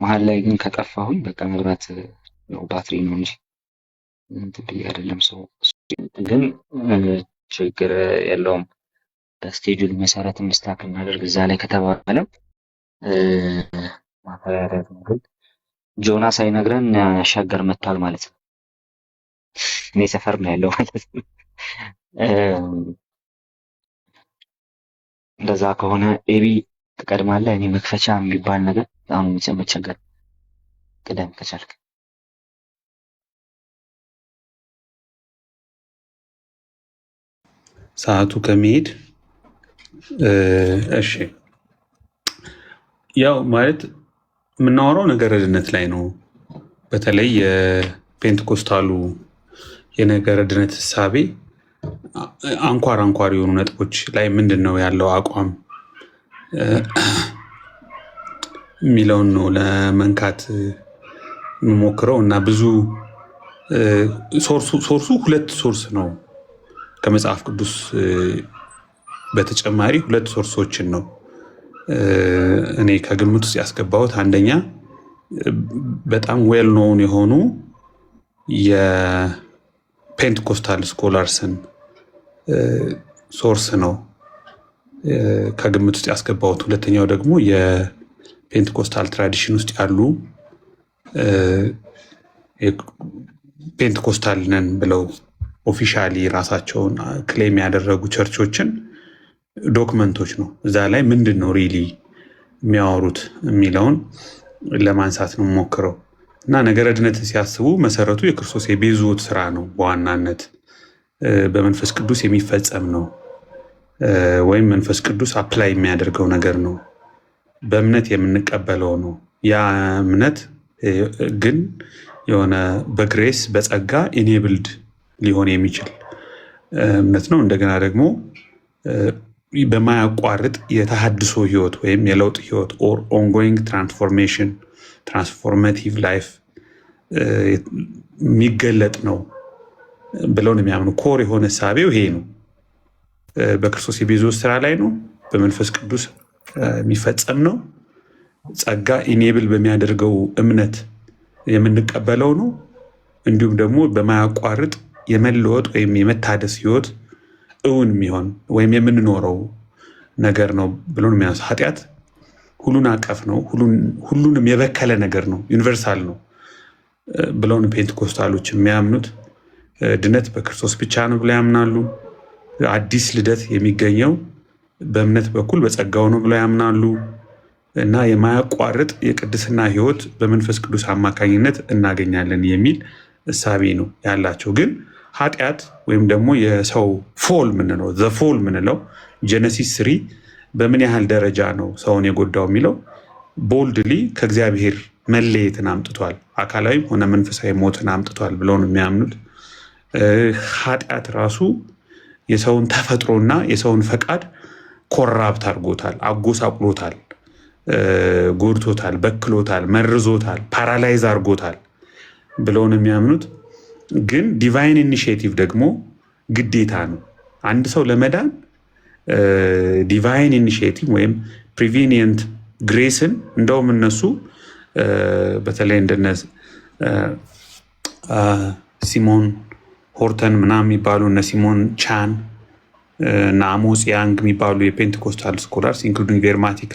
መሀል ላይ ግን ከጠፋሁኝ በቃ መብራት ነው ባትሪ ነው እንጂ እንትን ብዬ አይደለም። ሰው ግን ችግር የለውም። በስኬጁል መሰረት እንዲስተካከል እናደርግ እዛ ላይ ከተባለ ማተሪያለት ነው። ግን ጆና ሳይነግረን ሸገር መጥቷል ማለት ነው። እኔ ሰፈር ነው ያለው ማለት ነው። እንደዛ ከሆነ ኤቢ ትቀድማለህ። እኔ መክፈቻ የሚባል ነገር በጣም መቸገር። ቅደም ከቻልክ። ሰዓቱ ከመሄድ እሺ፣ ያው ማለት የምናወራው ነገረ ድነት ላይ ነው። በተለይ የፔንትኮስታሉ የነገረ ድነት እሳቤ አንኳር አንኳር የሆኑ ነጥቦች ላይ ምንድን ነው ያለው አቋም የሚለውን ነው ለመንካት የምሞክረው እና ብዙ ሶርሱ ሁለት ሶርስ ነው። ከመጽሐፍ ቅዱስ በተጨማሪ ሁለት ሶርሶችን ነው እኔ ከግምት ውስጥ ያስገባሁት። አንደኛ በጣም ዌል ኖውን የሆኑ የፔንትኮስታል ስኮላርስን ሶርስ ነው ከግምት ውስጥ ያስገባሁት። ሁለተኛው ደግሞ የፔንትኮስታል ትራዲሽን ውስጥ ያሉ ፔንትኮስታል ነን ብለው ኦፊሻሊ ራሳቸውን ክሌም ያደረጉ ቸርቾችን ዶክመንቶች ነው። እዛ ላይ ምንድን ነው ሪሊ የሚያወሩት የሚለውን ለማንሳት ነው ሞክረው እና ነገረ ድነትን ሲያስቡ መሰረቱ የክርስቶስ የቤዞት ስራ ነው። በዋናነት በመንፈስ ቅዱስ የሚፈጸም ነው፣ ወይም መንፈስ ቅዱስ አፕላይ የሚያደርገው ነገር ነው። በእምነት የምንቀበለው ነው። ያ እምነት ግን የሆነ በግሬስ በጸጋ ኢኔብልድ ሊሆን የሚችል እምነት ነው። እንደገና ደግሞ በማያቋርጥ የተሃድሶ ህይወት ወይም የለውጥ ህይወት ኦር ኦንጎይንግ ትራንስፎርሜሽን ትራንስፎርማቲቭ ላይፍ የሚገለጥ ነው ብለው ነው የሚያምኑ። ኮር የሆነ እሳቤው ይሄ ነው። በክርስቶስ የቤዞት ስራ ላይ ነው። በመንፈስ ቅዱስ የሚፈጸም ነው። ጸጋ ኢኔብል በሚያደርገው እምነት የምንቀበለው ነው። እንዲሁም ደግሞ በማያቋርጥ የመለወጥ ወይም የመታደስ ህይወት እውን የሚሆን ወይም የምንኖረው ነገር ነው ብሎ ነው የሚያነሳ። ኃጢአት ሁሉን አቀፍ ነው፣ ሁሉንም የበከለ ነገር ነው፣ ዩኒቨርሳል ነው ብለው ነው ፔንትኮስታሎች የሚያምኑት። ድነት በክርስቶስ ብቻ ነው ብለው ያምናሉ። አዲስ ልደት የሚገኘው በእምነት በኩል በጸጋው ነው ብለው ያምናሉ እና የማያቋርጥ የቅድስና ህይወት በመንፈስ ቅዱስ አማካኝነት እናገኛለን የሚል እሳቤ ነው ያላቸው። ግን ኃጢአት ወይም ደግሞ የሰው ፎል ምንለው ዘፎል ምንለው ጀነሲስ 3 በምን ያህል ደረጃ ነው ሰውን የጎዳው የሚለው ቦልድሊ ከእግዚአብሔር መለየትን አምጥቷል፣ አካላዊም ሆነ መንፈሳዊ ሞትን አምጥቷል ብለው ነው የሚያምኑት። ኃጢአት ራሱ የሰውን ተፈጥሮና የሰውን ፈቃድ ኮራፕት አድርጎታል፣ አጎሳቁሎታል፣ ጎድቶታል፣ በክሎታል፣ መርዞታል፣ ፓራላይዝ አድርጎታል ብለው ነው የሚያምኑት። ግን ዲቫይን ኢኒሺዬቲቭ ደግሞ ግዴታ ነው። አንድ ሰው ለመዳን ዲቫይን ኢኒሺዬቲቭ ወይም ፕሪቪኒየንት ግሬስን እንደውም እነሱ በተለይ እንደነ ሲሞን ሆርተን ምናምን የሚባሉ እነ ሲሞን ቻን እና አሞስ ያንግ የሚባሉ የፔንቴኮስታል ስኮላርስ ኢንክሉዲንግ ቬልማቲክ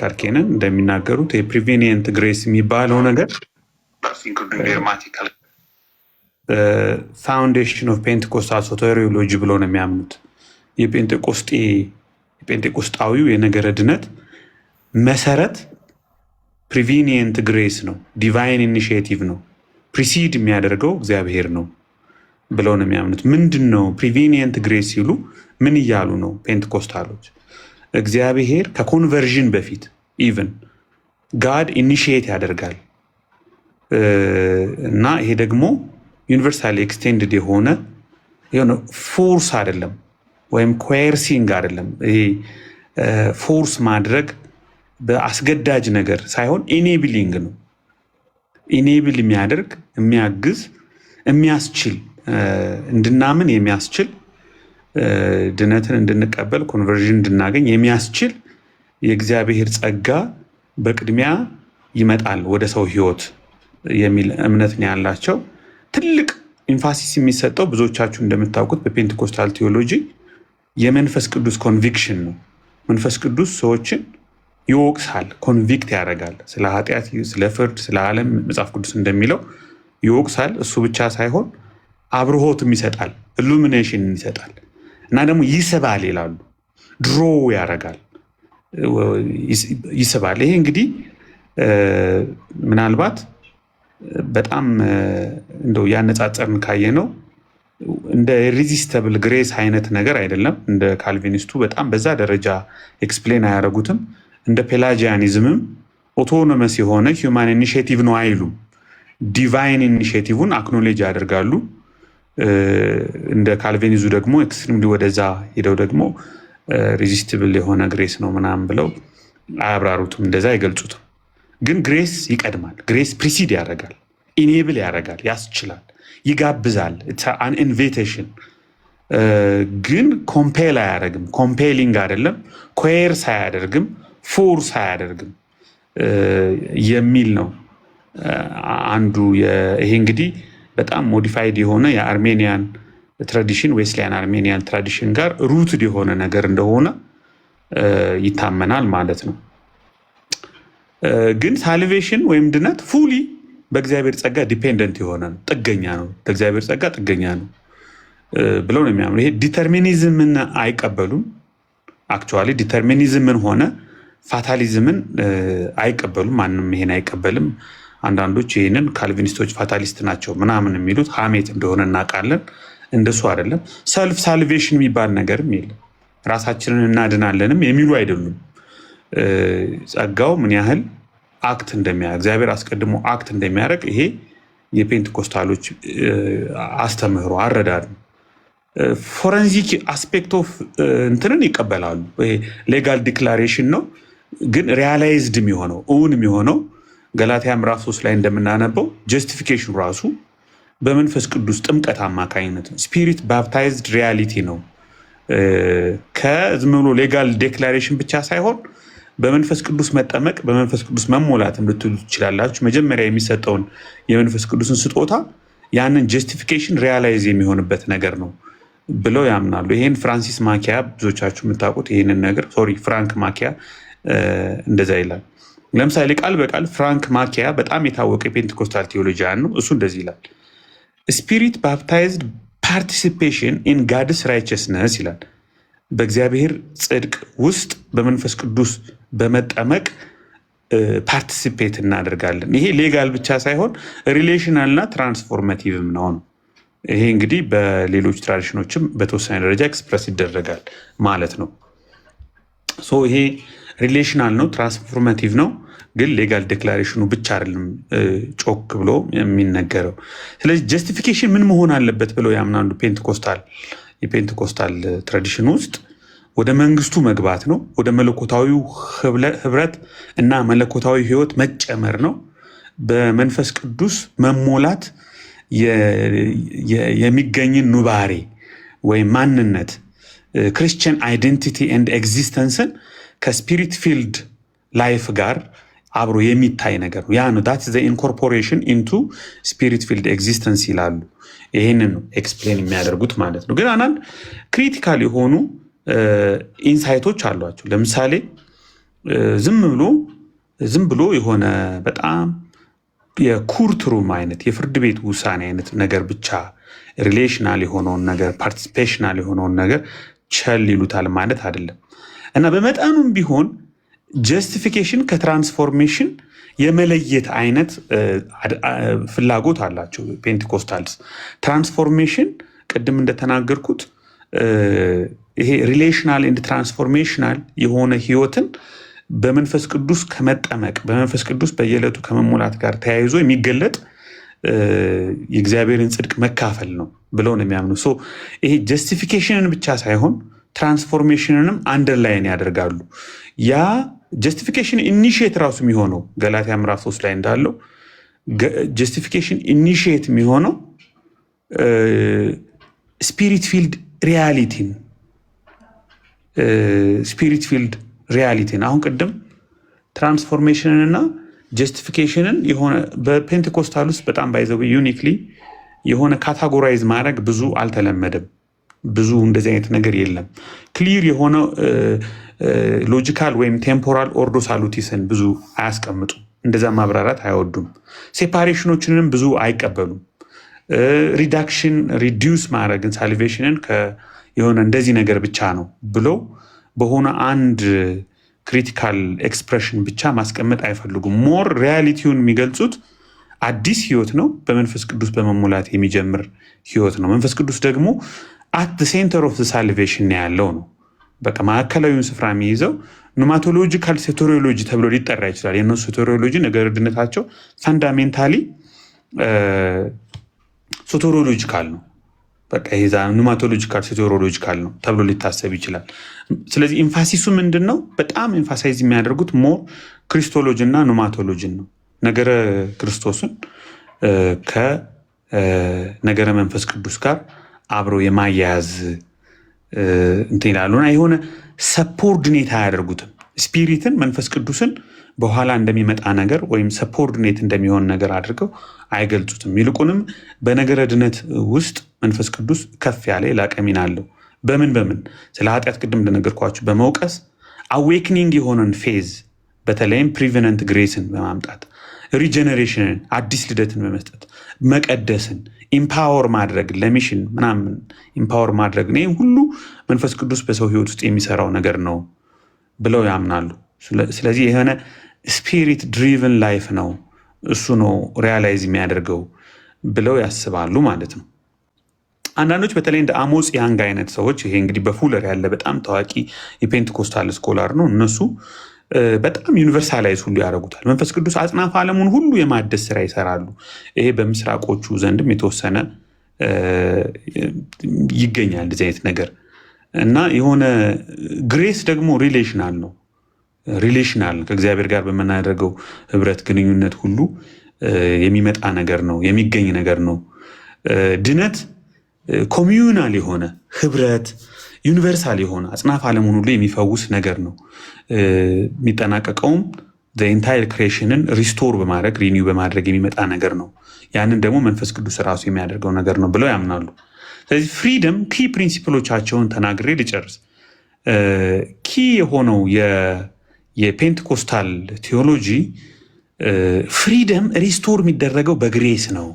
አርኬነን እንደሚናገሩት የፕሪቪኒየንት ግሬስ የሚባለው ነገር ፋውንዴሽን ኦፍ ፔንቴኮስታል ሶቴሪዮሎጂ ብሎ ነው የሚያምኑት። የጴንጤቆስጣዊው የነገረ ድነት መሰረት ፕሪቪኒየንት ግሬስ ነው፣ ዲቫይን ኢኒሺዬቲቭ ነው፣ ፕሪሲድ የሚያደርገው እግዚአብሔር ነው ብለው ነው የሚያምኑት። ምንድን ነው ፕሪቪኒየንት ግሬስ ሲሉ ምን እያሉ ነው ፔንቴኮስታሎች? እግዚአብሔር ከኮንቨርዥን በፊት ኢቨን ጋድ ኢኒሺዬት ያደርጋል እና ይሄ ደግሞ ዩኒቨርሳሊ ኤክስቴንድድ የሆነ ፎርስ አይደለም ወይም ኮየርሲንግ አይደለም። ይሄ ፎርስ ማድረግ በአስገዳጅ ነገር ሳይሆን ኢኔብሊንግ ነው። ኢኔብል የሚያደርግ የሚያግዝ፣ የሚያስችል እንድናምን የሚያስችል ድነትን እንድንቀበል ኮንቨርዥን እንድናገኝ የሚያስችል የእግዚአብሔር ጸጋ በቅድሚያ ይመጣል ወደ ሰው ህይወት የሚል እምነት ነው ያላቸው። ትልቅ ኢንፋሲስ የሚሰጠው ብዙዎቻችሁ እንደምታውቁት በፔንቴኮስታል ቴዎሎጂ የመንፈስ ቅዱስ ኮንቪክሽን ነው። መንፈስ ቅዱስ ሰዎችን ይወቅሳል፣ ኮንቪክት ያደርጋል። ስለ ኃጢአት፣ ስለ ፍርድ፣ ስለ ዓለም መጽሐፍ ቅዱስ እንደሚለው ይወቅሳል። እሱ ብቻ ሳይሆን አብርሆትም ይሰጣል፣ ኢሉሚኔሽን ይሰጣል እና ደግሞ ይስባል ይላሉ። ድሮ ያደርጋል፣ ይስባል። ይሄ እንግዲህ ምናልባት በጣም እንደው ያነጻጸርን ካየ ነው እንደ ኢሪዚስተብል ግሬስ አይነት ነገር አይደለም። እንደ ካልቪኒስቱ በጣም በዛ ደረጃ ኤክስፕሌን አያደርጉትም። እንደ ፔላጂያኒዝምም ኦቶኖመስ የሆነ ሂውማን ኢኒሽቲቭ ነው አይሉም። ዲቫይን ኢኒሽቲቭን አክኖሌጅ ያደርጋሉ። እንደ ካልቪኒዙ ደግሞ ኤክስትሪምሊ ወደዛ ሄደው ደግሞ ሬዚስቲብል የሆነ ግሬስ ነው ምናምን ብለው አያብራሩትም፣ እንደዛ አይገልጹትም። ግን ግሬስ ይቀድማል። ግሬስ ፕሪሲድ ያደርጋል፣ ኢኔብል ያደርጋል፣ ያስችላል፣ ይጋብዛል። አን ኢንቪቴሽን ግን ኮምፔል አያደርግም። ኮምፔሊንግ አይደለም፣ ኮየርስ አያደርግም፣ ፎርስ አያደርግም የሚል ነው አንዱ። ይሄ እንግዲህ በጣም ሞዲፋይድ የሆነ የአርሜኒያን ትራዲሽን ዌስሊያን አርሜኒያን ትራዲሽን ጋር ሩትድ የሆነ ነገር እንደሆነ ይታመናል ማለት ነው። ግን ሳልቬሽን ወይም ድነት ፉሊ በእግዚአብሔር ጸጋ ዲፔንደንት የሆነ ነው፣ ጥገኛ ነው፣ በእግዚአብሔር ጸጋ ጥገኛ ነው ብለው ነው የሚያምኑ። ይሄ ዲተርሚኒዝምን አይቀበሉም። አክቹዋሊ ዲተርሚኒዝምን ሆነ ፋታሊዝምን አይቀበሉም። ማንም ይሄን አይቀበልም። አንዳንዶች ይህንን ካልቪኒስቶች ፋታሊስት ናቸው ምናምን የሚሉት ሀሜት እንደሆነ እናውቃለን። እንደሱ አይደለም። ሰልፍ ሳልቬሽን የሚባል ነገርም የለም። ራሳችንን እናድናለንም የሚሉ አይደሉም። ጸጋው ምን ያህል አክት እንደሚያደርግ እግዚአብሔር አስቀድሞ አክት እንደሚያደርግ ይሄ የፔንቴኮስታሎች አስተምህሮ አረዳድ ነው። ፎረንዚክ አስፔክት ኦፍ እንትንን ይቀበላሉ። ይሄ ሌጋል ዲክላሬሽን ነው፣ ግን ሪያላይዝድ የሚሆነው እውን የሚሆነው ገላትያ ምዕራፍ 3 ላይ እንደምናነበው ጀስቲፊኬሽን ራሱ በመንፈስ ቅዱስ ጥምቀት አማካኝነት ነው። ስፒሪት ባፕታይዝድ ሪያሊቲ ነው። ከዝም ብሎ ሌጋል ዴክላሬሽን ብቻ ሳይሆን በመንፈስ ቅዱስ መጠመቅ፣ በመንፈስ ቅዱስ መሞላት ልትሉ ትችላላችሁ። መጀመሪያ የሚሰጠውን የመንፈስ ቅዱስን ስጦታ ያንን ጀስቲፊኬሽን ሪያላይዝ የሚሆንበት ነገር ነው ብለው ያምናሉ። ይህን ፍራንሲስ ማኪያ ብዙዎቻችሁ የምታውቁት ይህንን ነገር ፍራንክ ማኪያ እንደዛ ይላል። ለምሳሌ ቃል በቃል ፍራንክ ማኪያ በጣም የታወቀ የፔንቴኮስታል ቴዎሎጂያን ነው። እሱ እንደዚህ ይላል፣ ስፒሪት ባፕታይዝድ ፓርቲሲፔሽን ኢን ጋድስ ራይቸስነስ ይላል። በእግዚአብሔር ጽድቅ ውስጥ በመንፈስ ቅዱስ በመጠመቅ ፓርቲሲፔት እናደርጋለን። ይሄ ሌጋል ብቻ ሳይሆን ሪሌሽናል እና ትራንስፎርማቲቭም ነው። ይሄ እንግዲህ በሌሎች ትራዲሽኖችም በተወሰነ ደረጃ ኤክስፕረስ ይደረጋል ማለት ነው። ይሄ ሪሌሽናል ነው፣ ትራንስፎርማቲቭ ነው። ግን ሌጋል ዴክላሬሽኑ ብቻ አይደለም ጮክ ብሎ የሚነገረው። ስለዚህ ጀስቲፊኬሽን ምን መሆን አለበት ብለው ያምናሉ የፔንቴኮስታል ትራዲሽን ውስጥ ወደ መንግስቱ መግባት ነው፣ ወደ መለኮታዊው ህብረት እና መለኮታዊ ህይወት መጨመር ነው፣ በመንፈስ ቅዱስ መሞላት የሚገኝን ኑባሬ ወይም ማንነት ክርስቲያን አይደንቲቲ ኤንድ ኤግዚስተንስን ከስፒሪት ፊልድ ላይፍ ጋር አብሮ የሚታይ ነገር ነው። ያ ነው ዳት ዘ ኢንኮርፖሬሽን ኢንቱ ስፒሪት ፊልድ ኤግዚስተንስ ይላሉ። ይህንን ነው ኤክስፕሌን የሚያደርጉት ማለት ነው። ግን አንዳንድ ክሪቲካል የሆኑ ኢንሳይቶች አሏቸው። ለምሳሌ ዝም ብሎ የሆነ በጣም የኩርትሩም አይነት የፍርድ ቤት ውሳኔ አይነት ነገር ብቻ ሪሌሽናል የሆነውን ነገር ፓርቲሲፔሽናል የሆነውን ነገር ቸል ይሉታል ማለት አይደለም። እና በመጠኑም ቢሆን ጀስቲፊኬሽን ከትራንስፎርሜሽን የመለየት አይነት ፍላጎት አላቸው ፔንቴኮስታልስ። ትራንስፎርሜሽን ቅድም እንደተናገርኩት ይሄ ሪሌሽናል ኤንድ ትራንስፎርሜሽናል የሆነ ህይወትን በመንፈስ ቅዱስ ከመጠመቅ በመንፈስ ቅዱስ በየዕለቱ ከመሞላት ጋር ተያይዞ የሚገለጥ የእግዚአብሔርን ጽድቅ መካፈል ነው ብለው ነው የሚያምኑ። ይሄ ጀስቲፊኬሽንን ብቻ ሳይሆን ትራንስፎርሜሽንንም አንደርላይን ያደርጋሉ። ያ ጀስቲፊኬሽን ኢኒሺየት ራሱ የሚሆነው ገላትያ ምዕራፍ 3 ላይ እንዳለው ጀስቲፊኬሽን ኢኒሺየት የሚሆነው ስፒሪት ፊልድ ሪያሊቲን አሁን ቅድም ትራንስፎርሜሽንን እና ጀስቲፊኬሽንን የሆነ በፔንቴኮስታል ውስጥ በጣም ባይዘው ዩኒክሊ የሆነ ካታጎራይዝ ማድረግ ብዙ አልተለመደም። ብዙ እንደዚህ አይነት ነገር የለም። ክሊር የሆነ ሎጂካል ወይም ቴምፖራል ኦርዶ ሳሉቲስን ብዙ አያስቀምጡም። እንደዛ ማብራራት አይወዱም። ሴፓሬሽኖችንም ብዙ አይቀበሉም። ሪዳክሽን ሪዲዩስ ማድረግን ሳልቬሽንን የሆነ እንደዚህ ነገር ብቻ ነው ብለው በሆነ አንድ ክሪቲካል ኤክስፕሬሽን ብቻ ማስቀመጥ አይፈልጉም። ሞር ሪያሊቲውን የሚገልጹት አዲስ ህይወት ነው፣ በመንፈስ ቅዱስ በመሙላት የሚጀምር ህይወት ነው። መንፈስ ቅዱስ ደግሞ አት ሴንተር ኦፍ ሳልቬሽን ያለው ነው። በቃ ማዕከላዊውን ስፍራ የሚይዘው ኑማቶሎጂካል ሶቴሪዮሎጂ ተብሎ ሊጠራ ይችላል። የነሱ ሶቴሪዮሎጂ ነገር ድነታቸው ፋንዳሜንታሊ ሶቴሪዮሎጂካል ነው። በቃ ይዛ ኑማቶሎጂካል ሶቴሪዮሎጂካል ነው ተብሎ ሊታሰብ ይችላል። ስለዚህ ኢንፋሲሱ ምንድን ነው? በጣም ኤንፋሳይዝ የሚያደርጉት ሞር ክሪስቶሎጂ እና ኑማቶሎጂን ነው። ነገረ ክርስቶስን ከነገረ መንፈስ ቅዱስ ጋር አብረው የማያያዝ እንትን ይላሉና የሆነ ሰፖርድኔት አያደርጉትም። ስፒሪትን መንፈስ ቅዱስን በኋላ እንደሚመጣ ነገር ወይም ሰፖርድኔት እንደሚሆን ነገር አድርገው አይገልጹትም። ይልቁንም በነገረ ድነት ውስጥ መንፈስ ቅዱስ ከፍ ያለ የላቀ ሚና አለው። በምን ስለ ኃጢአት ቅድም እንደነገርኳችሁ በመውቀስ አዌክኒንግ የሆነን ፌዝ በተለይም ፕሪቨነንት ግሬስን በማምጣት ሪጀነሬሽንን አዲስ ልደትን በመስጠት መቀደስን ኢምፓወር ማድረግ ለሚሽን ምናምን ኢምፓወር ማድረግ ነው። ሁሉ መንፈስ ቅዱስ በሰው ህይወት ውስጥ የሚሰራው ነገር ነው ብለው ያምናሉ። ስለዚህ የሆነ ስፒሪት ድሪቨን ላይፍ ነው እሱ ነው ሪያላይዝ የሚያደርገው ብለው ያስባሉ ማለት ነው። አንዳንዶች በተለይ እንደ አሞጽ ያንግ አይነት ሰዎች፣ ይሄ እንግዲህ በፉለር ያለ በጣም ታዋቂ የፔንቴኮስታል ስኮላር ነው። እነሱ በጣም ዩኒቨርሳላይዝ ሁሉ ያደርጉታል። መንፈስ ቅዱስ አጽናፈ ዓለሙን ሁሉ የማደስ ስራ ይሰራሉ። ይሄ በምስራቆቹ ዘንድም የተወሰነ ይገኛል እንደዚህ አይነት ነገር እና የሆነ ግሬስ ደግሞ ሪሌሽናል ነው። ሪሌሽናል ከእግዚአብሔር ጋር በምናደርገው ህብረት ግንኙነት ሁሉ የሚመጣ ነገር ነው፣ የሚገኝ ነገር ነው። ድነት ኮሚዩናል የሆነ ህብረት ዩኒቨርሳል የሆነ አጽናፈ ዓለሙን ሁሉ የሚፈውስ ነገር ነው። የሚጠናቀቀውም ኢንታይር ክሬሽንን ሪስቶር በማድረግ ሪኒው በማድረግ የሚመጣ ነገር ነው። ያንን ደግሞ መንፈስ ቅዱስ ራሱ የሚያደርገው ነገር ነው ብለው ያምናሉ። ስለዚህ ፍሪደም ኪ ፕሪንሲፕሎቻቸውን ተናግሬ ልጨርስ። ኪ የሆነው የፔንቴኮስታል ቴዎሎጂ ፍሪደም ሪስቶር የሚደረገው በግሬስ ነው።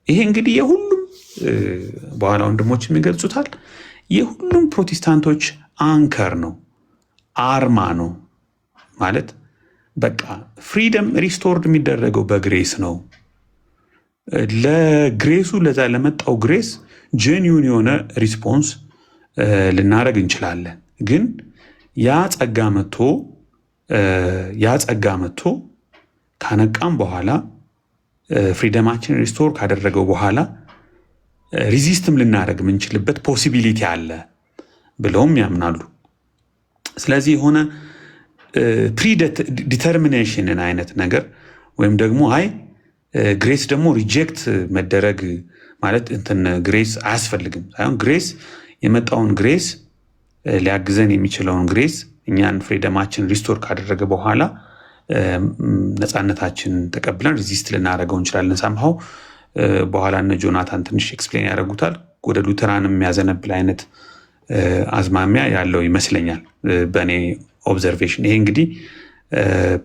ይሄ እንግዲህ የሁሉም በኋላ ወንድሞች የሚገልጹታል የሁሉም ፕሮቴስታንቶች አንከር ነው፣ አርማ ነው ማለት በቃ ፍሪደም ሪስቶርድ የሚደረገው በግሬስ ነው። ለግሬሱ ለዛ ለመጣው ግሬስ ጄኒዩን የሆነ ሪስፖንስ ልናደርግ እንችላለን። ግን ያ ጸጋ መጥቶ ካነቃም በኋላ ፍሪደማችን ሪስቶር ካደረገው በኋላ ሪዚስትም ልናደርግ የምንችልበት ፖሲቢሊቲ አለ ብለውም ያምናሉ። ስለዚህ የሆነ ፕሪዲተርሚኔሽንን አይነት ነገር ወይም ደግሞ ግሬስ ደግሞ ሪጀክት መደረግ ማለት እንትን ግሬስ አያስፈልግም ሳይሆን ግሬስ የመጣውን ግሬስ ሊያግዘን የሚችለውን ግሬስ እኛን ፍሪደማችን ሪስቶር ካደረገ በኋላ ነፃነታችን ተቀብለን ሪዚስት ልናደርገው እንችላለን። ሳምሃው በኋላ እነ ጆናታን ትንሽ ኤክስፕሌን ያደርጉታል። ወደ ሉተራንም የሚያዘነብል አይነት አዝማሚያ ያለው ይመስለኛል በእኔ ኦብዘርቬሽን። ይሄ እንግዲህ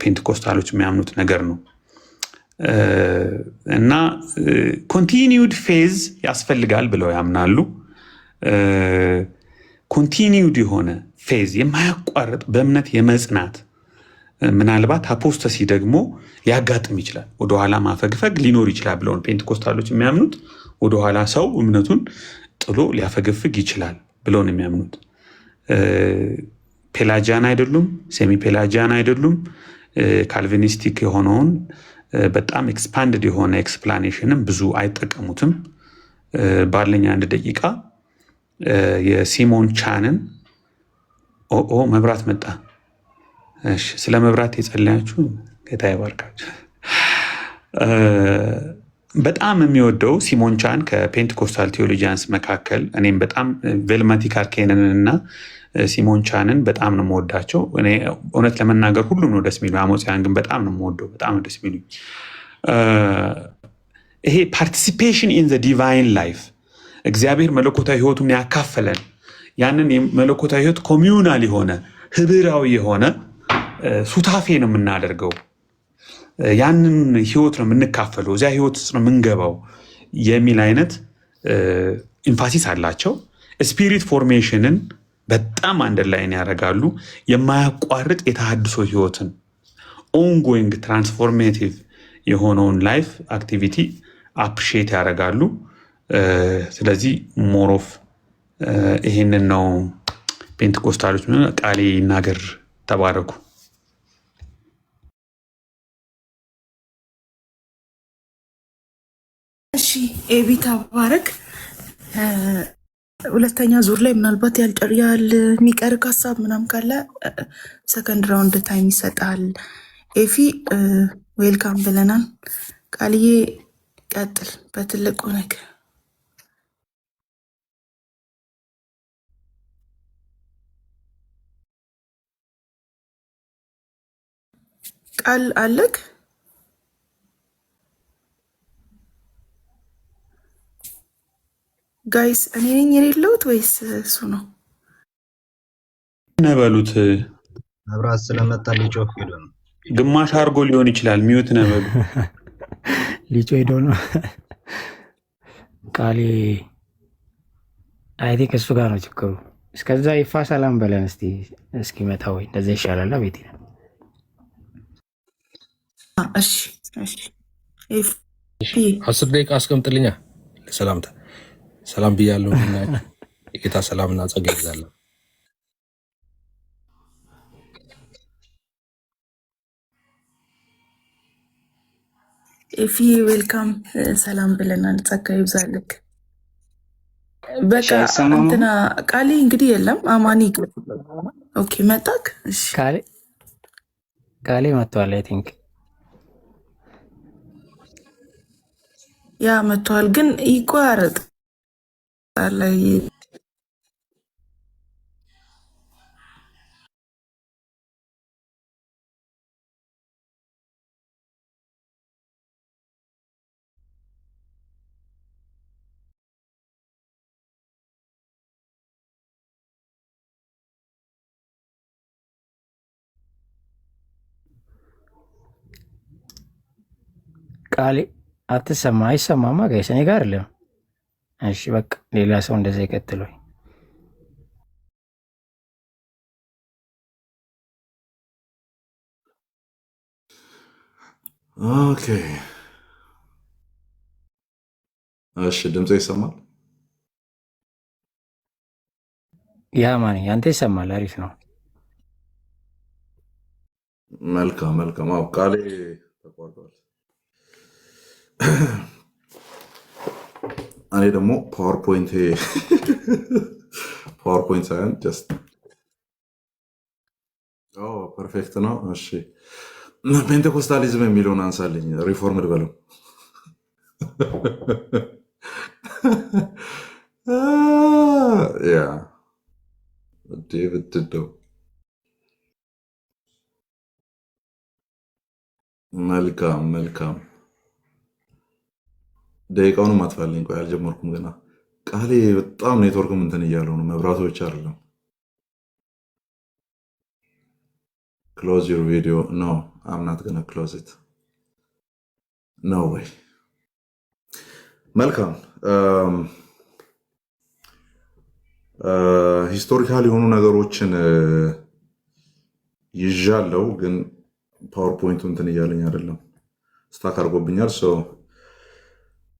ፔንቴኮስታሎች የሚያምኑት ነገር ነው እና ኮንቲኒውድ ፌዝ ያስፈልጋል ብለው ያምናሉ። ኮንቲኒውድ የሆነ ፌዝ የማያቋርጥ በእምነት የመጽናት ምናልባት አፖስተሲ ደግሞ ሊያጋጥም ይችላል። ወደኋላ ማፈግፈግ ሊኖር ይችላል ብለው ፔንቴኮስታሎች የሚያምኑት። ወደኋላ ሰው እምነቱን ጥሎ ሊያፈገፍግ ይችላል ብለው ነው የሚያምኑት። ፔላጂያን አይደሉም፣ ሴሚ ፔላጂያን አይደሉም። ካልቪኒስቲክ የሆነውን በጣም ኤክስፓንድድ የሆነ ኤክስፕላኔሽንም ብዙ አይጠቀሙትም። ባለኝ 1 ደቂቃ የሲሞን ቻንን መብራት መጣ። እሺ፣ ስለ መብራት የጸለያችሁ ጌታ ይባርካችሁ። በጣም የሚወደው ሲሞን ቻን ከፔንቴኮስታል ቴዎሎጂያንስ መካከል እኔም በጣም ቬልማቲክ አርኬንን እና ሲሞን ቻንን በጣም ነው የምወዳቸው። እኔ እውነት ለመናገር ሁሉም ነው ደስ የሚሉ፣ አሞጽያን ግን በጣም ነው የምወደው፣ በጣም ነው ደስ የሚሉ። ይሄ ፓርቲሲፔሽን ኢን ዘ ዲቫይን ላይፍ እግዚአብሔር መለኮታዊ ህይወቱን ያካፈለን ያንን መለኮታዊ ህይወት ኮሚዩናል የሆነ ህብራዊ የሆነ ሱታፌ ነው የምናደርገው። ያንን ህይወት ነው የምንካፈለው፣ እዚያ ህይወት ውስጥ ነው የምንገባው የሚል አይነት ኢንፋሲስ አላቸው። ስፒሪት ፎርሜሽንን በጣም አንደርላይን ያደርጋሉ። የማያቋርጥ የተሃድሶ ህይወትን ኦንጎይንግ ትራንስፎርሜቲቭ የሆነውን ላይፍ አክቲቪቲ አፕሪሺየት ያደርጋሉ። ስለዚህ ሞሮፍ ይሄንን ነው ፔንቴኮስታሎች ቃሌ ይናገር። ተባረኩ። እሺ ኤቢ ተባረክ። ሁለተኛ ዙር ላይ ምናልባት የሚቀር ሀሳብ ምናምን ካለ ሰከንድ ራውንድ ታይም ይሰጣል። ኤፊ ዌልካም ብለናል። ቃልዬ ቀጥል በትልቁ ነገር። ቃል አለክ? ጋይስ እኔ ነኝ የሌለሁት ወይስ እሱ ነው? ነበሉት መብራት ስለመጣ ሊጮህ ሄዶ ነው። ግማሽ አድርጎ ሊሆን ይችላል። ሚዩት ነበሉ ሊጮህ ሄዶ ነው። ቃሌ አይ ቲንክ እሱ ጋር ነው ችግሩ። እስከዛ ይፋ ሰላም በለን እስኪመጣ ወይ እንደዛ ይሻላል። ቤቴ እሺ 10 ደቂቃ አስቀምጥልኛ ለሰላምታ። ሰላም ብያለሁ። የጌታ ሰላምና ጸጋ ይብዛልህ። ኤፊ ዌልካም ሰላም ብለናል። ጸጋ ይብዛልክ። በቃ እንትና ቃሌ እንግዲህ የለም። አማኒ ኦኬ መጣክ? እሺ ቃሌ መጥቷል። አይ ቲንክ ያ መጥቷል፣ ግን ይቋረጥ ላይ ቃሌ አትሰማ አይሰማማ ጋይስ፣ እኔ ጋር አይደለም። እሺ በቃ ሌላ ሰው እንደዛ ይቀጥለው። ኦኬ እሺ፣ ድምጽ ይሰማል? ያ ማን ያንተ ይሰማል? አሪፍ ነው። መልካም መልካም። አዎ ቃሌ ተቋርጧል። እኔ ደግሞ ፓወርፖይንት ሳይሆን ጀስት ፐርፌክት ነው። እሺ ፔንቴኮስታሊዝም የሚለውን አንሳልኝ። ሪፎርምድ በለው። ያ ዴቪድ ነው። መልካም መልካም። ደቂቃውንም አትፋልኝ። ቆይ አልጀመርኩም ገና። ቃሌ በጣም ኔትወርክም እንትን እያለው ነው። መብራቱ ብቻ አይደለም። ክሎዝ ዩር ቪዲዮ ኖ አም ናት ገና ክሎዝ ኢት ኖ ወይ። መልካም ሂስቶሪካል የሆኑ ነገሮችን ይዣለው፣ ግን ፓወርፖይንቱ እንትን እያለኝ አይደለም፣ ስታክ አድርጎብኛል።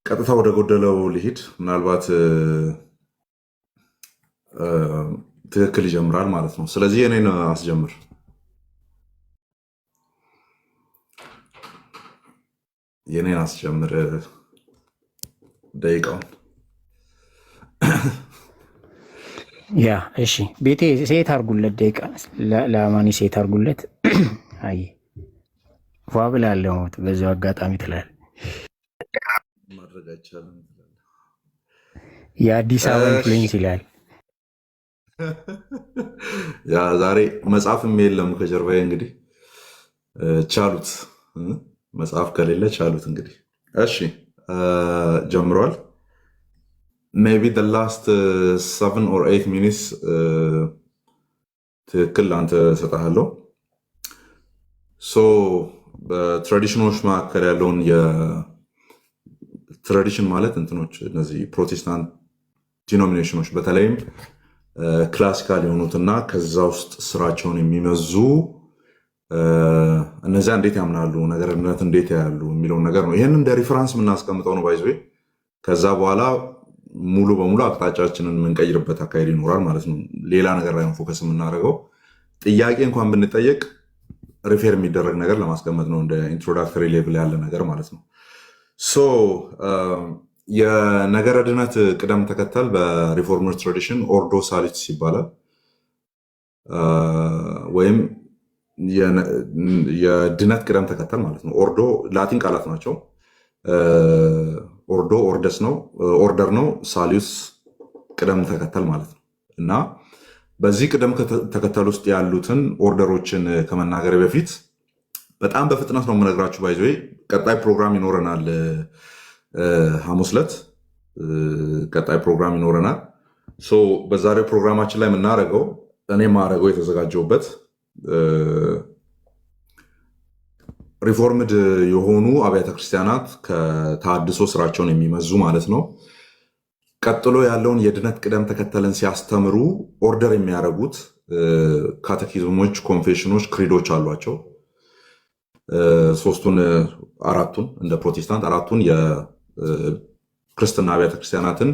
ቀጥታ ወደ ጎደለው ልሂድ። ምናልባት ትክክል ይጀምራል ማለት ነው። ስለዚህ የኔን አስጀምር። ደቂቃውን ያ እሺ፣ ቤቴ ሴት አርጉለት፣ ደቂቃ ለአማኒ ሴት አርጉለት። አይ ፏ ብላለሁ በዛው አጋጣሚ ትላል። ማድረግ አይቻልም። የአዲስ አበባ ኢንፍሉዌንስ ይላል። ያ ዛሬ መጽሐፍም የለም ከጀርባዬ። እንግዲህ ቻሉት፣ መጽሐፍ ከሌለ ቻሉት። እንግዲህ እሺ ጀምሯል። ሜቢ the last 7 or 8 minutes ትክክል አንተ ሰጣለሁ። ሶ በትራዲሽኖች መካከል ያለውን የትራዲሽን ማለት እንትኖች እነዚህ ፕሮቴስታንት ዲኖሚኔሽኖች በተለይም ክላሲካል የሆኑትና ከዛ ውስጥ ስራቸውን የሚመዙ እነዚያ እንዴት ያምናሉ፣ ነገርነት እንዴት ያሉ የሚለውን ነገር ነው። ይህን እንደ ሪፈራንስ የምናስቀምጠው ነው ባይዘ። ከዛ በኋላ ሙሉ በሙሉ አቅጣጫችንን የምንቀይርበት አካሄድ ይኖራል ማለት ነው። ሌላ ነገር ላይ ፎከስ የምናደርገው ጥያቄ እንኳን ብንጠየቅ ሪፌር የሚደረግ ነገር ለማስቀመጥ ነው፣ እንደ ኢንትሮዳክተሪ ሌቭል ያለ ነገር ማለት ነው። ሶ የነገረ ድነት ቅደም ተከተል በሪፎርመር ትራዲሽን ኦርዶ ሳሊስ ይባላል። ወይም የድነት ቅደም ተከተል ማለት ነው። ኦርዶ ላቲን ቃላት ናቸው። ኦርዶ ኦርደስ ነው፣ ኦርደር ነው። ሳሊዩስ ቅደም ተከተል ማለት ነው። እና በዚህ ቅደም ተከተል ውስጥ ያሉትን ኦርደሮችን ከመናገር በፊት በጣም በፍጥነት ነው የምነግራችሁ። ባይዘ ቀጣይ ፕሮግራም ይኖረናል። ሐሙስ ዕለት ቀጣይ ፕሮግራም ይኖረናል። በዛሬው ፕሮግራማችን ላይ የምናደርገው እኔ ማድረገው የተዘጋጀውበት ሪፎርምድ የሆኑ አብያተ ክርስቲያናት ከተሃድሶ ስራቸውን የሚመዙ ማለት ነው ቀጥሎ ያለውን የድነት ቅደም ተከተልን ሲያስተምሩ ኦርደር የሚያደርጉት ካቴኪዝሞች፣ ኮንፌሽኖች፣ ክሪዶች አሏቸው። አራቱን እንደ ፕሮቴስታንት፣ አራቱን የክርስትና አብያተ ክርስቲያናትን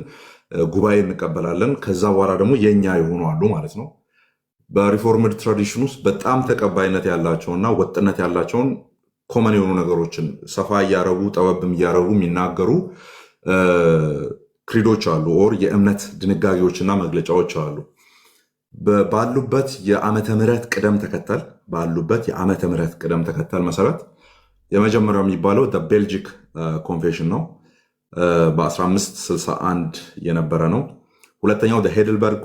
ጉባኤ እንቀበላለን። ከዛ በኋላ ደግሞ የኛ የሆኑ አሉ ማለት ነው። በሪፎርምድ ትራዲሽን ውስጥ በጣም ተቀባይነት ያላቸውና ወጥነት ያላቸውን ኮመን የሆኑ ነገሮችን ሰፋ እያረጉ ጠበብም እያረጉ የሚናገሩ ክሪዶች አሉ፣ ኦር የእምነት ድንጋጌዎችና መግለጫዎች አሉ። ባሉበት የዓመተ ምህረት ቅደም ተከተል መሰረት የመጀመሪያው የሚባለው ቤልጂክ ኮንፌሽን ነው። በ1561 የነበረ ነው። ሁለተኛው ሄድልበርግ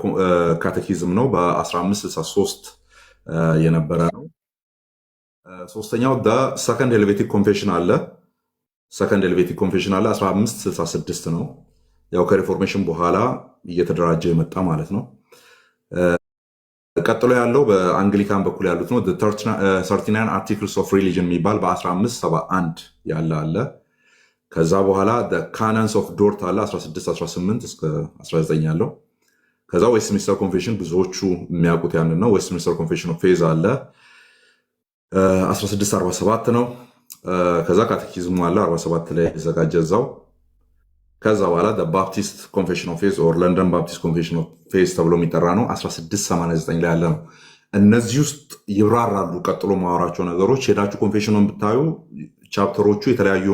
ካቴኪዝም ነው። በ1563 የነበረ ነው። ሶስተኛው ሰከንድ ሄልቬቲክ ኮንፌሽን አለ። 1566 ነው። ያው ከሪፎርሜሽን በኋላ እየተደራጀ የመጣ ማለት ነው። ቀጥሎ ያለው በአንግሊካን በኩል ያሉት ነው። 39 አርቲክልስ ኦፍ ሪሊጅን የሚባል በ1571 ያለ አለ። ከዛ በኋላ ካናንስ ኦፍ ዶርት አለ 1618 እስከ 19 ያለው። ከዛ ዌስትሚኒስተር ኮንፌሽን ብዙዎቹ የሚያውቁት ያንን ነው። ዌስትሚኒስተር ኮንፌሽን ኦፍ ፌዝ አለ 1647 ነው። ከዛ ካቴኪዝሙ አለ 47 ላይ የተዘጋጀ እዛው። ከዛ በኋላ ባፕቲስት ኮንፌሽን ኦፍ ፌዝ ኦር ለንደን ባፕቲስት ኮንፌሽን ኦፍ ፌዝ ተብሎ የሚጠራ ነው 1689 ላይ ያለ ነው። እነዚህ ውስጥ ይብራራሉ ቀጥሎ ማወራቸው ነገሮች። ሄዳችሁ ኮንፌሽኑን ብታዩ ቻፕተሮቹ የተለያዩ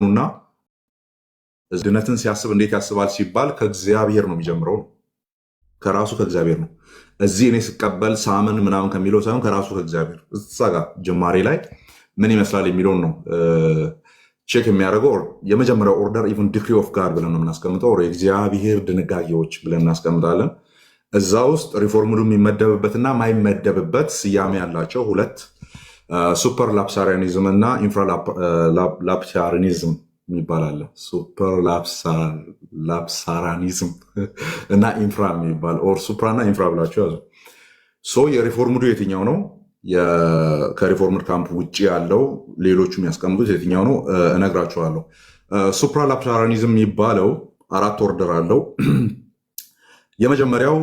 እና ድነትን ሲያስብ እንዴት ያስባል ሲባል ከእግዚአብሔር ነው የሚጀምረው፣ ከራሱ ከእግዚአብሔር ነው። እዚህ እኔ ስቀበል ሳምን ምናምን ከሚለው ሳይሆን ከራሱ ከእግዚአብሔር እዛ ጋር ጅማሬ ላይ ምን ይመስላል የሚለውን ነው ቼክ የሚያደርገው። የመጀመሪያው ኦርደር ኢቨን ዲክሪ ኦፍ ጋድ ብለን ነው የምናስቀምጠው፣ የእግዚአብሔር ድንጋጌዎች ብለን እናስቀምጣለን። እዛ ውስጥ ሪፎርምዱ የሚመደብበትና ማይመደብበት ስያሜ ያላቸው ሁለት ሱፐር ላፕሳሪያኒዝም እና ኢንፍራ ላፕሳሪያኒዝም የሚባል አለ። ሱፐር ላፕሳሪያኒዝም እና ኢንፍራ የሚባል ኦር ሱፕራ እና ኢንፍራ ብላቸው ያዙ። የሪፎርምዱ የትኛው ነው? ከሪፎርምድ ካምፕ ውጭ ያለው ሌሎቹ የሚያስቀምጡት የትኛው ነው እነግራችኋለሁ። ሱፕራ ላፕሳሪያኒዝም የሚባለው 4 ኦርደር አለው። የመጀመሪያው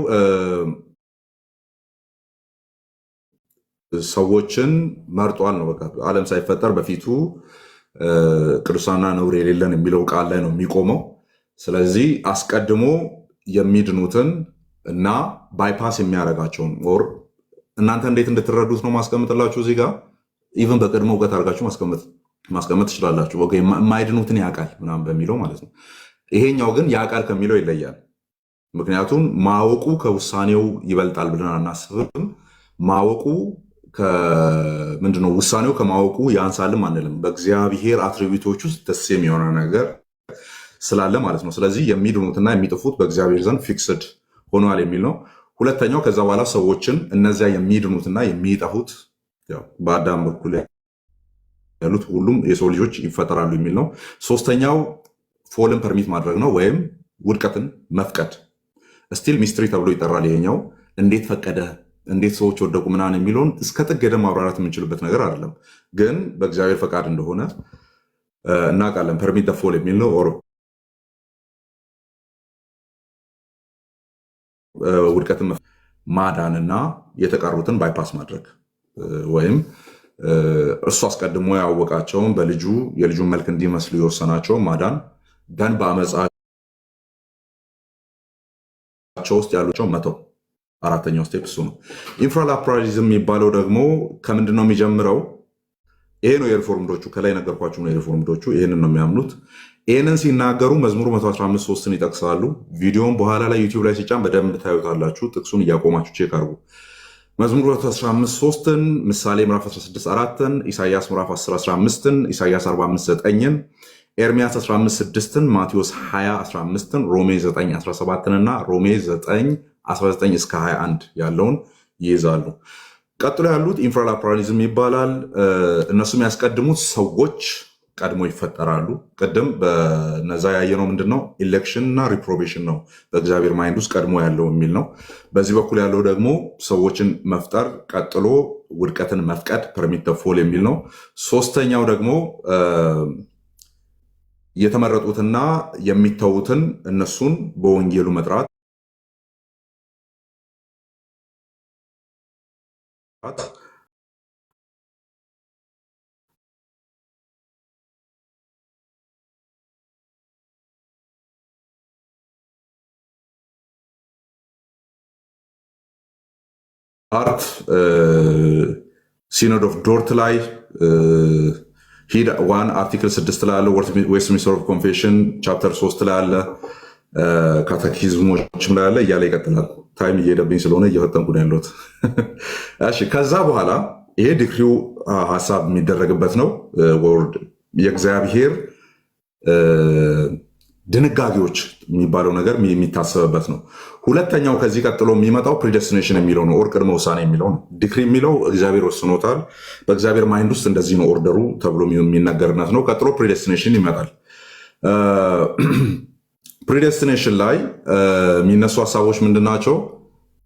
ሰዎችን መርጧል ነው። በቃ ዓለም ሳይፈጠር በፊቱ ቅዱሳና ነውር የሌለን የሚለው ቃል ላይ ነው የሚቆመው። ስለዚህ አስቀድሞ የሚድኑትን እና ባይፓስ የሚያደርጋቸውን ኦር እናንተ እንዴት እንድትረዱት ነው ማስቀምጥላችሁ። እዚህ ጋር ኢቨን በቅድመ እውቀት አድርጋችሁ ማስቀመጥ ትችላላችሁ። የማይድኑትን ያውቃል ምናምን በሚለው ማለት ነው። ይሄኛው ግን ያውቃል ከሚለው ይለያል። ምክንያቱም ማወቁ ከውሳኔው ይበልጣል ብለን አናስብም። ማወቁ ምንድነው ውሳኔው ከማወቁ ያንሳልም አንልም። በእግዚአብሔር አትሪቢዩቶች ውስጥ ደስ የሚሆነ ነገር ስላለ ማለት ነው። ስለዚህ የሚድኑትና የሚጥፉት በእግዚአብሔር ዘንድ ፊክስድ ሆኗል የሚል ነው። ሁለተኛው ከዛ በኋላ ሰዎችን እነዚያ የሚድኑትና የሚጠፉት በአዳም በኩል ያሉት ሁሉም የሰው ልጆች ይፈጠራሉ የሚል ነው። ሶስተኛው ፎልን ፐርሚት ማድረግ ነው ወይም ውድቀትን መፍቀድ። ስቲል ሚስትሪ ተብሎ ይጠራል። ይሄኛው እንዴት ፈቀደ፣ እንዴት ሰዎች ወደቁ ምናምን የሚለውን እስከ ጥግ ሄደን ማብራራት የምንችልበት ነገር አይደለም፣ ግን በእግዚአብሔር ፈቃድ እንደሆነ እናውቃለን። ፐርሚት ፎል የሚል ነው። ውድቀትን ማዳንና የተቀሩትን ባይፓስ ማድረግ ወይም እርሱ አስቀድሞ ያወቃቸውን በልጁ የልጁን መልክ እንዲመስሉ የወሰናቸውን ማዳን ደን በአመፃቸው ውስጥ ያሉቸው መተው። አራተኛው ስቴፕ እሱ ነው። ኢንፍራላፕራሊዝም የሚባለው ደግሞ ከምንድን ነው የሚጀምረው? ይሄ ነው የሪፎርምዶቹ፣ ከላይ ነገርኳችሁ ነው የሪፎርምዶቹ ይህንን ነው የሚያምኑት። ይህንን ሲናገሩ መዝሙር 115:3ን ይጠቅሳሉ። ቪዲዮን በኋላ ላይ ዩቲዩብ ላይ ሲጫን በደንብ ታዩታላችሁ። ጥቅሱን እያቆማችሁ ቼክ አድርጉ። መዝሙር 115:3ን፣ ምሳሌ ምዕራፍ 16:4ን፣ ኢሳያስ ምዕራፍ 10:15ን፣ ኢሳያስ 45:9ን፣ ኤርሚያስ 15:6ን፣ ማቴዎስ 20:15ን፣ ሮሜ 9:17ን እና ሮሜ 9:19-21 ያለውን ይይዛሉ። ቀጥሎ ያሉት ኢንፍራላፕራሊዝም ይባላል። እነሱ የሚያስቀድሙት ሰዎች ቀድሞ ይፈጠራሉ። ቅድም በነዛ ያየነው ምንድነው? ኢሌክሽን እና ሪፕሮቤሽን ነው በእግዚአብሔር ማይንድ ውስጥ ቀድሞ ያለው የሚል ነው። በዚህ በኩል ያለው ደግሞ ሰዎችን መፍጠር፣ ቀጥሎ ውድቀትን መፍቀድ ፐርሚት ፎል የሚል ነው። ሶስተኛው ደግሞ የተመረጡትና የሚተዉትን እነሱን በወንጌሉ መጥራት አርት ሲኖድ ኦፍ ዶርት ላይ ሂድ 1 አርቲክል 6 ላይ አለ። ዌስትሚኒስተር ኦፍ ኮንፌሽን ቻፕተር 3 ላይ አለ። ካቴኪዝሞችም ላይ አለ እያለ ይቀጥላል። ታይም እየሄደብኝ ስለሆነ እየፈጠንኩ ነው ያለሁት። እሺ፣ ከዛ በኋላ ይሄ ዲክሪው ሀሳብ የሚደረግበት ነው። የእግዚአብሔር ድንጋጌዎች የሚባለው ነገር የሚታሰብበት ነው። ሁለተኛው ከዚህ ቀጥሎ የሚመጣው ፕሪደስቲኔሽን የሚለው ነው። ኦር ቅድመ ውሳኔ የሚለው ነው። ዲክሪ የሚለው እግዚአብሔር ወስኖታል፣ በእግዚአብሔር ማይንድ ውስጥ እንደዚህ ነው ኦርደሩ ተብሎ የሚነገርነት ነው። ቀጥሎ ፕሪደስቲኔሽን ይመጣል። ፕሪደስቲኔሽን ላይ የሚነሱ ሀሳቦች ምንድናቸው?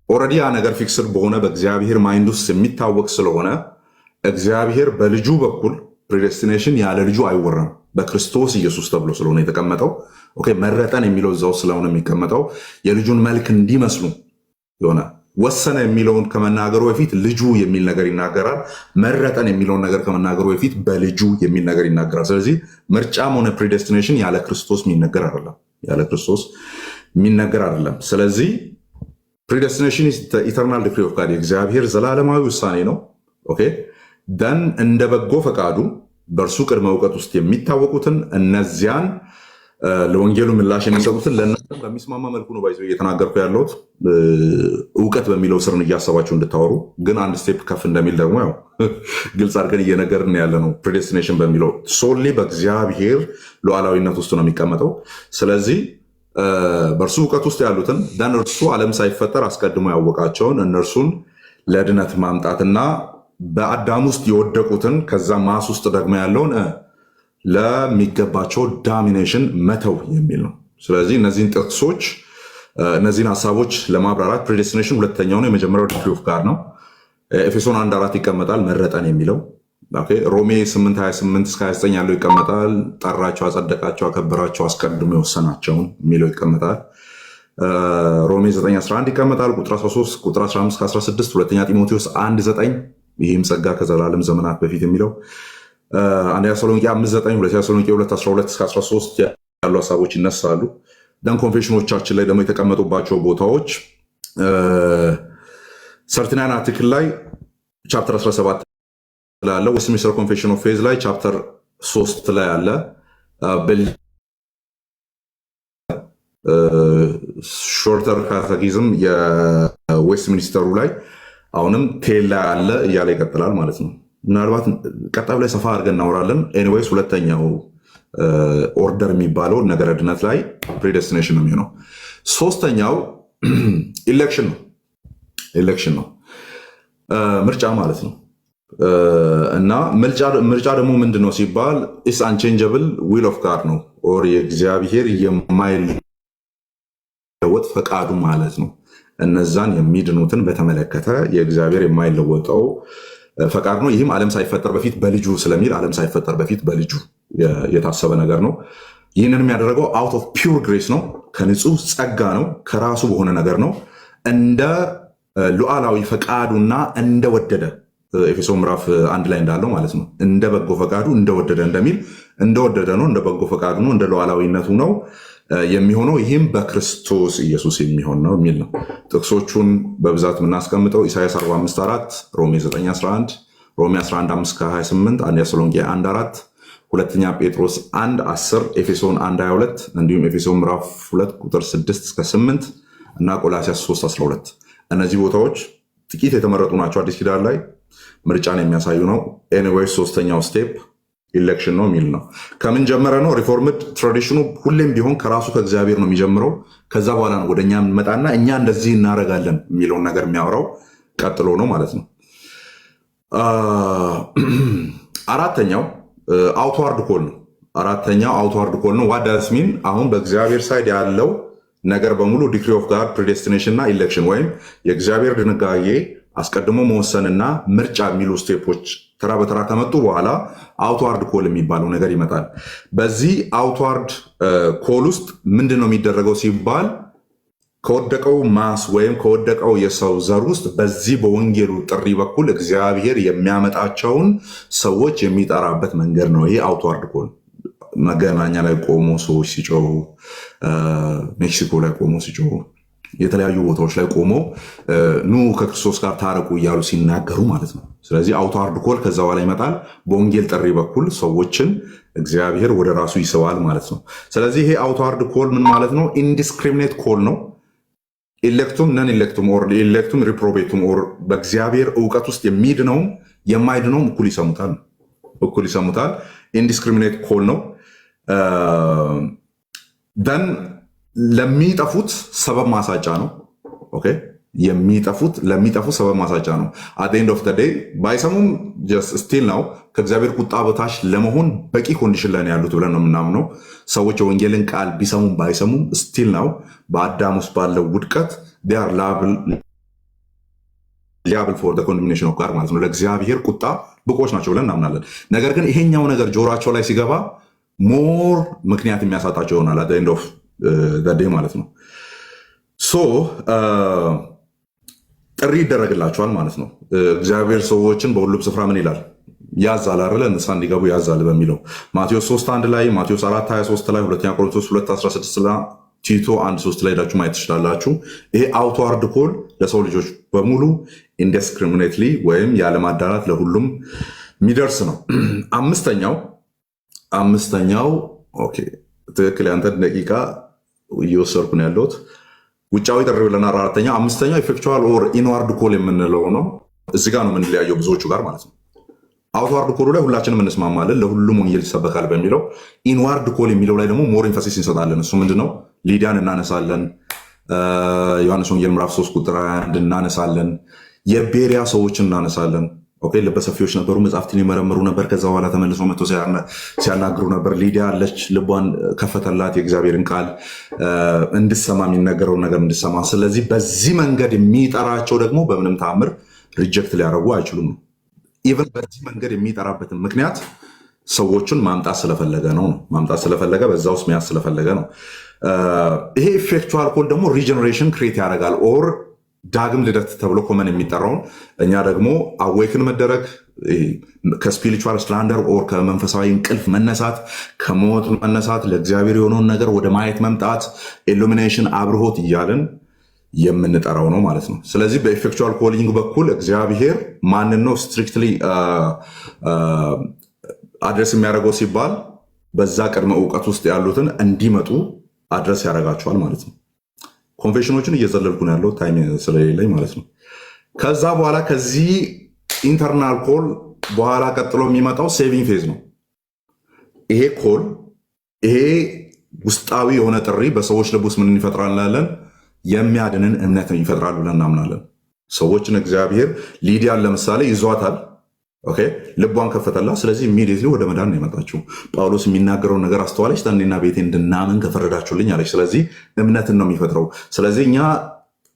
ኦልሬዲ ያ ነገር ፊክስድ በሆነ በእግዚአብሔር ማይንድ ውስጥ የሚታወቅ ስለሆነ እግዚአብሔር በልጁ በኩል ፕሪደስቲኔሽን ያለ ልጁ አይወራም፣ በክርስቶስ ኢየሱስ ተብሎ ስለሆነ የተቀመጠው። ኦኬ፣ መረጠን የሚለው እዛው ስለሆነ የሚቀመጠው የልጁን መልክ እንዲመስሉ የሆነ ወሰነ የሚለውን ከመናገሩ በፊት ልጁ የሚል ነገር ይናገራል። መረጠን የሚለውን ነገር ከመናገሩ በፊት በልጁ የሚል ነገር ይናገራል። ስለዚህ ምርጫም ሆነ ፕሪደስቲኔሽን ያለ ክርስቶስ የሚነገር አይደለም፣ ያለ ክርስቶስ የሚነገር አይደለም። ስለዚህ ፕሪደስቲኔሽን ኢተርናል ዲክሪ ኦፍ ጋድ የእግዚአብሔር ዘላለማዊ ውሳኔ ነው። ኦኬ ደን እንደ በጎ ፈቃዱ በእርሱ ቅድመ እውቀት ውስጥ የሚታወቁትን እነዚያን ለወንጌሉ ምላሽ የሚሰጡትን ለእናንተ በሚስማማ መልኩ ነው ባይዘው እየተናገርኩ ያለሁት። እውቀት በሚለው ስር እያሰባችሁ እንድታወሩ ግን አንድ ስቴፕ ከፍ እንደሚል ደግሞ ያው ግልጽ አድርገን እየነገርን ያለ ነው። ፕሪዴስቲኔሽን በሚለው ሶሊ በእግዚአብሔር ሉዓላዊነት ውስጥ ነው የሚቀመጠው። ስለዚህ በእርሱ እውቀት ውስጥ ያሉትን ደን እርሱ ዓለም ሳይፈጠር አስቀድሞ ያወቃቸውን እነርሱን ለድነት ማምጣትና በአዳም ውስጥ የወደቁትን ከዛ ማስ ውስጥ ደግሞ ያለውን ለሚገባቸው ዳሚኔሽን መተው የሚል ነው። ስለዚህ እነዚህን ጥቅሶች እነዚህን ሀሳቦች ለማብራራት ፕሪዴስቲኔሽን ሁለተኛው ነው። የመጀመሪያው ዲክሪ ኦፍ ጋድ ነው። ኤፌሶን 1:4 ይቀመጣል መረጠን የሚለው። ሮሜ 8:28-29 ያለው ይቀመጣል ጠራቸው፣ አጸደቃቸው፣ አከበራቸው፣ አስቀድሞ የወሰናቸውን የሚለው ይቀመጣል። ሮሜ 9:11 ይቀመጣል። ቁጥር 13 ቁጥር 15-16 ሁለተኛ ጢሞቴዎስ 1:9 ይህም ጸጋ ከዘላለም ዘመናት በፊት የሚለው አንደኛ ተሰሎንቄ 5:9 ሁለተኛ ተሰሎንቄ 2:12-13 ያሉ ሀሳቦች ይነሳሉ። ደን ኮንፌሽኖቻችን ላይ ደግሞ የተቀመጡባቸው ቦታዎች 39 አርቲክል ላይ ቻፕተር 17 ላይ አለ። ዌስትሚኒስተር ኮንፌሽን ኦፍ ፌዝ ላይ ቻፕተር 3 ላይ አለ። ሾርተር ካቴኪዝም የዌስትሚኒስተሩ ላይ አሁንም ቴል ላይ አለ እያለ ይቀጥላል ማለት ነው። ምናልባት ቀጣዩ ላይ ሰፋ አድርገን እናወራለን። ኤኒዌይስ ሁለተኛው ኦርደር የሚባለው ነገረ ድነት ላይ ፕሪዴስቲኔሽን ነው የሚሆነው። ሶስተኛው ኢሌክሽን ነው። ኢሌክሽን ነው ምርጫ ማለት ነው። እና ምርጫ ደግሞ ምንድን ነው ሲባል ኢስ አንቼንጀብል ዊል ኦፍ ጋድ ነው ኦር የእግዚአብሔር የማይለወጥ ፈቃዱ ማለት ነው። እነዛን የሚድኑትን በተመለከተ የእግዚአብሔር የማይለወጠው ፈቃድ ነው። ይህም ዓለም ሳይፈጠር በፊት በልጁ ስለሚል ዓለም ሳይፈጠር በፊት በልጁ የታሰበ ነገር ነው። ይህንን የሚያደረገው አውት ኦፍ ፒውር ግሬስ ነው፣ ከንጹህ ጸጋ ነው፣ ከራሱ በሆነ ነገር ነው፣ እንደ ሉዓላዊ ፈቃዱና እንደወደደ ኤፌሶን ምዕራፍ 1 ላይ እንዳለው ማለት ነው። እንደ በጎ ፈቃዱ እንደወደደ እንደሚል እንደወደደ ነው፣ እንደ በጎ ፈቃዱ ነው፣ እንደ ሉዓላዊነቱ ነው የሚሆነው። ይህም በክርስቶስ ኢየሱስ የሚሆን ነው የሚል ነው። ጥቅሶቹን በብዛት የምናስቀምጠው ኢሳያስ 45:4፣ ሮሜ 9:11፣ ሮሜ 11:5-28፣ አንደኛ ተሰሎንቄ 1:4፣ ሁለተኛ ጴጥሮስ 1:10፣ ኤፌሶን 1:22 እንዲሁም ኤፌሶን ምዕራፍ 2 ቁጥር 6-8 እና ቆላሲያስ 3:12። እነዚህ ቦታዎች ጥቂት የተመረጡ ናቸው። አዲስ ኪዳን ላይ ምርጫን የሚያሳዩ ነው። ኤኒዌይስ ሶስተኛው ስቴፕ ኢሌክሽን ነው የሚል ነው። ከምን ጀመረ ነው? ሪፎርምድ ትራዲሽኑ ሁሌም ቢሆን ከራሱ ከእግዚአብሔር ነው የሚጀምረው። ከዛ በኋላ ነው ወደ እኛ የምንመጣና እኛ እንደዚህ እናደርጋለን የሚለውን ነገር የሚያወራው ቀጥሎ ነው ማለት ነው። አራተኛው አውትዋርድ ኮል ነው። አራተኛው አውትዋርድ ኮል ነው። ዋት ዳስ ሚን? አሁን በእግዚአብሔር ሳይድ ያለው ነገር በሙሉ ዲክሪ ኦፍ ጋድ ፕሪዴስቲኔሽን እና ኢሌክሽን ወይም የእግዚአብሔር ድንጋጌ አስቀድሞ መወሰንና ምርጫ የሚሉ ስቴፖች ተራ በተራ ከመጡ በኋላ አውትዋርድ ኮል የሚባለው ነገር ይመጣል። በዚህ አውትዋርድ ኮል ውስጥ ምንድን ነው የሚደረገው ሲባል ከወደቀው ማስ ወይም ከወደቀው የሰው ዘር ውስጥ በዚህ በወንጌሉ ጥሪ በኩል እግዚአብሔር የሚያመጣቸውን ሰዎች የሚጠራበት መንገድ ነው። ይሄ አውትዋርድ ኮል መገናኛ ላይ ቆሞ ሰዎች ሲጮሁ፣ ሜክሲኮ ላይ ቆሞ ሲጮሁ፣ የተለያዩ ቦታዎች ላይ ቆሞ ኑ ከክርስቶስ ጋር ታረቁ እያሉ ሲናገሩ ማለት ነው። ስለዚህ አውትዋርድ ኮል ከዛ በኋላ ይመጣል። በወንጌል ጥሪ በኩል ሰዎችን እግዚአብሔር ወደ ራሱ ይስባል ማለት ነው። ስለዚህ ይሄ አውትዋርድ ኮል ምን ማለት ነው? ኢንዲስክሪሚኔት ኮል ነው። ኢሌክቱም ነን ኢሌክቱም ኦር ኢሌክቱም ሪፕሮቤቱም ኦር በእግዚአብሔር እውቀት ውስጥ የሚድነውም የማይድነውም እኩል ይሰሙታል። ኢንዲስክሪሚኔት ኮል ነው። ደን ለሚጠፉት ሰበብ ማሳጫ ነው። ኦኬ ለሚጠፉት ሰበብ ማሳጫ ነው። አት ኤንድ ኦፍ ዴይ ባይሰሙም ስቲል ነው ከእግዚአብሔር ቁጣ በታች ለመሆን በቂ ኮንዲሽን ላይ ያሉት ብለን ነው የምናምነው። ሰዎች የወንጌልን ቃል ቢሰሙም ባይሰሙም ስቲል ነው በአዳም ውስጥ ባለው ውድቀት ሊያብል ፎር ኮንዶሚኔሽን ኦፍ ጋድ ማለት ነው። ለእግዚአብሔር ቁጣ ብቆች ናቸው ብለን እናምናለን። ነገር ግን ይሄኛው ነገር ጆሯቸው ላይ ሲገባ ሞር ምክንያት የሚያሳጣቸው ይሆናል አት ኤንድ ኦፍ ዴይ ማለት ነው። ሶ ጥሪ ይደረግላቸዋል ማለት ነው። እግዚአብሔር ሰዎችን በሁሉም ስፍራ ምን ይላል? ያዛል አይደለ? ንስሐ እንዲገቡ ያዛል በሚለው ማቴዎስ 3:1 ላይ፣ ማቴዎስ 4:23 ላይ፣ 2 ቆሮንቶስ 2:16 ላይ፣ ቲቶ 1:3 ላይ ሄዳችሁ ማየት ትችላላችሁ። ይሄ አውትዋርድ ኮል ለሰው ልጆች በሙሉ ኢንዲስክሪሚኔትሊ ወይም ያለማዳላት ለሁሉም የሚደርስ ነው። አምስተኛው ኦኬ፣ ትክክል ያንተን ደቂቃ እየወሰድኩ ነው ያለሁት። ውጫዊ ጥሪ ብለናል። አራተኛው። አምስተኛው ኢፌክቹዋል ኦር ኢንዋርድ ኮል የምንለው ነው። እዚህ ጋር ነው የምንለያየው ብዙዎቹ ጋር ማለት ነው። አውትዋርድ ኮሉ ላይ ሁላችንም እንስማማለን፣ ለሁሉም ወንጌል ይሰበካል በሚለው። ኢንዋርድ ኮል የሚለው ላይ ደግሞ ሞር ኢንፈሲስ እንሰጣለን። እሱ ምንድነው? ሊዲያን እናነሳለን፣ ዮሐንስ ወንጌል ምዕራፍ 3 ቁጥር 1 እናነሳለን፣ የቤሪያ ሰዎችን እናነሳለን። ኦኬ፣ ልበሰፊዎች ነበሩ፣ መጽሐፍትን ይመረምሩ ነበር። ከዛ በኋላ ተመልሶ መጥቶ ሲያናግሩ ነበር። ሊዲያ አለች፣ ልቧን ከፈተላት የእግዚአብሔርን ቃል እንድሰማ፣ የሚነገረውን ነገር እንድሰማ። ስለዚህ በዚህ መንገድ የሚጠራቸው ደግሞ በምንም ተአምር ሪጀክት ሊያደርጉ አይችሉም ነው። ኢቨን በዚህ መንገድ የሚጠራበትን ምክንያት ሰዎቹን ማምጣት ስለፈለገ ነው። ማምጣት ስለፈለገ በዛ ውስጥ መያዝ ስለፈለገ ነው። ይሄ ኢፌክቹዋል ኮል ደግሞ ሪጀነሬሽን ክሬት ያደርጋል ኦር ዳግም ልደት ተብሎ ኮመን የሚጠራውን እኛ ደግሞ አዌክን መደረግ ከስፒሪቹዋል ስላንደር ኦር ከመንፈሳዊ እንቅልፍ መነሳት፣ ከሞት መነሳት፣ ለእግዚአብሔር የሆነውን ነገር ወደ ማየት መምጣት፣ ኢሉሚኔሽን፣ አብርሆት እያልን የምንጠራው ነው ማለት ነው። ስለዚህ በኢፌክቹዋል ኮሊንግ በኩል እግዚአብሔር ማንን ነው ስትሪክትሊ አድረስ የሚያደርገው ሲባል በዛ ቅድመ እውቀት ውስጥ ያሉትን እንዲመጡ አድረስ ያደርጋቸዋል ማለት ነው። ኮንፌሽኖችን እየዘለልኩ ነው ያለው ታይም ስለሌለኝ ማለት ነው። ከዛ በኋላ ከዚህ ኢንተርናል ኮል በኋላ ቀጥሎ የሚመጣው ሴቪንግ ፌዝ ነው። ይሄ ኮል ይሄ ውስጣዊ የሆነ ጥሪ በሰዎች ልብ ውስጥ ምን ይፈጥራል እንላለን? የሚያድንን እምነትን ይፈጥራል ብለን እናምናለን። ሰዎችን እግዚአብሔር ሊዲያን ለምሳሌ ይዟታል። ኦኬ ልቧን ከፈተላ። ስለዚህ ኢሚዲየትሊ ወደ መዳን ነው የመጣችው። ጳውሎስ የሚናገረውን ነገር አስተዋለች። እኔና ቤቴ እንድናምን ከፈረዳችሁልኝ አለች። ስለዚህ እምነትን ነው የሚፈጥረው። ስለዚህ እኛ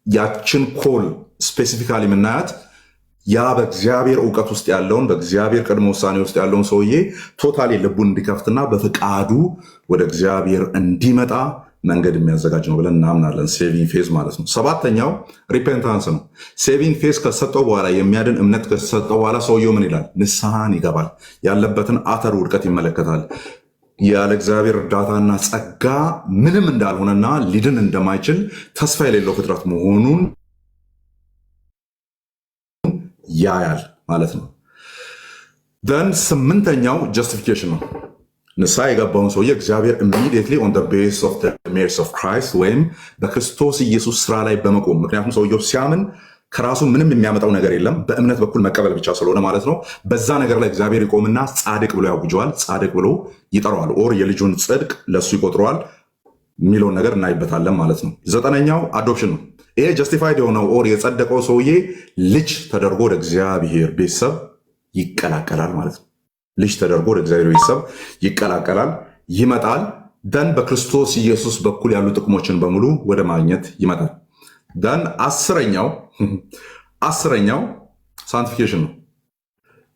ያችን ኮል ስፔሲፊካሊ የምናያት ያ በእግዚአብሔር እውቀት ውስጥ ያለውን በእግዚአብሔር ቅድመ ውሳኔ ውስጥ ያለውን ሰውዬ ቶታሊ ልቡን እንዲከፍትና በፍቃዱ ወደ እግዚአብሔር እንዲመጣ መንገድ የሚያዘጋጅ ነው ብለን እናምናለን። ሴቪንግ ፌዝ ማለት ነው። ሰባተኛው ሪፔንታንስ ነው። ሴቪንግ ፌዝ ከሰጠው በኋላ የሚያድን እምነት ከሰጠው በኋላ ሰውየው ምን ይላል? ንስሐን ይገባል። ያለበትን አተር ውድቀት ይመለከታል። ያለ እግዚአብሔር እርዳታና ጸጋ ምንም እንዳልሆነና ሊድን እንደማይችል ተስፋ የሌለው ፍጥረት መሆኑን ያያል ማለት ነው። ደን ስምንተኛው ጀስቲፊኬሽን ነው። ንስሐ የገባውን ሰውዬ እግዚአብሔር ኢሚዲየትሊ ኦን ቤስ ኦፍ ሜሪትስ ኦፍ ክራይስት ወይም በክርስቶስ ኢየሱስ ስራ ላይ በመቆም ምክንያቱም ሰውየው ሲያምን ከራሱ ምንም የሚያመጣው ነገር የለም በእምነት በኩል መቀበል ብቻ ስለሆነ ማለት ነው። በዛ ነገር ላይ እግዚአብሔር ይቆምና ጻድቅ ብሎ ያውጀዋል፣ ጻድቅ ብሎ ይጠራዋል፣ ኦር የልጁን ጽድቅ ለሱ ይቆጥረዋል የሚለውን ነገር እናይበታለን ማለት ነው። ዘጠነኛው አዶፕሽን ነው። ይሄ ጀስቲፋይድ የሆነው ኦር የጸደቀው ሰውዬ ልጅ ተደርጎ ወደ እግዚአብሔር ቤተሰብ ይቀላቀላል ማለት ነው። ልጅ ተደርጎ ወደ እግዚአብሔር ቤተሰብ ይቀላቀላል፣ ይመጣል። ደን በክርስቶስ ኢየሱስ በኩል ያሉ ጥቅሞችን በሙሉ ወደ ማግኘት ይመጣል። ደን አስረኛው ሳንቲፊኬሽን ነው።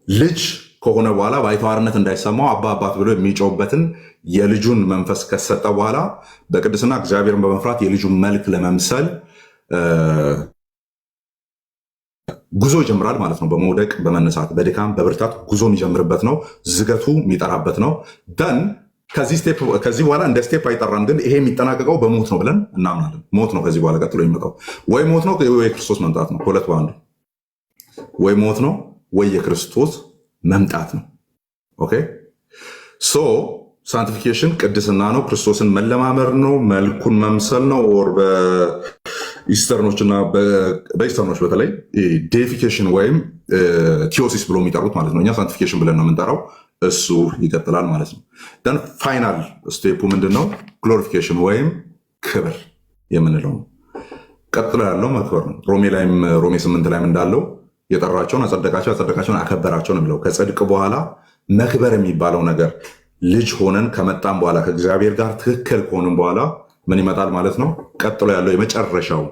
ልጅ ከሆነ በኋላ ባይተዋርነት እንዳይሰማው አባ አባት ብሎ የሚጮውበትን የልጁን መንፈስ ከሰጠ በኋላ በቅድስና እግዚአብሔርን በመፍራት የልጁን መልክ ለመምሰል ጉዞ ይጀምራል ማለት ነው። በመውደቅ በመነሳት በድካም በብርታት ጉዞ የሚጀምርበት ነው። ዝገቱ የሚጠራበት ነው። ደን ከዚህ በኋላ እንደ ስቴፕ አይጠራም፣ ግን ይሄ የሚጠናቀቀው በሞት ነው ብለን እናምናለን። ሞት ነው ከዚህ በኋላ ቀጥሎ የሚመጣው ወይ ሞት ነው ወይ የክርስቶስ መምጣት ነው። ከሁለት በአንዱ ወይ ሞት ነው ወይ የክርስቶስ መምጣት ነው። ኦኬ ሶ ሳንቲፊኬሽን ቅድስና ነው፣ ክርስቶስን መለማመር ነው፣ መልኩን መምሰል ነው። ኦር በኢስተርኖች እና በኢስተርኖች በተለይ ዴፊኬሽን ወይም ቲዮሲስ ብሎ የሚጠሩት ማለት ነው። እኛ ሳንቲፊኬሽን ብለን ነው የምንጠራው። እሱ ይቀጥላል ማለት ነው። ደን ፋይናል ስቴፑ ምንድን ነው? ግሎሪፊኬሽን ወይም ክብር የምንለው ነው። ቀጥሎ ያለው መክበር ነው። ሮሜ 8 ላይም እንዳለው የጠራቸውን አጸደቃቸው፣ ያጸደቃቸውን አከበራቸው ነው የሚለው። ከጽድቅ በኋላ መክበር የሚባለው ነገር ልጅ ሆነን ከመጣም በኋላ ከእግዚአብሔር ጋር ትክክል ከሆንም በኋላ ምን ይመጣል ማለት ነው? ቀጥሎ ያለው የመጨረሻው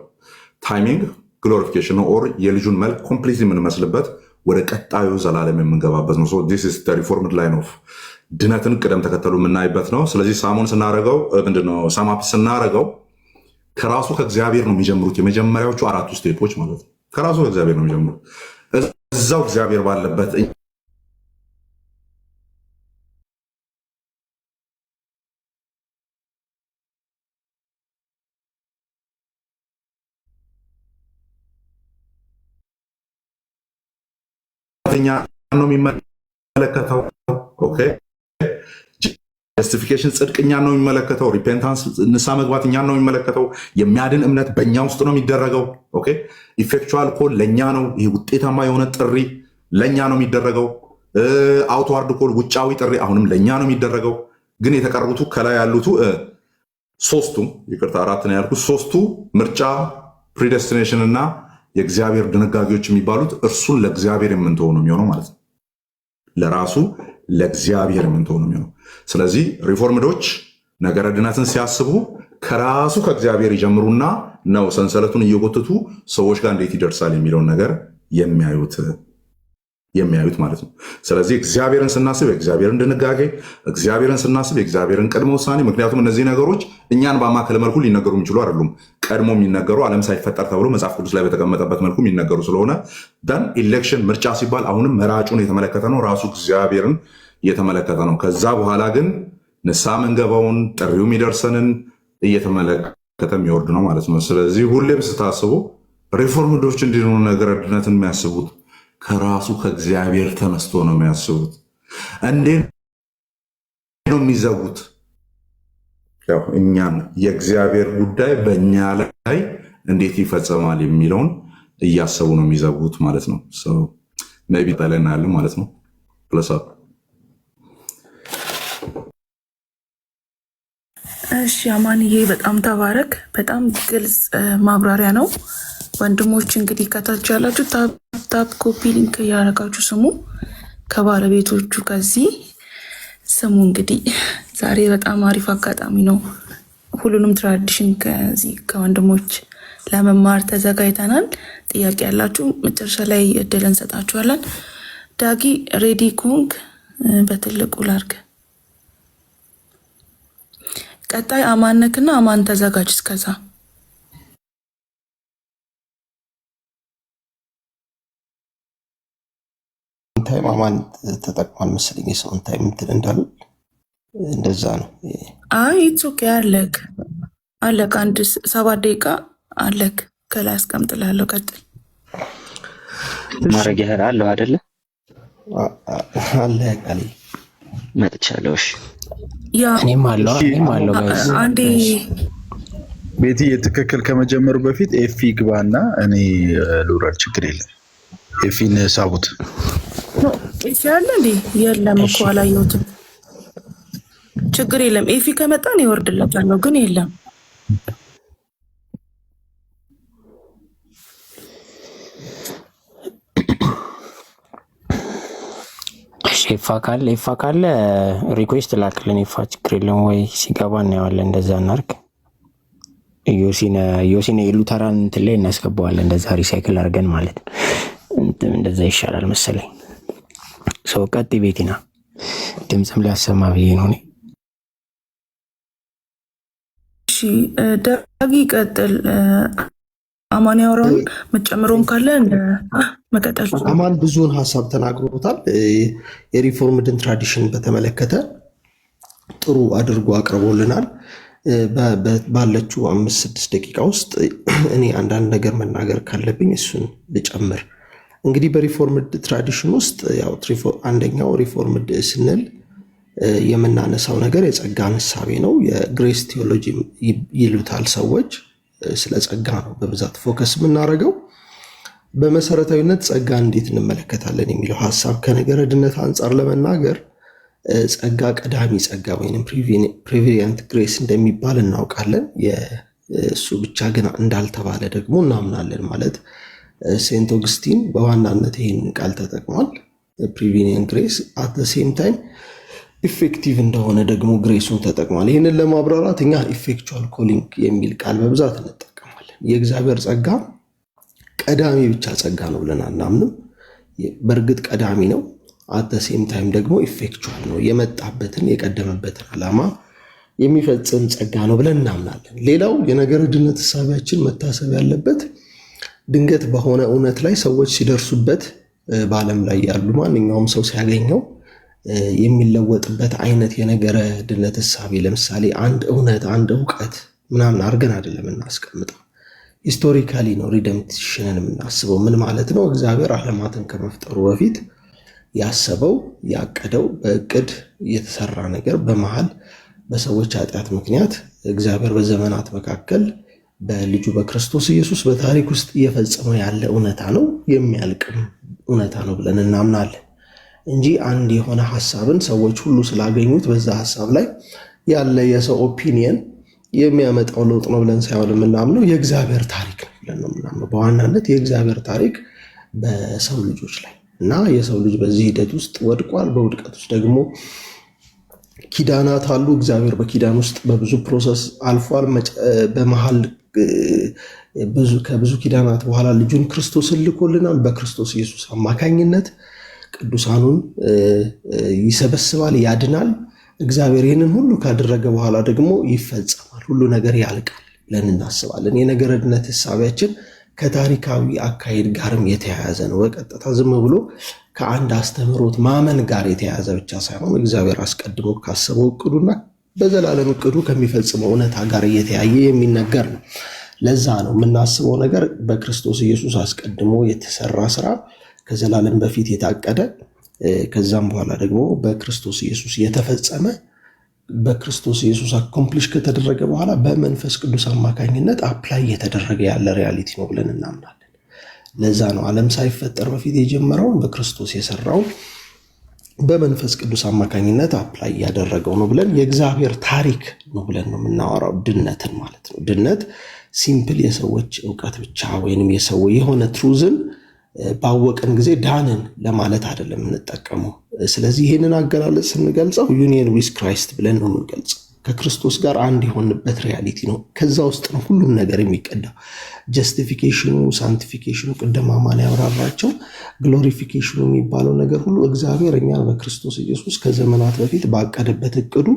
ታይሚንግ ግሎሪፊኬሽን ነው። ኦር የልጁን መልክ ኮምፕሊት የምንመስልበት ወደ ቀጣዩ ዘላለም የምንገባበት ነው። ሪፎርምድ ላይን ኦፍ ድነትን ቅደም ተከተሉ የምናይበት ነው። ስለዚህ ሳሙን ስናረገው ምንድነው ሳማፕ ስናረገው ከራሱ ከእግዚአብሔር ነው የሚጀምሩት። የመጀመሪያዎቹ 4 ስቴፖች ማለት ነው ከራሱ ከእግዚአብሔር ነው የሚጀምሩት። እዛው እግዚአብሔር ባለበት ነው የሚመለከተው። ኦኬ ጀስቲፊኬሽን ጽድቅ እኛን ነው የሚመለከተው። ሪፔንታንስ ንስሐ መግባት እኛን ነው የሚመለከተው። የሚያድን እምነት በእኛ ውስጥ ነው የሚደረገው። ኦኬ ኢፌክቹዋል ኮል ለእኛ ነው። ይህ ውጤታማ የሆነ ጥሪ ለእኛ ነው የሚደረገው። አውትዋርድ ኮል ውጫዊ ጥሪ አሁንም ለእኛ ነው የሚደረገው። ግን የተቀሩቱ ከላይ ያሉቱ ሶስቱ ይቅርታ 4 ነው ያልኩት። ሶስቱ ምርጫ፣ ፕሪደስቲኔሽን እና የእግዚአብሔር ድንጋጌዎች የሚባሉት እርሱን ለእግዚአብሔር የምንተው ነው የሚሆነው ማለት ነው። ለራሱ ለእግዚአብሔር የምንተው ነው የሚሆነው። ስለዚህ ሪፎርምዶች ነገረ ድነትን ሲያስቡ ከራሱ ከእግዚአብሔር ይጀምሩና ነው ሰንሰለቱን እየጎተቱ ሰዎች ጋር እንዴት ይደርሳል የሚለውን ነገር የሚያዩት ማለት ነው። ስለዚህ እግዚአብሔርን ስናስብ የእግዚአብሔርን ድንጋጌ፣ እግዚአብሔርን ስናስብ የእግዚአብሔርን ቅድመ ውሳኔ። ምክንያቱም እነዚህ ነገሮች እኛን በማከለ መልኩ ሊነገሩ የሚችሉ አይደሉም። ቀድሞ የሚነገሩ ዓለም ሳይፈጠር ተብሎ መጽሐፍ ቅዱስ ላይ በተቀመጠበት መልኩ የሚነገሩ ስለሆነ ደን ኢሌክሽን ምርጫ ሲባል አሁንም መራጩን የተመለከተ ነው፣ ራሱ እግዚአብሔርን የተመለከተ ነው። ከዛ በኋላ ግን ንስሐ መንገባውን ጥሪው የሚደርሰንን እየተመለከተ የሚወርድ ነው ማለት ነው። ስለዚህ ሁሌም ስታስቡ ሪፎርምዶች እንዲሆኑ ነገረ ድነትን የሚያስቡት ከራሱ ከእግዚአብሔር ተነስቶ ነው የሚያስቡት። እንዴት ነው የሚዘጉት? እኛን የእግዚአብሔር ጉዳይ በእኛ ላይ እንዴት ይፈጸማል የሚለውን እያሰቡ ነው የሚዘጉት ማለት ነው። ሜይ ቢ ላይ እናያለን ማለት ነው። ፕለስ እሺ አማንዬ በጣም ተባረክ። በጣም ግልጽ ማብራሪያ ነው። ወንድሞች እንግዲህ ከታች ያላችሁ ታፕ ኮፒ ሊንክ እያደረጋችሁ ስሙ፣ ከባለቤቶቹ ከዚህ ስሙ። እንግዲህ ዛሬ በጣም አሪፍ አጋጣሚ ነው። ሁሉንም ትራዲሽን ከዚህ ከወንድሞች ለመማር ተዘጋጅተናል። ጥያቄ ያላችሁ መጨረሻ ላይ እድል እንሰጣችኋለን። ዳጊ ሬዲ ኮንግ በትልቁ ላርግ። ቀጣይ አማነክና አማን ተዘጋጅ። እስከዛ ታይም አማን ተጠቅሟል መሰለኝ። የሰውን ታይም እንትን እንዳሉ እንደዛ ነው። አይ ኢትስ ኦኬ። አለክ 7 ደቂቃ አለክ። ከላይ አስቀምጥልሃለሁ። ቀጥል። ማረጊያ አለው አይደለ? አለ ቃል መጥቻለሁ። እሺ እኔም አለው ጋይስ። አንዴ ቤቲ የትክክል ከመጀመሩ በፊት ኤፊ ግባና እኔ ልውረድ። ችግር የለም። ኤፊን ሳቡት። ኤፊ አለ እንዴ? የለም እኮ አላየሁትም። ችግር የለም። ኤፊ ከመጣን ይወርድላችኋለሁ፣ ግን የለም። ኤፋ ካለ ሪኩዌስት ላክልን። ኤፋ ችግር የለም ወይ ሲገባ እናየዋለን። እንደዛ እናርግ። ዮሲን የሉተራን እንትን ላይ እናስገባዋለን። እንደዛ ሪሳይክል አድርገን ማለት እንደዛ ይሻላል መሰለኝ። ሰው ቀጥ ቤቲና ድምፅም ሊያሰማ ብዬ ነው። እሺ ዳጊ ቀጥል። አማን ያወራውን መጨመሩም ካለ መቀጠል። አማን ብዙውን ሀሳብ ተናግሮታል። የሪፎርምድን ትራዲሽን በተመለከተ ጥሩ አድርጎ አቅርቦልናል። ባለችው 5-6 ደቂቃ ውስጥ እኔ አንዳንድ ነገር መናገር ካለብኝ እሱን ልጨምር። እንግዲህ በሪፎርምድ ትራዲሽን ውስጥ ያው አንደኛው ሪፎርምድ ስንል የምናነሳው ነገር የጸጋ ንሳቤ ነው። የግሬስ ቴዎሎጂ ይሉታል ሰዎች። ስለ ጸጋ ነው በብዛት ፎከስ የምናደርገው። በመሰረታዊነት ጸጋ እንዴት እንመለከታለን የሚለው ሀሳብ ከነገረ ድነት አንጻር ለመናገር ጸጋ ቀዳሚ ጸጋ ወይም ፕሪቪሊየንት ግሬስ እንደሚባል እናውቃለን። እሱ ብቻ ግን እንዳልተባለ ደግሞ እናምናለን። ማለት ሴንት ኦግስቲን በዋናነት ይህንን ቃል ተጠቅሟል። ፕሪቪሊየንት ግሬስ አት ዘ ሴም ታይም ኢፌክቲቭ እንደሆነ ደግሞ ግሬሱን ተጠቅሟል። ይህንን ለማብራራት እኛ ኢፌክቹዋል ኮሊንግ የሚል ቃል በብዛት እንጠቀማለን። የእግዚአብሔር ጸጋ ቀዳሚ ብቻ ጸጋ ነው ብለን አናምንም። በእርግጥ ቀዳሚ ነው። አት ዘ ሴም ታይም ደግሞ ኢፌክቹዋል ነው። የመጣበትን የቀደመበትን ዓላማ የሚፈጽም ጸጋ ነው ብለን እናምናለን። ሌላው የነገረ ድነት ሐሳቢያችን መታሰብ ያለበት ድንገት በሆነ እውነት ላይ ሰዎች ሲደርሱበት፣ በዓለም ላይ ያሉ ማንኛውም ሰው ሲያገኘው የሚለወጥበት አይነት የነገረ ድነት ሐሳቢ፣ ለምሳሌ አንድ እውነት አንድ እውቀት ምናምን አድርገን አይደለም እናስቀምጠው። ሂስቶሪካሊ ነው ሪደምፕሽንን የምናስበው። ምን ማለት ነው? እግዚአብሔር ዓለማትን ከመፍጠሩ በፊት ያሰበው ያቀደው በእቅድ የተሰራ ነገር በመሃል በሰዎች ኃጢአት ምክንያት እግዚአብሔር በዘመናት መካከል በልጁ በክርስቶስ ኢየሱስ በታሪክ ውስጥ እየፈጸመው ያለ እውነታ ነው። የሚያልቅም እውነታ ነው ብለን እናምናለን እንጂ አንድ የሆነ ሐሳብን ሰዎች ሁሉ ስላገኙት በዛ ሐሳብ ላይ ያለ የሰው ኦፒኒየን የሚያመጣው ለውጥ ነው ብለን ሳይሆን የምናምነው የእግዚአብሔር ታሪክ ነው ብለን ነው የምናምነው። በዋናነት የእግዚአብሔር ታሪክ በሰው ልጆች ላይ እና የሰው ልጅ በዚህ ሂደት ውስጥ ወድቋል። በውድቀት ውስጥ ደግሞ ኪዳናት አሉ። እግዚአብሔር በኪዳን ውስጥ በብዙ ፕሮሰስ አልፏል። በመሃል ከብዙ ኪዳናት በኋላ ልጁን ክርስቶስን ልኮልናል። በክርስቶስ ኢየሱስ አማካኝነት ቅዱሳኑን ይሰበስባል፣ ያድናል። እግዚአብሔር ይህንን ሁሉ ካደረገ በኋላ ደግሞ ይፈጸማል፣ ሁሉ ነገር ያልቃል ብለን እናስባለን። የነገረ ድነት ሐሳቢያችን ከታሪካዊ አካሄድ ጋርም የተያያዘ ነው። በቀጥታ ዝም ብሎ ከአንድ አስተምህሮት ማመን ጋር የተያያዘ ብቻ ሳይሆን እግዚአብሔር አስቀድሞ ካሰበው እቅዱና በዘላለም እቅዱ ከሚፈጽመው እውነታ ጋር እየተያየ የሚነገር ነው። ለዛ ነው የምናስበው ነገር በክርስቶስ ኢየሱስ አስቀድሞ የተሰራ ስራ ከዘላለም በፊት የታቀደ ከዛም በኋላ ደግሞ በክርስቶስ ኢየሱስ የተፈጸመ በክርስቶስ ኢየሱስ አኮምፕሊሽ ከተደረገ በኋላ በመንፈስ ቅዱስ አማካኝነት አፕላይ እየተደረገ ያለ ሪያሊቲ ነው ብለን እናምናለን። ለዛ ነው ዓለም ሳይፈጠር በፊት የጀመረውን በክርስቶስ የሰራውን በመንፈስ ቅዱስ አማካኝነት አፕላይ ያደረገው ነው ብለን የእግዚአብሔር ታሪክ ነው ብለን ነው የምናወራው። ድነትን ማለት ነው። ድነት ሲምፕል የሰዎች እውቀት ብቻ ወይንም የሰው የሆነ ትሩዝን ባወቀን ጊዜ ዳንን ለማለት አይደለም የምንጠቀመው። ስለዚህ ይህንን አገላለጽ ስንገልጸው ዩኒየን ዊዝ ክራይስት ብለን ነው የምንገልጸው። ከክርስቶስ ጋር አንድ የሆንበት ሪያሊቲ ነው። ከዛ ውስጥ ነው ሁሉም ነገር የሚቀዳው። ጀስቲፊኬሽኑ፣ ሳንቲፊኬሽኑ ቅድም አማን ያብራራቸው፣ ግሎሪፊኬሽኑ የሚባለው ነገር ሁሉ እግዚአብሔር እኛን በክርስቶስ ኢየሱስ ከዘመናት በፊት ባቀደበት እቅዱ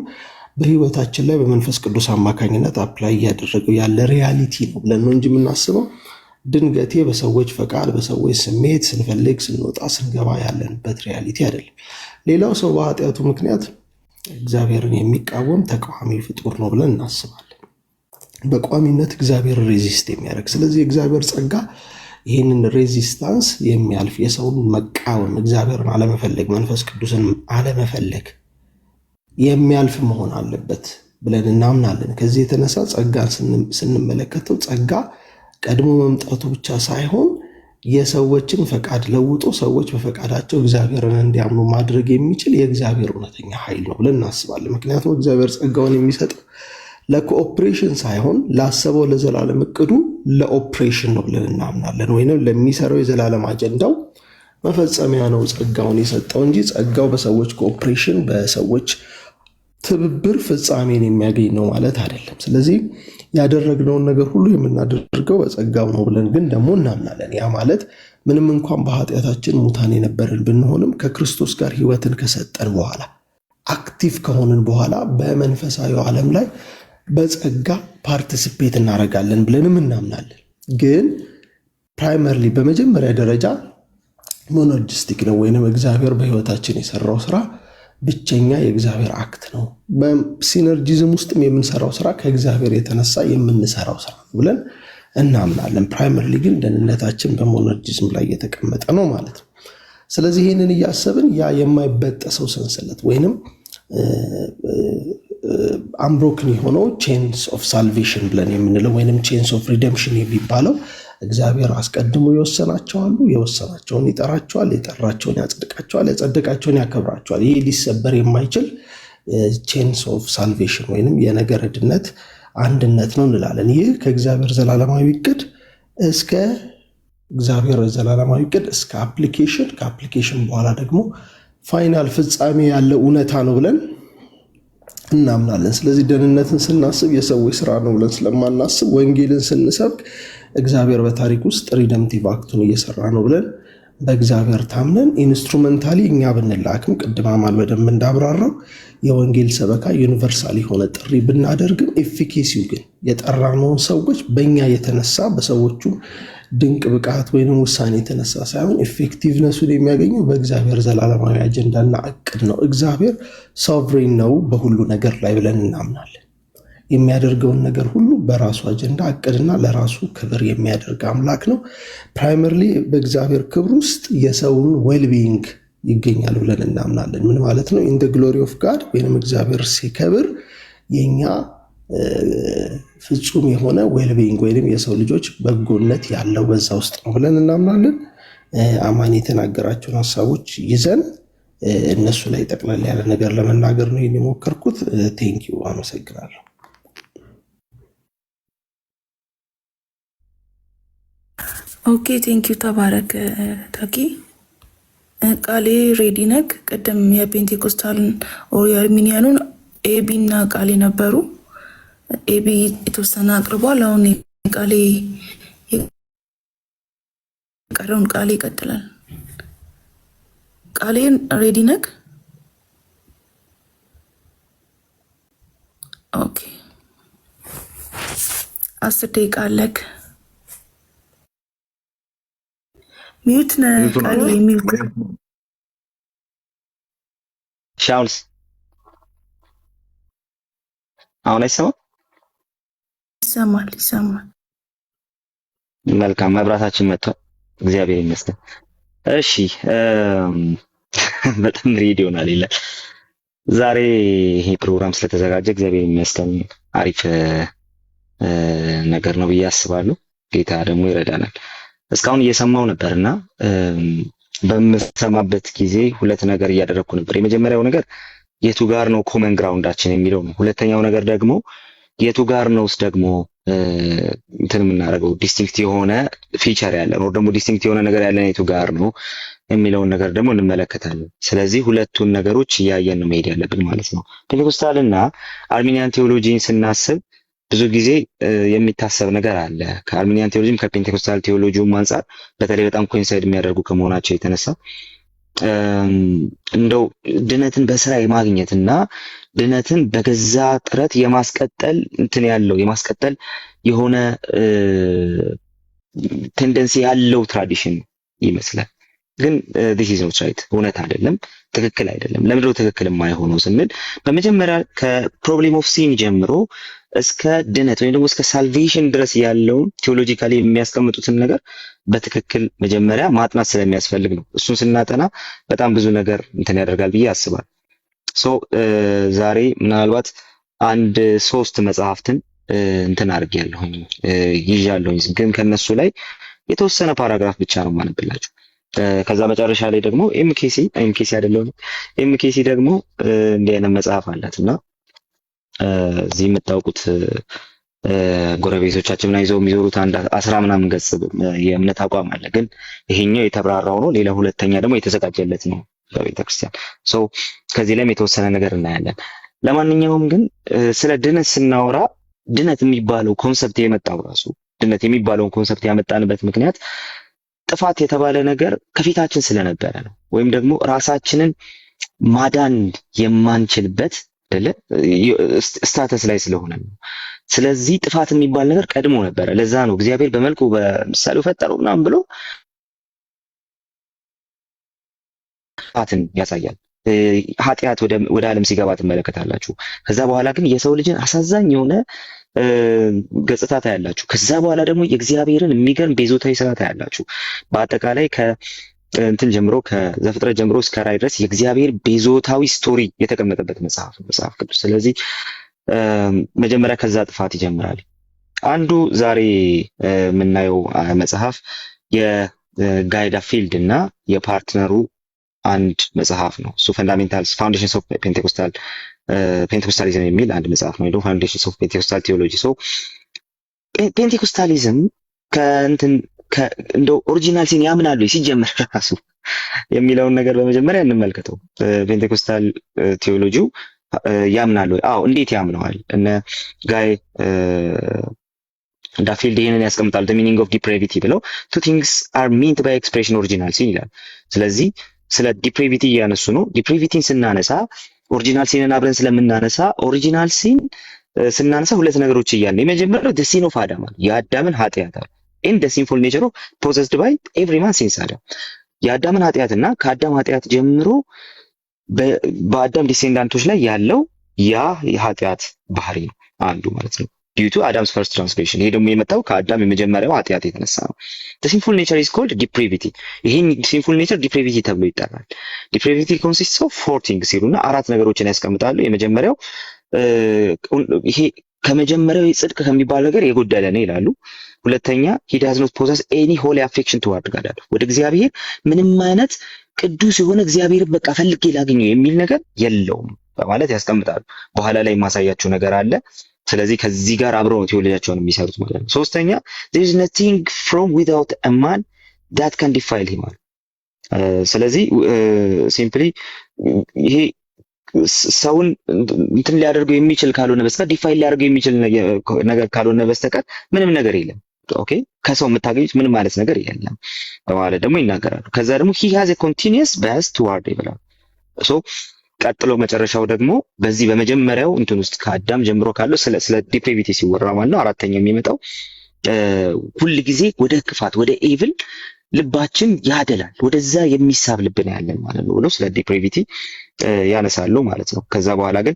በህይወታችን ላይ በመንፈስ ቅዱስ አማካኝነት አፕላይ እያደረገው ያለ ሪያሊቲ ነው ብለን ነው እንጂ የምናስበው ድንገቴ በሰዎች ፈቃድ በሰዎች ስሜት ስንፈልግ ስንወጣ ስንገባ ያለንበት ሪያሊቲ አይደለም። ሌላው ሰው በኃጢአቱ ምክንያት እግዚአብሔርን የሚቃወም ተቃዋሚ ፍጡር ነው ብለን እናስባለን። በቋሚነት እግዚአብሔር ሬዚስት የሚያደርግ ስለዚህ እግዚአብሔር ጸጋ ይህንን ሬዚስታንስ የሚያልፍ የሰውን መቃወም እግዚአብሔርን አለመፈለግ መንፈስ ቅዱስን አለመፈለግ የሚያልፍ መሆን አለበት ብለን እናምናለን። ከዚህ የተነሳ ጸጋን ስንመለከተው ጸጋ ቀድሞ መምጣቱ ብቻ ሳይሆን የሰዎችን ፈቃድ ለውጦ ሰዎች በፈቃዳቸው እግዚአብሔርን እንዲያምኑ ማድረግ የሚችል የእግዚአብሔር እውነተኛ ኃይል ነው ብለን እናስባለን። ምክንያቱም እግዚአብሔር ጸጋውን የሚሰጠው ለኮኦፕሬሽን ሳይሆን ላሰበው ለዘላለም እቅዱ ለኦፕሬሽን ነው ብለን እናምናለን። ወይንም ለሚሰራው የዘላለም አጀንዳው መፈጸሚያ ነው ጸጋውን የሰጠው እንጂ ጸጋው በሰዎች ኮኦፕሬሽን በሰዎች ትብብር ፍጻሜን የሚያገኝ ነው ማለት አይደለም። ስለዚህ ያደረግነውን ነገር ሁሉ የምናደርገው በጸጋው ነው ብለን ግን ደግሞ እናምናለን። ያ ማለት ምንም እንኳን በኃጢአታችን ሙታን የነበርን ብንሆንም ከክርስቶስ ጋር ሕይወትን ከሰጠን በኋላ አክቲቭ ከሆንን በኋላ በመንፈሳዊ ዓለም ላይ በጸጋ ፓርቲሲፔት እናደርጋለን ብለንም እናምናለን። ግን ፕራይመርሊ በመጀመሪያ ደረጃ ሞኖጂስቲክ ነው ወይንም እግዚአብሔር በሕይወታችን የሰራው ስራ ብቸኛ የእግዚአብሔር አክት ነው። በሲነርጂዝም ውስጥም የምንሰራው ስራ ከእግዚአብሔር የተነሳ የምንሰራው ስራ ብለን እናምናለን። ፕራይመርሊ ግን ደህንነታችን በሞኖጂዝም ላይ የተቀመጠ ነው ማለት ነው። ስለዚህ ይህንን እያሰብን ያ የማይበጠሰው ሰንሰለት ወይንም አምብሮክን የሆነው ቼንስ ኦፍ ሳልቬሽን ብለን የምንለው ወይንም ቼንስ ኦፍ ሪደምፕሽን የሚባለው እግዚአብሔር አስቀድሞ የወሰናቸዋሉ፣ የወሰናቸውን ይጠራቸዋል፣ የጠራቸውን ያጸድቃቸዋል፣ ያጸደቃቸውን ያከብራቸዋል። ይህ ሊሰበር የማይችል ቼንስ ኦፍ ሳልቬሽን ወይንም የነገረ ድነት አንድነት ነው እንላለን። ይህ ከእግዚአብሔር ዘላለማዊ እቅድ እስከ እግዚአብሔር ዘላለማዊ እቅድ እስከ አፕሊኬሽን፣ ከአፕሊኬሽን በኋላ ደግሞ ፋይናል ፍጻሜ ያለ እውነታ ነው ብለን እናምናለን። ስለዚህ ደህንነትን ስናስብ የሰዎች ስራ ነው ብለን ስለማናስብ ወንጌልን ስንሰብክ እግዚአብሔር በታሪክ ውስጥ ሪደምቲቭ አክቱን እየሰራ ነው ብለን በእግዚአብሔር ታምነን ኢንስትሩመንታሊ እኛ ብንላክም ቅድም አማን በደንብ እንዳብራራው የወንጌል ሰበካ ዩኒቨርሳል የሆነ ጥሪ ብናደርግም ኤፊኬሲው ግን የጠራነውን ሰዎች በእኛ የተነሳ በሰዎቹ ድንቅ ብቃት ወይም ውሳኔ የተነሳ ሳይሆን ኤፌክቲቭነሱን የሚያገኘው በእግዚአብሔር ዘላለማዊ አጀንዳና እቅድ ነው። እግዚአብሔር ሶቨሬን ነው በሁሉ ነገር ላይ ብለን እናምናለን። የሚያደርገውን ነገር ሁሉ በራሱ አጀንዳ እቅድና ለራሱ ክብር የሚያደርግ አምላክ ነው። ፕራይመርሊ በእግዚአብሔር ክብር ውስጥ የሰውን ዌልቢንግ ይገኛል ብለን እናምናለን። ምን ማለት ነው? ኢን ዘ ግሎሪ ኦፍ ጋድ ወይንም እግዚአብሔር ሲከብር የኛ ፍጹም የሆነ ዌልቢንግ ወይንም የሰው ልጆች በጎነት ያለው በዛ ውስጥ ነው ብለን እናምናለን። አማን የተናገራቸውን ሀሳቦች ይዘን እነሱ ላይ ጠቅላላ ያለ ነገር ለመናገር ነው የሞከርኩት። ቴንኪዩ፣ አመሰግናለሁ። ኦኬ ቴንኪዩ፣ ተባረክ ታኪ። ቃሌ ሬዲ ነክ። ቅድም የፔንቴኮስታልን ኦር የአርሚኒያኑን ኤቢ እና ቃሌ ነበሩ። ኤቢ የተወሰነ አቅርቧል። አሁን ቃሌ የቀረውን ቃሌ ይቀጥላል። ቃሌን ሬዲ ነክ? ኦኬ 10 ደቂቃ አለክ። ሚዩት ነ ቃሌ ሚዩት ሻውልስ አሁን አይሰማም? ይሰማል። መልካም፣ መብራታችን መጥቷል። እግዚአብሔር ይመስገን። እሺ በጣም ሬዲ ሆናል ይላል። ዛሬ ይሄ ፕሮግራም ስለተዘጋጀ እግዚአብሔር ይመስገን አሪፍ ነገር ነው ብዬ አስባለሁ። ጌታ ደግሞ ይረዳናል። እስካሁን እየሰማው ነበርና በምሰማበት ጊዜ ሁለት ነገር እያደረግኩ ነበር። የመጀመሪያው ነገር የቱ ጋር ነው ኮመን ግራውንዳችን የሚለው ነው። ሁለተኛው ነገር ደግሞ የቱ ጋር ነውስ ደግሞ እንትን የምናደርገው ዲስቲንክት የሆነ ፊቸር ያለን ወይ ደግሞ ዲስቲንክት የሆነ ነገር ያለን የቱ ጋር ነው የሚለውን ነገር ደግሞ እንመለከታለን። ስለዚህ ሁለቱን ነገሮች እያየን ነው መሄድ ያለብን ማለት ነው። ፔንቴኮስታልና አርሚኒያን ቴዎሎጂን ስናስብ ብዙ ጊዜ የሚታሰብ ነገር አለ። ከአርሚኒያን ቴዎሎጂም ከፔንቴኮስታል ቴዎሎጂውም አንጻር በተለይ በጣም ኮኢንሳይድ የሚያደርጉ ከመሆናቸው የተነሳ እንደው ድነትን በስራ የማግኘት እና ድነትን በገዛ ጥረት የማስቀጠል እንትን ያለው የማስቀጠል የሆነ ቴንደንሲ ያለው ትራዲሽን ይመስላል። ግን this is not right፣ እውነት አይደለም፣ ትክክል አይደለም። ለምንድነው ትክክል የማይሆነው ስንል በመጀመሪያ ከፕሮብሌም ኦፍ ሲን ጀምሮ እስከ ድነት ወይም ደግሞ እስከ ሳልቬሽን ድረስ ያለውን ቴዎሎጂካሊ የሚያስቀምጡትን ነገር በትክክል መጀመሪያ ማጥናት ስለሚያስፈልግ ነው። እሱን ስናጠና በጣም ብዙ ነገር እንትን ያደርጋል ብዬ አስባለሁ። ዛሬ ምናልባት አንድ 3 መጽሐፍትን እንትን አድርጌያለሁኝ ይዣለሁኝ፣ ግን ከነሱ ላይ የተወሰነ ፓራግራፍ ብቻ ነው የማነብላችሁ። ከዛ መጨረሻ ላይ ደግሞ ኤምኬሲ ደግሞ እንዲህ አይነት መጽሐፍ አላትና እዚህ የምታውቁት ጎረቤቶቻችን ይዘው የሚዞሩት አንድ 10 ምናምን ገጽ የእምነት አቋም አለ። ግን ይሄኛው የተብራራው ነው። ሌላ ሁለተኛ ደግሞ የተዘጋጀለት ነው በቤተክርስቲያን። ከዚህ ላይም የተወሰነ ነገር እናያለን። ለማንኛውም ግን ስለ ድነት ስናወራ ድነት የሚባለው ኮንሰፕት የመጣው ራሱ ድነት የሚባለውን ኮንሰፕት ያመጣንበት ምክንያት ጥፋት የተባለ ነገር ከፊታችን ስለነበረ ነው። ወይም ደግሞ ራሳችንን ማዳን የማንችልበት ስታተስ ላይ ስለሆነ ነው። ስለዚህ ጥፋት የሚባል ነገር ቀድሞ ነበረ። ለዛ ነው እግዚአብሔር በመልኩ በምሳሌው ፈጠረው ምናምን ብሎ ጥፋትን ያሳያል። ኃጢአት ወደ ዓለም ሲገባ ትመለከታላችሁ። ከዛ በኋላ ግን የሰው ልጅን አሳዛኝ የሆነ ገጽታ ታያላችሁ። ከዛ በኋላ ደግሞ የእግዚአብሔርን የሚገርም ቤዞታዊ ስራ ታያላችሁ። በአጠቃላይ እንትን ጀምሮ ከዘፍጥረት ጀምሮ እስከ ራዕይ ድረስ የእግዚአብሔር ቤዞታዊ ስቶሪ የተቀመጠበት መጽሐፍ ቅዱስ። ስለዚህ መጀመሪያ ከዛ ጥፋት ይጀምራል። አንዱ ዛሬ የምናየው መጽሐፍ የጋይዳ ፊልድ እና የፓርትነሩ አንድ መጽሐፍ ነው። እሱ ፈንዳሜንታልስ ፋውንዴሽንስ ኦፍ ፔንቴኮስታሊዝም የሚል አንድ መጽሐፍ ነው። ደግሞ ፋውንዴሽንስ ኦፍ ፔንቴኮስታል ቴዎሎጂ። ፔንቴኮስታሊዝም እንደው ኦሪጂናል ሲን ያምናሉ ሲጀመር ራሱ የሚለውን ነገር በመጀመሪያ እንመልከተው። ፔንቴኮስታል ቴዎሎጂው ያምናሉ? አዎ። እንዴት ያምነዋል? እነ ጋይ ዳፊልድ ይሄንን ያስቀምጣሉ። the meaning of depravity ብለው two things are meant by expression original sin ይላል። ስለዚህ ስለ ዲፕሬቪቲ እያነሱ ነው። ዲፕሬቪቲን ስናነሳ ኦሪጂናል ሲንን አብረን ስለምናነሳ ኦሪጂናል ሲን ስናነሳ ሁለት ነገሮች እያልን የመጀመሪያው the sin of Adam የአዳምን ኃጢአት in the sinful nature of possessed by every man since Adam የአዳምን ኃጢአትና ከአዳም ኃጢአት ጀምሮ በአዳም ዲሴንዳንቶች ላይ ያለው ያ የኃጢአት ባህሪ ነው አንዱ ማለት ነው። due to Adam's first transgression ይሄ ደግሞ የመጣው ከአዳም የመጀመሪያው ኃጢአት የተነሳ ነው። the sinful nature is called depravity ይሄን sinful nature depravity ተብሎ ይጠራል። depravity consists of 4 things ሲሉና 4 ነገሮችን ያስቀምጣሉ። የመጀመሪያው ይሄ ከመጀመሪያው ጽድቅ ከሚባል ነገር የጎደለ ነው ይላሉ። ሁለተኛ he does not possess any holy affection toward God ወደ እግዚአብሔር ምንም አይነት ቅዱስ የሆነ እግዚአብሔርን በቃ ፈልጌ ላገኘው የሚል ነገር የለውም በማለት ያስቀምጣሉ። በኋላ ላይ የማሳያችሁ ነገር አለ። ስለዚህ ከዚህ ጋር አብረው ቴዎሎጂያቸውን የሚሰሩት ማለት ነው። ሶስተኛ there is nothing from without a man that can defile him ስለዚህ ሲምፕሊ ይሄ ሰውን እንትን ሊያደርገው የሚችል ካልሆነ በስተቀር ዲፋይል ሊያደርገው የሚችል ነገር ካልሆነ በስተቀር ምንም ነገር የለም። ኦኬ ከሰው የምታገኙት ምንም ማለት ነገር የለም በማለት ደግሞ ይናገራሉ። ከዛ ደግሞ he has a continuous bias toward ይብላል። ቀጥሎ መጨረሻው ደግሞ በዚህ በመጀመሪያው እንትን ውስጥ ከአዳም ጀምሮ ካለው ስለ ዲፕሬቪቲ ሲወራ ማለት ነው። አራተኛው የሚመጣው ሁል ጊዜ ወደ ክፋት ወደ ኤቪል ልባችን ያደላል፣ ወደዛ የሚሳብ ልብ ነው ያለን ማለት ነው ብለው ስለ ዲፕሬቪቲ ያነሳሉ ማለት ነው። ከዛ በኋላ ግን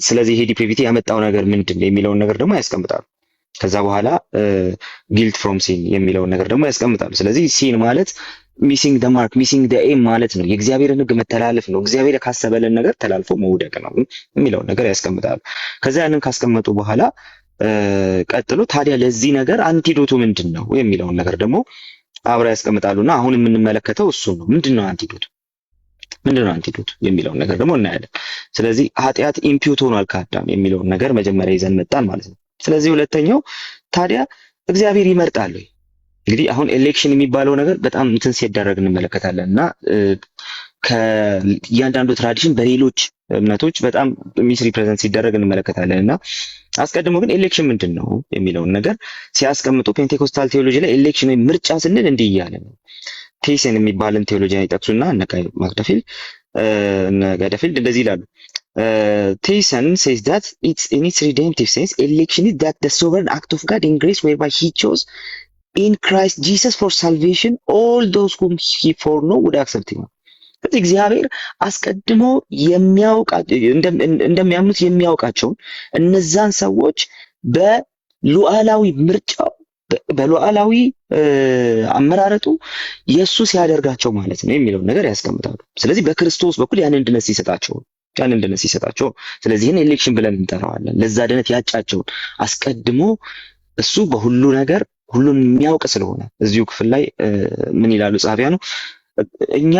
ስለዚህ ይሄ ዲፕሬቪቲ ያመጣው ነገር ምንድነው የሚለውን ነገር ደግሞ ያስቀምጣሉ። ከዛ በኋላ ጊልት ፍሮም ሲን የሚለውን ነገር ደግሞ ያስቀምጣሉ። ስለዚህ ሲን ማለት ሚሲንግ ደ ማርክ ሚሲንግ ደ ኤም ማለት ነው። የእግዚአብሔርን ሕግ መተላለፍ ነው። እግዚአብሔር ካሰበለን ነገር ተላልፎ መውደቅ ነው የሚለውን ነገር ያስቀምጣሉ። ከዛ ያንን ካስቀመጡ በኋላ ቀጥሎ ታዲያ ለዚህ ነገር አንቲዶቱ ምንድን ነው የሚለውን ነገር ደግሞ አብረው ያስቀምጣሉና አሁን የምንመለከተው እሱ ነው። ምንድነው አንቲዶቱ የሚለውን ነገር ደግሞ እናያለን። ስለዚህ ኃጢአት ኢምፒውት ሆኗል ከአዳም የሚለውን ነገር መጀመሪያ ይዘን መጣን ማለት ነው። ስለዚህ ሁለተኛው ታዲያ እግዚአብሔር ይመርጣል ወይ? እንግዲህ አሁን ኤሌክሽን የሚባለው ነገር በጣም እንትን ሲደረግ እንመለከታለን እና ከእያንዳንዱ ትራዲሽን በሌሎች እምነቶች በጣም ሚስ ሪፕሬዘንት ሲደረግ እንመለከታለን እና አስቀድሞ ግን ኤሌክሽን ምንድን ነው የሚለውን ነገር ሲያስቀምጡ ፔንቴኮስታል ቴዎሎጂ ላይ ኤሌክሽን ወይም ምርጫ ስንል እንዲህ እያለ ነው። ቴይሰን የሚባልን ቴዎሎጂያን ይጠቅሱና እነ ጋዳፊልድ እንደዚህ ይላሉ። ቴይሰን says that it's in its redemptive sense election is that the sovereign act of God in grace whereby he chose in Christ Jesus for salvation all those whom he foreknow would accept him. እግዚአብሔር አስቀድሞ እንደሚያምኑት የሚያውቃቸውን እነዛን ሰዎች በሉዓላዊ ምርጫው በሉዓላዊ አመራረጡ የሱ ሲያደርጋቸው ማለት ነው የሚለውን ነገር ያስቀምጣሉ። ስለዚህ በክርስቶስ በኩል ያንን ድነት ሲሰጣቸው ስለዚህ ይህን ኤሌክሽን ብለን እንጠራዋለን። ለዛ ድነት ያጫቸውን አስቀድሞ እሱ በሁሉ ነገር ሁሉን የሚያውቅ ስለሆነ እዚሁ ክፍል ላይ ምን ይላሉ ጸሐፊያኑ? እኛ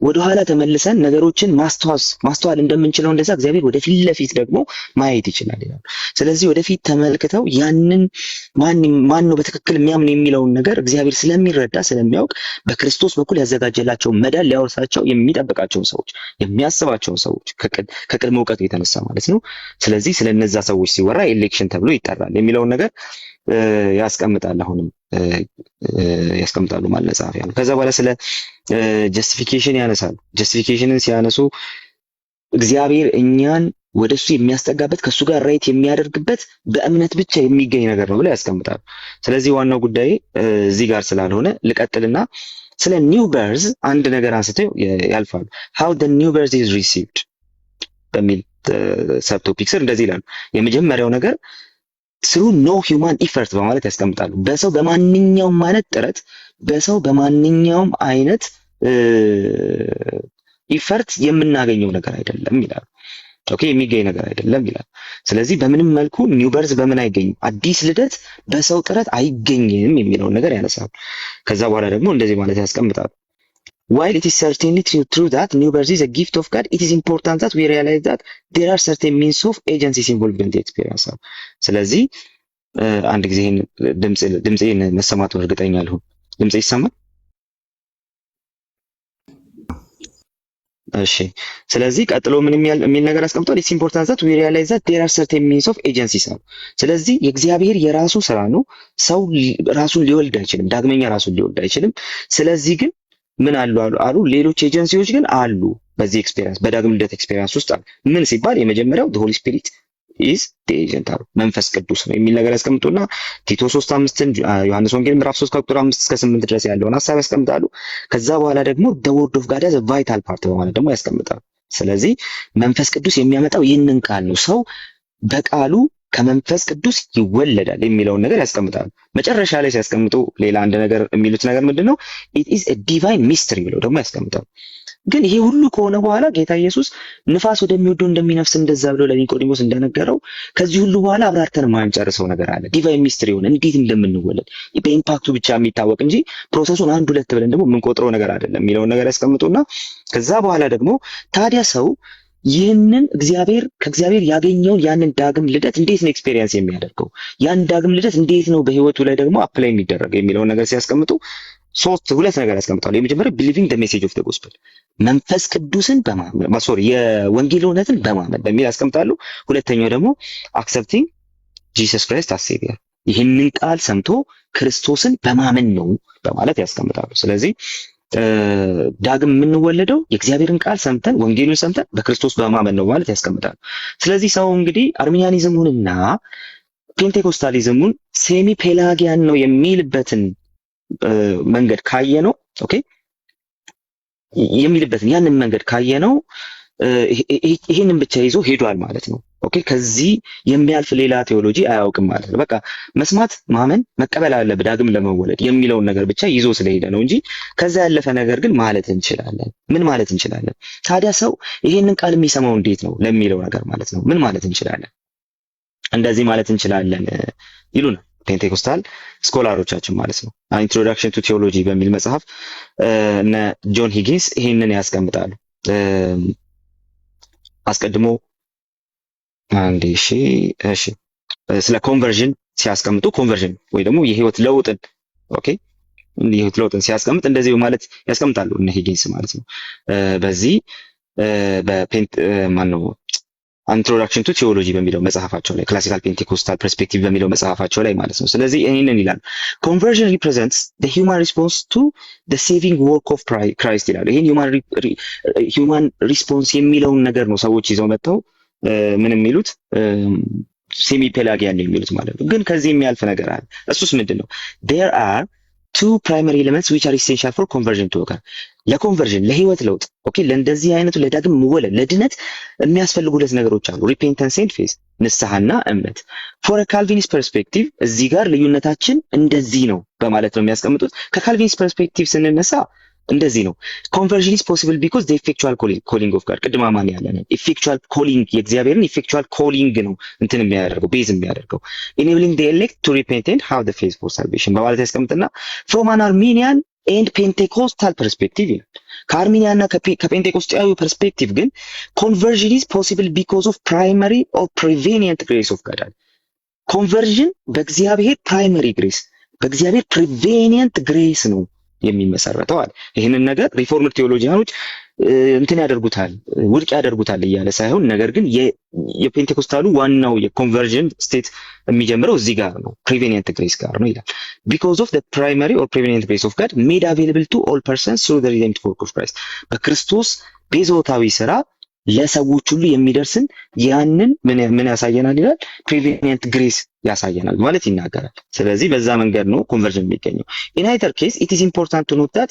ወደኋላ ተመልሰን ነገሮችን ማስተዋል እንደምንችለው እንደዛ እግዚአብሔር ወደፊት ለፊት ደግሞ ማየት ይችላል ይላሉ። ስለዚህ ወደፊት ተመልክተው ያንን ማን ነው በትክክል የሚያምን የሚለውን ነገር እግዚአብሔር ስለሚረዳ ስለሚያውቅ በክርስቶስ በኩል ያዘጋጀላቸው መዳን ሊያወርሳቸው የሚጠብቃቸውን ሰዎች የሚያስባቸውን ሰዎች ከቅድመ እውቀቱ የተነሳ ማለት ነው። ስለዚህ ስለነዛ ሰዎች ሲወራ ኤሌክሽን ተብሎ ይጠራል የሚለውን ነገር ያስቀምጣል። አሁንም ያስቀምጣሉ ማለት ጸሐፊያ ነው። ከዛ በኋላ ስለ ጀስቲፊኬሽን ያነሳሉ። ጀስቲፊኬሽንን ሲያነሱ እግዚአብሔር እኛን ወደሱ የሚያስጠጋበት ከሱ ጋር ራይት የሚያደርግበት በእምነት ብቻ የሚገኝ ነገር ነው ብለው ያስቀምጣሉ። ስለዚህ ዋናው ጉዳይ እዚህ ጋር ስላልሆነ ልቀጥልና ስለ ኒው በርዝ አንድ ነገር አንስተው ያልፋሉ። how the new birth is received በሚል ሰብ ቶፒክ ስር እንደዚህ ይላሉ። የመጀመሪያው ነገር through no human effort በማለት ያስቀምጣሉ። በሰው በማንኛውም አይነት ጥረት በሰው በማንኛውም አይነት ኢፈርት የምናገኘው ነገር አይደለም ይላሉ። ኦኬ የሚገኝ ነገር አይደለም ይላሉ። ስለዚህ በምንም መልኩ ኒው በርዝ በምን አይገኝም፣ አዲስ ልደት በሰው ጥረት አይገኝም የሚለውን ነገር ያነሳሉ። ከዛ በኋላ ደግሞ እንደዚህ ማለት ያስቀምጣሉ። While it is certainly true that new birth is a gift of God, it is important that we realize that there are certain means of agencies involved in the experience. ስለዚህ አንድ ጊዜ ድምጼን መሰማቱን እርግጠኛ ልሁን። ድምጼ ይሰማል? እሺ። ስለዚህ ቀጥሎ ምን የሚል ነገር አስቀምጧል? It's important that we realize that there are certain means of agencies ነው። ስለዚህ የእግዚአብሔር የራሱ ስራ ነው። ሰው ራሱን ሊወልድ አይችልም፣ ዳግመኛ ራሱን ሊወልድ አይችልም። ስለዚህ ግን ምን አሉ ሌሎች ኤጀንሲዎች ግን አሉ በዚህ ኤክስፒሪየንስ በዳግም ልደት ኤክስፒሪየንስ ውስጥ አሉ። ምን ሲባል የመጀመሪያው the Holy Spirit is the agent አሉ፣ መንፈስ ቅዱስ ነው የሚል ነገር ያስቀምጡና ቲቶ 3:5 ዮሐንስ ወንጌል ምዕራፍ 3 ከቁጥር 5 እስከ 8 ድረስ ያለውን ሐሳብ ያስቀምጣሉ። ከዛ በኋላ ደግሞ the word of God as a vital part በማለት ደግሞ ያስቀምጣሉ። ስለዚህ መንፈስ ቅዱስ የሚያመጣው ይህንን ቃል ነው፣ ሰው በቃሉ ከመንፈስ ቅዱስ ይወለዳል የሚለውን ነገር ያስቀምጣሉ። መጨረሻ ላይ ሲያስቀምጡ ሌላ አንድ ነገር የሚሉት ነገር ምንድነው? it is a divine mystery ብለው ደግሞ ያስቀምጣሉ። ግን ይሄ ሁሉ ከሆነ በኋላ ጌታ ኢየሱስ ንፋስ ወደሚወደው እንደሚነፍስ እንደዛ ብሎ ለኒቆዲሞስ እንደነገረው ከዚህ ሁሉ በኋላ አብራርተን ማንጨርሰው ነገር አለ። ዲቫይን ሚስትሪ ሆነ እንዴት እንደምንወለድ በኢምፓክቱ ብቻ የሚታወቅ እንጂ ፕሮሰሱን አንድ ሁለት ብለን ደግሞ የምንቆጥረው ነገር አይደለም የሚለውን ነገር ያስቀምጡና ከዛ በኋላ ደግሞ ታዲያ ሰው ይህንን ከእግዚአብሔር ያገኘውን ያንን ዳግም ልደት እንዴት ነው ኤክስፔሪየንስ የሚያደርገው? ያን ዳግም ልደት እንዴት ነው በህይወቱ ላይ ደግሞ አፕላይ የሚደረገው የሚለውን ነገር ሲያስቀምጡ ሁለት ነገር ያስቀምጣሉ። የመጀመሪያው ቢሊቪንግ ዘ ሜሴጅ ኦፍ ዘ ጎስፔል መንፈስ ቅዱስን በማመን የወንጌል እውነትን በማመን በሚል ያስቀምጣሉ። ሁለተኛው ደግሞ አክሰፕቲንግ ጂሰስ ክራይስት አስ ሴቪየር ይህንን ቃል ሰምቶ ክርስቶስን በማመን ነው በማለት ያስቀምጣሉ። ስለዚህ ዳግም የምንወለደው የእግዚአብሔርን ቃል ሰምተን ወንጌሉን ሰምተን በክርስቶስ በማመን ነው ማለት ያስቀምጣሉ። ስለዚህ ሰው እንግዲህ አርሚኒያኒዝሙንና ፔንቴኮስታሊዝሙን ሴሚ ፔላጊያን ነው የሚልበትን መንገድ ካየ ነው ኦኬ የሚልበትን ያንን መንገድ ካየ ነው ይሄንን ብቻ ይዞ ሄዷል ማለት ነው። ኦኬ ከዚህ የሚያልፍ ሌላ ቴዎሎጂ አያውቅም ማለት ነው። በቃ መስማት ማመን መቀበል አለብህ ዳግም ለመወለድ የሚለውን ነገር ብቻ ይዞ ስለሄደ ነው እንጂ ከዛ ያለፈ ነገር ግን ማለት እንችላለን። ምን ማለት እንችላለን ታዲያ? ሰው ይሄንን ቃል የሚሰማው እንዴት ነው ለሚለው ነገር ማለት ነው ምን ማለት እንችላለን? እንደዚህ ማለት እንችላለን ይሉናል ፔንቴኮስታል ስኮላሮቻችን ማለት ነው። ኢንትሮዳክሽን ቱ ቴዎሎጂ በሚል መጽሐፍ እነ ጆን ሂጊንስ ይህንን ያስቀምጣሉ። አስቀድሞ አንዴ እሺ ስለ ኮንቨርዥን ሲያስቀምጡ ኮንቨርዥን ወይ ደግሞ የህይወት ለውጥን ኦኬ የህይወት ለውጥን ሲያስቀምጥ እንደዚህ ማለት ያስቀምጣሉ እነ ሂጊንስ ማለት ነው። በዚህ በፔንት ማነው ኢንትሮዳክሽን ቱ ቴዎሎጂ በሚለው መጽሐፋቸው ላይ ክላሲካል ፔንቴኮስታል ፐርስፔክቲቭ በሚለው መጽሐፋቸው ላይ ማለት ነው። ስለዚህ ይህንን ይላል ኮንቨርዥን ሪፕሬዘንትስ ዘ ሂውማን ሪስፖንስ ቱ ዘ ሴቪንግ ወርክ ኦፍ ክራይስት ይላሉ። ይሄን ሂውማን ሪስፖንስ የሚለውን ነገር ነው ሰዎች ይዘው መጥተው ምን የሚሉት ሴሚ ፔላጊያን ነው የሚሉት ማለት ነው። ግን ከዚህ የሚያልፍ ነገር አለ። እሱስ ምንድነው? there are two primary elements which are essential for conversion to occur ለኮንቨርዥን ለህይወት ለውጥ ኦኬ ለእንደዚህ አይነቱ ለዳግም መወለድ ለድነት የሚያስፈልጉ ሁለት ነገሮች አሉ። ሪፔንተንስ ኤንድ ፌዝ ንስሐና እምነት። ፎር ካልቪኒስት ፐርስፔክቲቭ እዚህ ጋር ልዩነታችን እንደዚህ ነው በማለት ነው የሚያስቀምጡት። ከካልቪኒስት ፐርስፔክቲቭ ስንነሳ እንደዚህ ነው። ኮንቨርዥን ኢዝ ፖሲብል ቢኮዝ ዘ ኢፌክቹዋል ኮሊንግ ኦፍ ጋድ ቅድማ ማን ያለን ኢፌክቹዋል ኮሊንግ የእግዚአብሔርን ኢፌክቹዋል ኮሊንግ ነው እንትን የሚያደርገው ቤዝ የሚያደርገው ኢኔብሊንግ ዘ ኤሌክት ቱ ሪፔንት ኤንድ ሃቭ ዘ ፌዝ ፎር ሳልቬሽን በማለት ያስቀምጥና ፍሮም አን አርሜኒያን ኤንድ ፔንቴኮስታል ፐርስፔክቲቭ ይላል። ከአርሜኒያና ከፔንቴኮስታዊ ፐርስፔክቲቭ ግን ኮንቨርዥን ኢዝ ፖሲብል ቢኮዝ ኦፍ ፕራይመሪ ኦር ፕሪቬኒየንት ግሬስ ኦፍ ጋድ። ኮንቨርዥን በእግዚአብሔር ፕራይመሪ ግሬስ በእግዚአብሔር ፕሪቬኒየንት ግሬስ ነው የሚመሰረተው አለ። ይህንን ነገር ሪፎርምድ ቴዎሎጂያኖች እንትን ያደርጉታል ውድቅ ያደርጉታል እያለ ሳይሆን ነገር ግን የፔንቴኮስታሉ ዋናው የኮንቨርዥን ስቴት የሚጀምረው እዚህ ጋር ነው ፕሪቬኒየንት ግሬስ ጋር ነው ይላል። because of the primary or prevenient grace of God made available to all persons through the redemptive work of Christ በክርስቶስ ቤዛዊ ስራ ለሰዎች ሁሉ የሚደርስን ያንን ምን ያሳየናል ይላል ፕሪቬኒየንት ግሬስ ያሳየናል ማለት ይናገራል። ስለዚህ በዛ መንገድ ነው ኮንቨርዥን የሚገኘው። in either case it is important to note that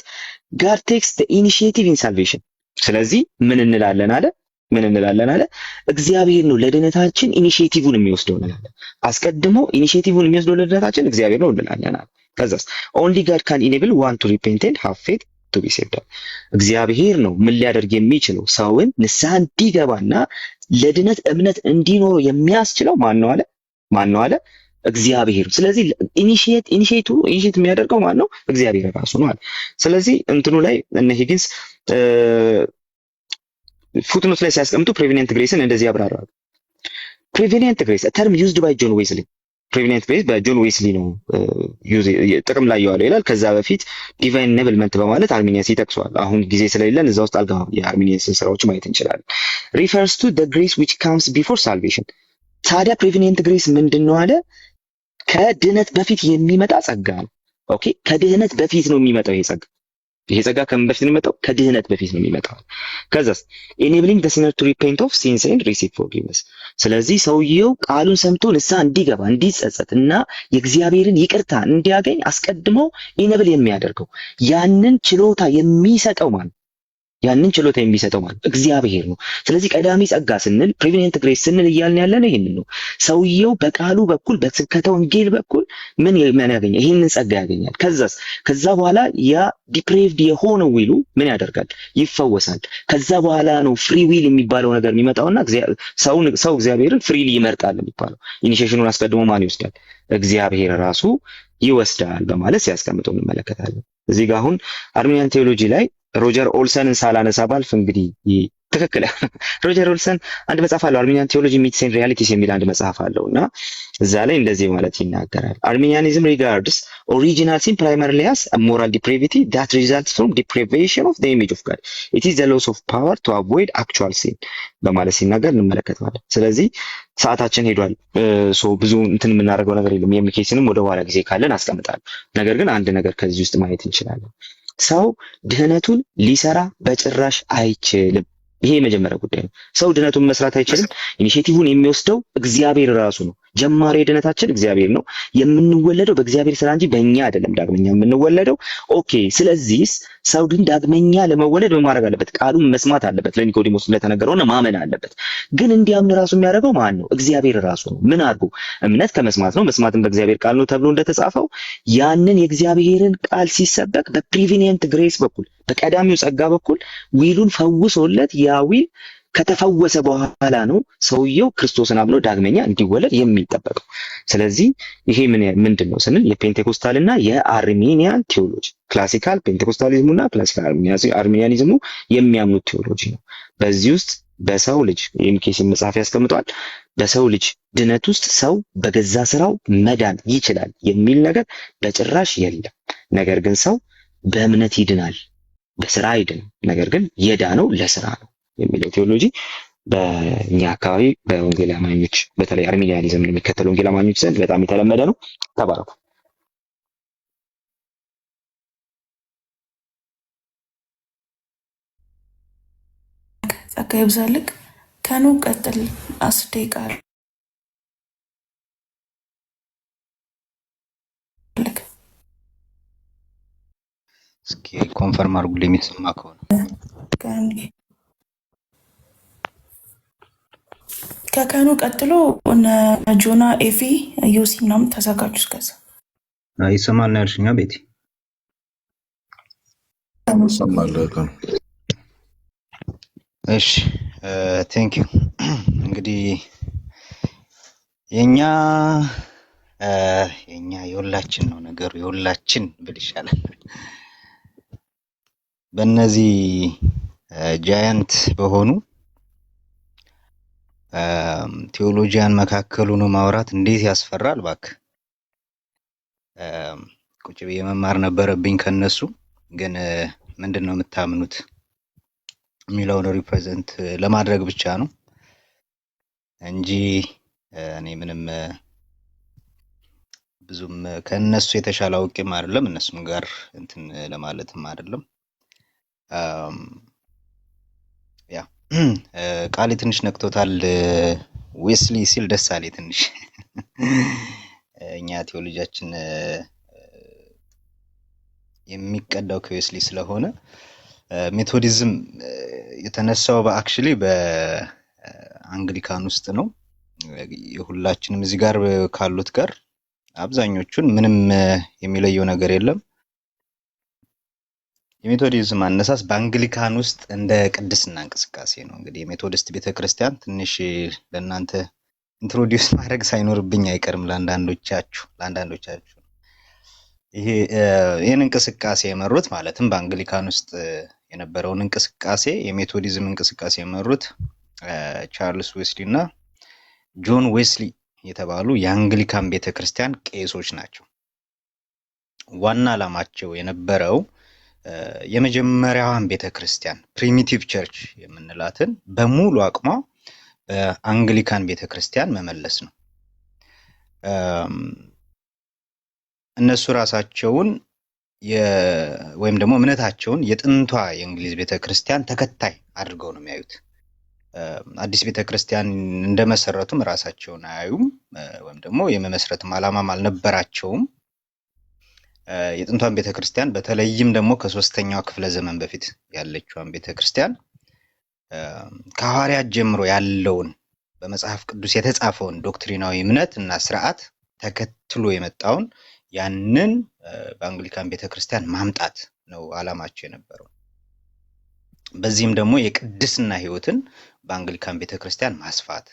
God takes the initiative in salvation። ስለዚህ ምን እንላለን አለ እግዚአብሔር ነው ለድነታችን ኢኒሺዬቲቭን የሚወስደው እንላለን። አስቀድሞ ኢኒሺዬቲቭን የሚወስደው ለድነታችን እግዚአብሔር ነው እንላለን አለ። ከዛስ only God can enable one to repent and have faith to be saved። እግዚአብሔር ነው ምን ሊያደርግ የሚችለው ሰውን ንስሐ እንዲገባና ለድነት እምነት እንዲኖር የሚያስችለው ማን ነው አለ እግዚአብሔር። ስለዚህ ኢኒሺዬት የሚያደርገው ማን ነው? እግዚአብሔር ራሱ ነው አለ። ስለዚህ እንትኑ ላይ እነ ሂጊንስ ፉትኖት ላይ ሲያስቀምጡ ፕሪቬኒየንት ግሬስን እንደዚህ ያብራራሉ። ፕሪቬኒየንት ግሬስ ተርም ዩዝድ ባይ ጆን ዌስሊ ፕሪቬኒየንት ግሬስ በጆን ዌስሊ ነው ጥቅም ላይ ያዋለው ይላል። ከዛ በፊት ዲቫይን ኔብልመንት በማለት አርሚኒየንስ ይጠቅሰዋል። አሁን ጊዜ ስለሌለን እዛ ውስጥ አልገባም። የአርሚኒየንስን ስራዎች ማየት እንችላለን። ሪፈርስ ቱ ዘ ግሬስ ዊች ካምስ ቢፎር ሳልቬሽን። ታዲያ ፕሪቬኒየንት ግሬስ ምንድነው አለ? ከድህነት በፊት የሚመጣ ጸጋ ነው። ኦኬ ከድህነት በፊት ነው የሚመጣው ይሄ ጸጋ ከምን በፊት ነው የሚመጣው? ከድህነት በፊት ነው የሚመጣው። ከዛስ enabling the sinner to repent of sins and receive forgiveness። ስለዚህ ሰውየው ቃሉን ሰምቶ ንስሐ እንዲገባ እንዲጸጸት እና የእግዚአብሔርን ይቅርታ እንዲያገኝ አስቀድሞ ኢነብል የሚያደርገው ያንን ችሎታ የሚሰጠው ማለት እግዚአብሔር ነው። ስለዚህ ቀዳሚ ጸጋ ስንል ፕሪቬኒየንት ግሬስ ስንል እያልን ያለን ይሄንን ነው። ሰውየው በቃሉ በኩል በስብከተ ወንጌል በኩል ምን ያገኛል? ይሄንን ጸጋ ያገኛል። ከዛ በኋላ ያ ዲፕሬቭድ የሆነው ዊሉ ምን ያደርጋል? ይፈወሳል። ከዛ በኋላ ነው ፍሪ ዊል የሚባለው ነገር የሚመጣውና ሰው እግዚአብሔርን ፍሪሊ ይመርጣል የሚባለው። ኢኒሺዬሽኑን አስቀድሞ ማን ይወስዳል? እግዚአብሔር ራሱ ይወስዳል በማለት ሲያስቀምጠው እንመለከታለን። እዚህ ጋር አሁን አርሜኒያን ቴዎሎጂ ላይ ሮጀር ኦልሰንን ሳላነሳ ባልፍ እንግዲህ ትክክል ሮጀር ኦልሰን አንድ መጽሐፍ አለው አርሜኒያን ቴዎሎጂ ሚትስ ኤንድ ሪያሊቲስ የሚል አንድ መጽሐፍ አለውና እዛ ላይ እንደዚህ ማለት ይናገራል። አርሜኒያኒዝም ሪጋርድስ ኦሪጂናል ሲን ፕራይመሪሊ አስ ሞራል ዲፕሬቪቲ that results from deprivation of the image of God. It is the loss of power to avoid actual sin በማለት ሲናገር እንመለከታለን። ስለዚህ ሰዓታችን ሄዷል። ብዙ እንትን የምናደርገው ነገር የለም። የሚኬስንም ወደ ኋላ ጊዜ ካለን አስቀምጣለሁ። ነገር ግን አንድ ነገር ከዚህ ውስጥ ማየት እንችላለን። ሰው ድህነቱን ሊሰራ በጭራሽ አይችልም። ይሄ የመጀመሪያ ጉዳይ ነው። ሰው ድህነቱን መስራት አይችልም። ኢኒሺዬቲቭን የሚወስደው እግዚአብሔር ራሱ ነው። ጀማሪ ድህነታችን እግዚአብሔር ነው። የምንወለደው በእግዚአብሔር ስራ እንጂ በእኛ አይደለም። ዳግመኛ የምንወለደው ኦኬ። ስለዚህ ሰው ግን ዳግመኛ ለመወለድ ምን ማድረግ አለበት? ቃሉን መስማት አለበት። ለኒቆዲሞስ እንደተነገረውና ማመን አለበት። ግን እንዲያምን ራሱ የሚያደርገው ማን ነው? እግዚአብሔር ራሱ ነው። ምን አድርጎ? እምነት ከመስማት ነው፣ መስማትም በእግዚአብሔር ቃል ነው ተብሎ እንደተጻፈው ያንን የእግዚአብሔርን ቃል ሲሰበክ በፕሪቬኒየንት ግሬስ በኩል በቀዳሚው ጸጋ በኩል ዊሉን ፈውሶለት ያ ዊል ከተፈወሰ በኋላ ነው ሰውየው ክርስቶስን አምኖ ዳግመኛ እንዲወለድ የሚጠበቀው። ስለዚህ ይሄ ምንድነው ስንል የፔንቴኮስታልና የአርሜኒያን ቴዎሎጂ ክላሲካል ፔንቴኮስታሊዝሙና ክላሲካል አርሜኒያኒዝሙ የሚያምኑት ቴዎሎጂ ነው። በዚህ ውስጥ በሰው ልጅ የሚኬስ መጽሐፍ ያስቀምጧል። በሰው ልጅ ድነት ውስጥ ሰው በገዛ ስራው መዳን ይችላል የሚል ነገር በጭራሽ የለም። ነገር ግን ሰው በእምነት ይድናል፣ በስራ አይድንም። ነገር ግን የዳነው ለስራ ነው የሚለው ቴዎሎጂ በእኛ አካባቢ በወንጌል አማኞች በተለይ አርሜኒያኒዝም የሚከተሉ ወንጌል አማኞች ዘንድ በጣም የተለመደ ነው። ተባረኩ። ጸጋ ይብዛልክ። ከኑ ቀጥል። 10 ደቂቃ አለክ። እስኪ ኮንፈርም አድርጉልኝ የሚሰማ ከሆነ። ከከኑ ቀጥሎ እነ ጆና ኤፊ ዮሲ ምናምን ተዘጋጁ። እስከዛ ይሰማል ነው ያልሽኛ ቤቲ? ይሰማል። እሺ ቴንክ ዩ። እንግዲህ የኛ የሁላችን ነው ነገሩ፣ የሁላችን ብል ይሻላል። በእነዚህ ጃያንት በሆኑ ቴዎሎጂያን መካከል ሆኖ ማውራት እንዴት ያስፈራል እባክህ። ቁጭ ብዬ መማር ነበረብኝ ከነሱ። ግን ምንድነው የምታምኑት የሚለውን ሪፕሬዘንት ለማድረግ ብቻ ነው እንጂ እኔ ምንም ብዙም ከነሱ የተሻለ አውቄም አይደለም፣ እነሱም ጋር እንትን ለማለትም አይደለም። ያ ቃሌ ትንሽ ነክቶታል። ዌስሊ ሲል ደስ አለኝ ትንሽ። እኛ ቴዎሎጂያችን የሚቀዳው ከዌስሊ ስለሆነ ሜቶዲዝም የተነሳው በአክቹሊ በአንግሊካን ውስጥ ነው። የሁላችንም እዚህ ጋር ካሉት ጋር አብዛኞቹን ምንም የሚለየው ነገር የለም። የሜቶዲዝም አነሳስ በአንግሊካን ውስጥ እንደ ቅድስና እንቅስቃሴ ነው። እንግዲህ የሜቶዲስት ቤተክርስቲያን ትንሽ ለእናንተ ኢንትሮዲዩስ ማድረግ ሳይኖርብኝ አይቀርም ለአንዳንዶቻችሁ ይሄን እንቅስቃሴ የመሩት ማለትም በአንግሊካን ውስጥ የነበረውን እንቅስቃሴ የሜቶዲዝም እንቅስቃሴ የመሩት ቻርልስ ዌስሊ እና ጆን ዌስሊ የተባሉ የአንግሊካን ቤተክርስቲያን ቄሶች ናቸው። ዋና ዓላማቸው የነበረው የመጀመሪያዋን ቤተክርስቲያን ፕሪሚቲቭ ቸርች የምንላትን በሙሉ አቅሟ በአንግሊካን ቤተክርስቲያን መመለስ ነው። እነሱ ራሳቸውን ወይም ደግሞ እምነታቸውን የጥንቷ የእንግሊዝ ቤተክርስቲያን ተከታይ አድርገው ነው የሚያዩት። አዲስ ቤተክርስቲያን እንደመሰረቱም ራሳቸውን አያዩም፣ ወይም ደግሞ የመመስረትም ዓላማም አልነበራቸውም። የጥንቷን ቤተክርስቲያን በተለይም ደግሞ ከ3ኛው ክፍለ ዘመን በፊት ያለችዋን ቤተክርስቲያን ከሐዋርያት ጀምሮ ያለውን በመጽሐፍ ቅዱስ የተጻፈውን ዶክትሪናዊ እምነት እና ስርዓት ተከትሎ የመጣውን ያንን በአንግሊካን ቤተክርስቲያን ማምጣት ነው ዓላማቸው የነበረው። በዚህም ደግሞ የቅድስና ህይወትን በአንግሊካን ቤተክርስቲያን ማስፋት፣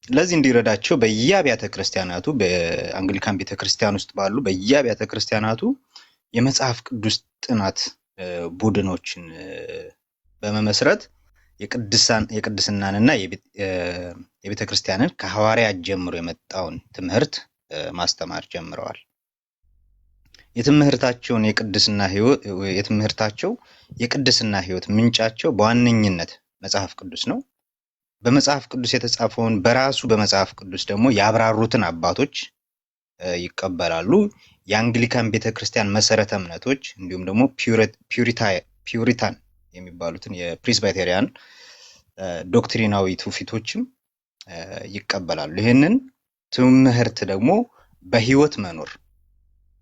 ለዚህ እንዲረዳቸው በየአብያተ ክርስቲያናቱ በአንግሊካን ቤተክርስቲያን ውስጥ ባሉ በየአብያተ ክርስቲያናቱ የመጽሐፍ ቅዱስ ጥናት ቡድኖችን በመመስረት የቅድስናንና የቤተክርስቲያንን ከሐዋርያት ጀምሮ የመጣውን ትምህርት ማስተማር ጀምረዋል። የቅድስና ህይወት ምንጫቸው በዋነኝነት መጽሐፍ ቅዱስ ነው። በመጽሐፍ ቅዱስ የተጻፈውን በራሱ በመጽሐፍ ቅዱስ ደግሞ ያብራሩትን አባቶች ይቀበላሉ። የአንግሊካን ቤተክርስቲያን መሰረተ እምነቶች እንዲሁም ደግሞ ፒዩሪታን የሚባሉትን የፕሬስባይቴሪያን ዶክትሪናዊ ትውፊቶችም ይቀበላሉ። ይህንን ትምህርት ደግሞ በህይወት መኖር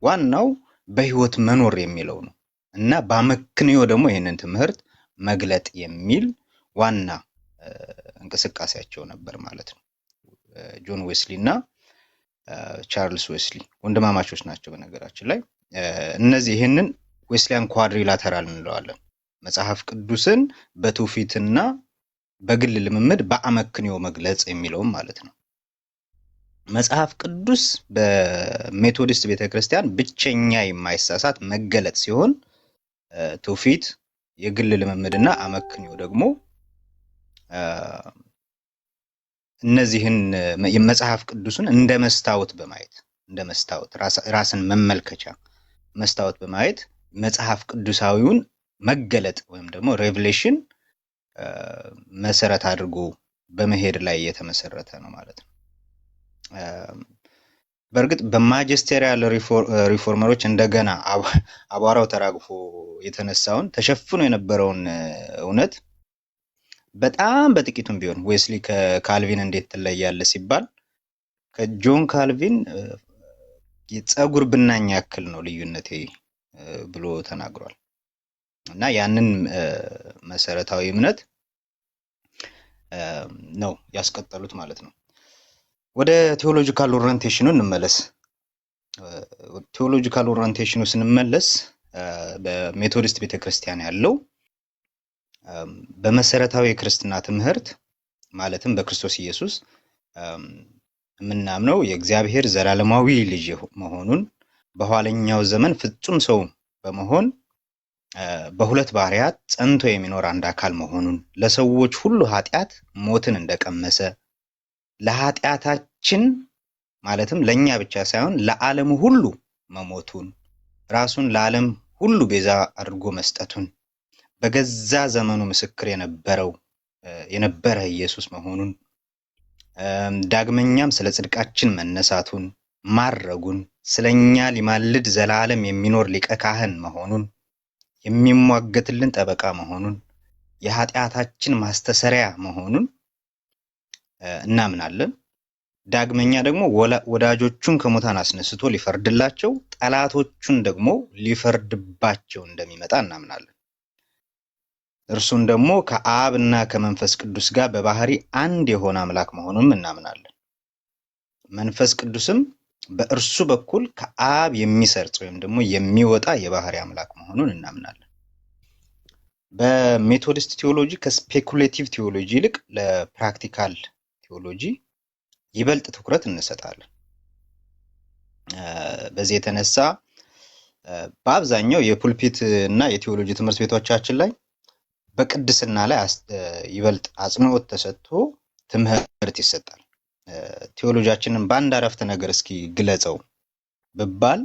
ዋናው በህይወት መኖር የሚለው ነው እና በአመክንዮ ደግሞ ይህንን ትምህርት መግለጥ የሚል ዋና እንቅስቃሴያቸው ነበር ማለት ነው። ጆን ዌስሊ እና ቻርልስ ዌስሊ ወንድማማቾች ናቸው በነገራችን ላይ። እነዚህ ይህንን ዌስሊያን ኳድሪላተራል እንለዋለን። መጽሐፍ ቅዱስን በትውፊትና በግል ልምምድ በአመክንዮ መግለጽ የሚለውም ማለት ነው። መጽሐፍ ቅዱስ በሜቶዲስት ቤተክርስቲያን ብቸኛ የማይሳሳት መገለጥ ሲሆን ትውፊት፣ የግል ልምምድና አመክንዮ ደግሞ እነዚህን የመጽሐፍ ቅዱስን እንደ መስታወት በማየት እንደ መስታወት ራስን መመልከቻ መስታወት በማየት መጽሐፍ ቅዱሳዊውን መገለጥ ወይም ደግሞ ሬቨሌሽን መሰረት አድርጎ በመሄድ ላይ የተመሰረተ ነው ማለት ነው። በእርግጥ በማጀስቴሪያል ሪፎርመሮች እንደገና አቧራው ተራግፎ የተነሳውን ተሸፍኖ የነበረውን እውነት በጣም በጥቂቱም ቢሆን ዌስሊ ከካልቪን እንዴት ትለያለህ ሲባል ከጆን ካልቪን የፀጉር ብናኝ ያክል ነው ልዩነቴ ብሎ ተናግሯል። እና ያንን መሰረታዊ እምነት ነው ያስቀጠሉት ማለት ነው። ወደ ቴዎሎጂካል ኦሪየንቴሽኑ እንመለስ። ቴዎሎጂካል ኦሪየንቴሽኑ ስንመለስ በሜቶዲስት ቤተክርስቲያን ያለው በመሰረታዊ የክርስትና ትምህርት ማለትም በክርስቶስ ኢየሱስ የምናምነው የእግዚአብሔር ዘላለማዊ ልጅ መሆኑን በኋለኛው ዘመን ፍጹም ሰው በመሆን በሁለት ባህሪያት ጸንቶ የሚኖር አንድ አካል መሆኑን ለሰዎች ሁሉ ኃጢአት ሞትን እንደቀመሰ ለኃጢአታችን ማለትም ለኛ ብቻ ሳይሆን ለዓለም ሁሉ መሞቱን ራሱን ለዓለም ሁሉ ቤዛ አድርጎ መስጠቱን በገዛ ዘመኑ ምስክር የነበረ ኢየሱስ መሆኑን ዳግመኛም ስለ ጽድቃችን መነሳቱን ማረጉን ስለኛ ሊማልድ ዘላለም የሚኖር ሊቀ ካህን መሆኑን የሚሟገትልን ጠበቃ መሆኑን የኃጢአታችን ማስተሰሪያ መሆኑን እናምናለን። ዳግመኛ ደግሞ ወዳጆቹን ከሙታን አስነስቶ ሊፈርድላቸው ጠላቶቹን ደግሞ ሊፈርድባቸው እንደሚመጣ እናምናለን። እርሱን ደግሞ ከአብና ከመንፈስ ቅዱስ ጋር በባህሪ አንድ የሆነ አምላክ መሆኑንም እናምናለን። መንፈስ ቅዱስም በእርሱ በኩል ከአብ የሚሰርጽ ወይም ደግሞ የሚወጣ የባህሪ አምላክ መሆኑን እናምናለን። በሜቶዲስት ቴዎሎጂ ከስፔኩሌቲቭ ቴዎሎጂ ይልቅ ለፕራክቲካል ቴዎሎጂ ይበልጥ ትኩረት እንሰጣለን። በዚህ የተነሳ በአብዛኛው የፑልፒት እና የቴዎሎጂ ትምህርት ቤቶቻችን ላይ በቅድስና ላይ ይበልጥ አጽንዖት ተሰጥቶ ትምህርት ይሰጣል። ቴዎሎጂያችንን በአንድ አረፍተ ነገር እስኪ ግለጸው ብባል